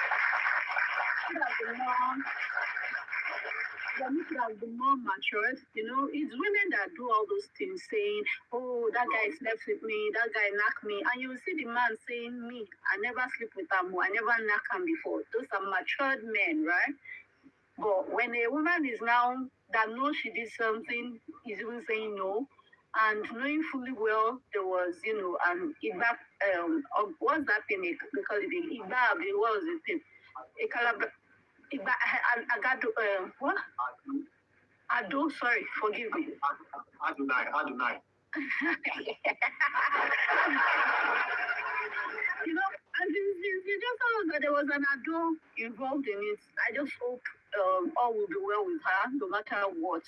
Yomi should have been more matured. It's women that do all those things, saying, oh, that guy slept with me, that guy knocked me. And you will see the man saying, me, I never sleep with him, I never knocked him before. Those are matured men, right? But when a woman is now that knows she did something, is even saying no, and knowing fully well there was, and what's that thing? Because what was the thing? What? Ado, sorry, forgive me. Adonai. And you just told us that there was an Ado involved in it. I just hope all will be well with her, no matter what.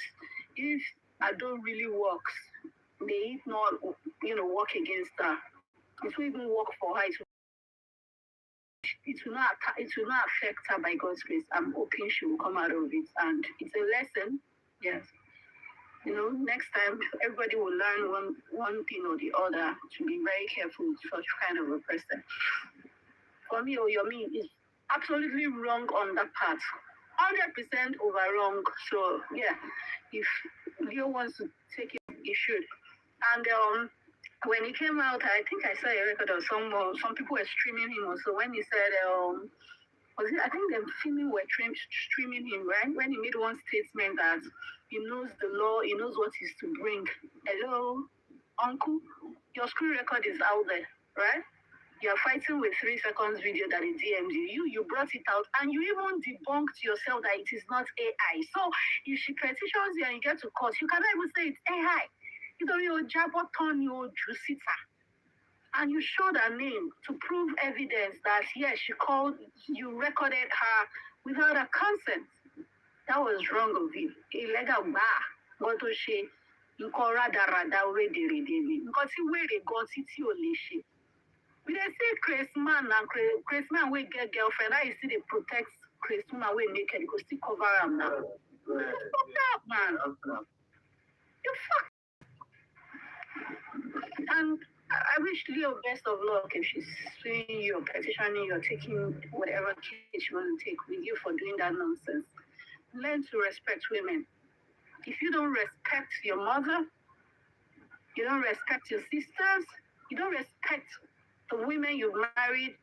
If Ado really works, may it not, work against her. It will even work for her. It will not affect her by God's grace. I'm hoping she will come out of it, and it's a lesson. Yes. Next time everybody will learn one thing or the other to be very careful with such kind of a person. For me, Yomi is absolutely wrong on that part. 100% over wrong. So yeah, if Leo wants to take it, he should. And when he came out, I think I saw a record of some people were streaming him also when he said I think the filming were streaming him, right? When he made one statement that he knows the law, he knows what is to bring. Hello, uncle, your screen record is out there, right? You're fighting with 3 seconds video that he DM'd you. You brought it out and you even debunked yourself that it is not AI. So if she petitions you and you get to court, you cannot even say it's AI. You know, your jabot on your jusita. And you showed her name to prove evidence that, yes, she called, you recorded her without her consent. That was wrong of you. Illegal bar. What to say? You call rada already. Because he wear a gun, city or leash. We dey say Chris man and Chris man wey get girlfriend. Now you see they protect Chris woman wey naked. You go still cover him now. Fuck up, man. You fuck. And I wish Leo best of luck if she's suing you or petitioning you or taking whatever case you want to take with you for doing that nonsense. Learn to respect women. If you don't respect your mother, you don't respect your sisters, you don't respect the women you've married,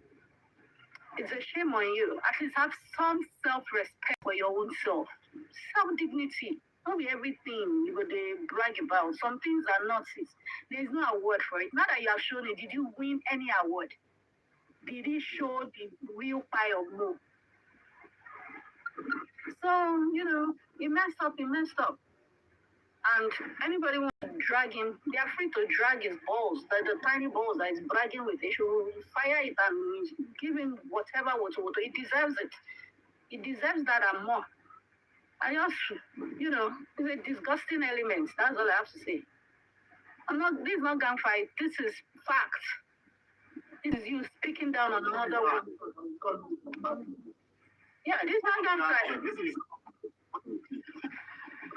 it's a shame on you. At least have some self-respect for your own self. Self-dignity. Don't be everything you would brag about. Some things are not it. There's no award for it. Now that you have shown it, did you win any award? Did it show the real pile of more? So, you know, he messed up. And anybody wants to drag him, they are free to drag his balls, the tiny balls that he's bragging with. They should fire it and give him whatever. He deserves it. He deserves that and more. I just, you know, it's a disgusting element. That's all I have to say. This is not gunfight. This is fact. This is you speaking down on another one. Yeah, this is not gunfight.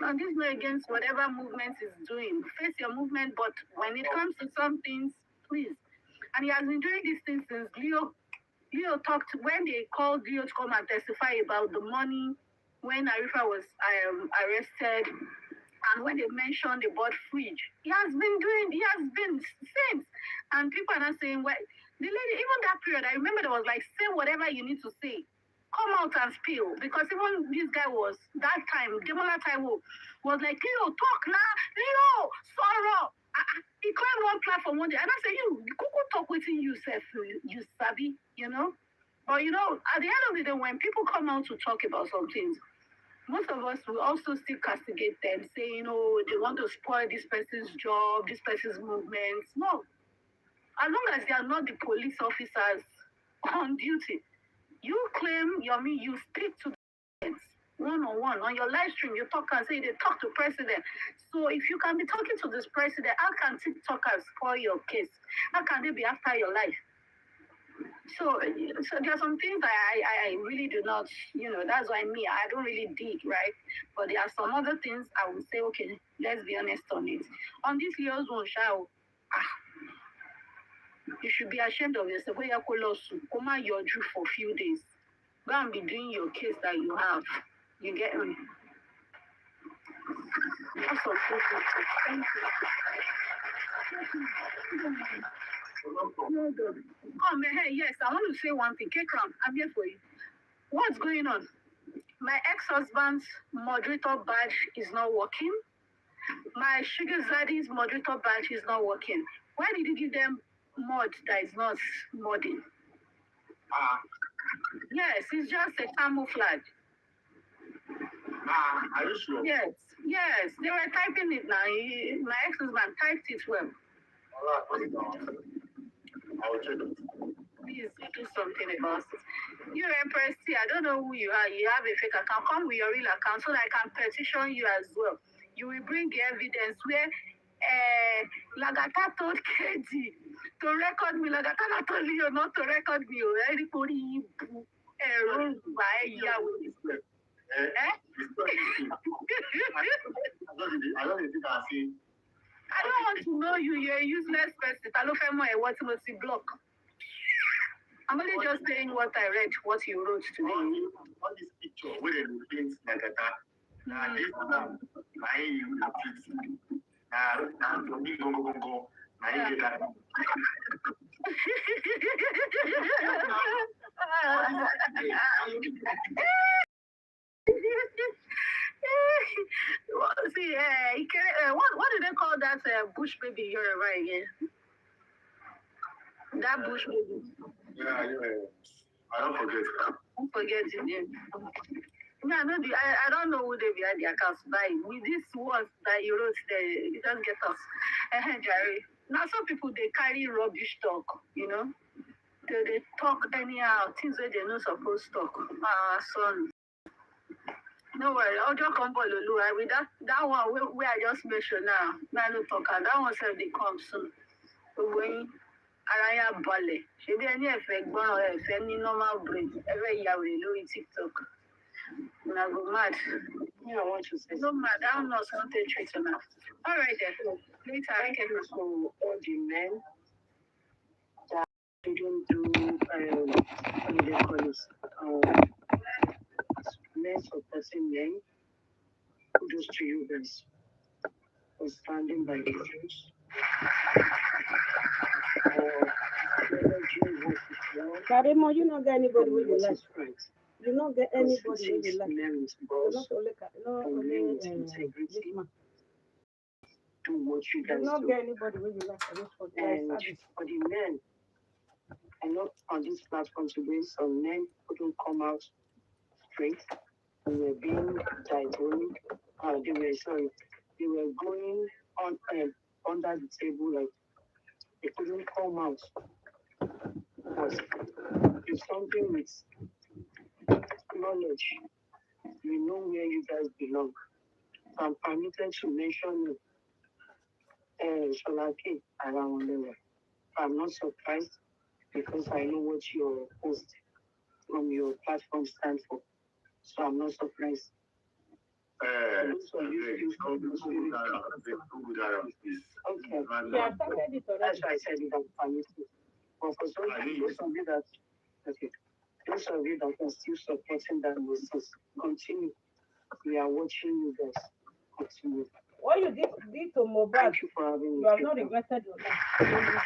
And this is not against whatever movement is doing. Face your movement, but when it comes to some things, please. And he has been doing these things since Leo talked, when they called Leo to come and testify about the money when Arifa was arrested, and when they mentioned they bought fridge. He has been since. And people are not saying, well, the lady, even that period, I remember there was like, say whatever you need to say. Come out and spill. Because even this guy was, that time, Demola Taiwo, was like, Leo, talk now. Leo, sorrow. He climbed one platform one day, and I said, you could talk with yourself, you sabi, you know? But, you know, at the end of the day, when people come out to talk about some things, most of us will also still castigate them, say, you know, they want to spoil this person's job, this person's movements. No. As long as they are not the police officers on duty, you claim, Yomi, you speak to the one-on-one. On your live stream, you talk and say they talk to president. So if you can be talking to this president, how can TikTokers spoil your case? How can they be after your life? So there are some things that I really do not, you know, that's why I don't really dig, right? But there are some other things I would say, okay, let's be honest on it. On this Leo's one, you should be ashamed of yourself. Come on, you're due for a few days. Go and be doing your case that you have. You get me? That's all. Thank you. Come here, yes, I want to say one thing. K-Crown, I'm here for you. What's going on? My ex-husband's moderator badge is not working. My sugar daddy's moderator badge is not working. Why did you give them mod that is not modding? Yes, it's just a camouflage. Are you sure? Yes, they were typing it now. My ex-husband typed it well. I will check it. Please do something about it. You Empress T, I don't know who you are. You have a fake account. Come with your real account so that I can petition you as well. You will bring the evidence where Lagata told KD to record me. Lagata told you not to record me. Everybody I don't think I see. I don't want to know you. You're a useless person. I don't know what you see block. I'm only just saying what I read, what you wrote today. On this picture, where they paint like that. Now this one, now me go. Now you get that. what do they call that bush baby Yoruba again? That bush baby. Yeah. I don't forget. Don't forget it. Yeah. Yeah, no, I don't know who they behind the accounts by. With these words that you wrote there, it doesn't get us. Jerry. Now some people they carry rubbish talk, you know. They talk anyhow, things that they're not supposed to talk. Son. No worry, I'll just come for Lulu. With that one where I just mentioned now, no talk. That one said they come soon. So when Araya Bale, she be any effect, one any normal brain, every year we do TikTok. I go mad. Yeah, I want to say no mad. I'm not something treat enough. All right then. Later, I can so all the men that didn't do what do they call this? Men supporting men, kudos to you guys for standing by the truth. Karimo, you don't get anybody with you like. You don't get anybody with you like. Not only integrity. Do what you guys do. Not do. get anybody with you like. And for the men, I know on this platform today, some men couldn't come out straight. They were being diabolic. They were going on under the table like they couldn't come out. But it's something with knowledge. You know where you guys belong. I'm permitted to mention Sholake around level. I'm not surprised because I know what your post from your platform stands for. So I'm not surprised. Okay. That's why I said it, I'm permitted. But for those of you that are still supporting that nonsense, continue. We are watching you guys. Continue. What you did to Mohbad, Thank you for having me. you have not regretted your life.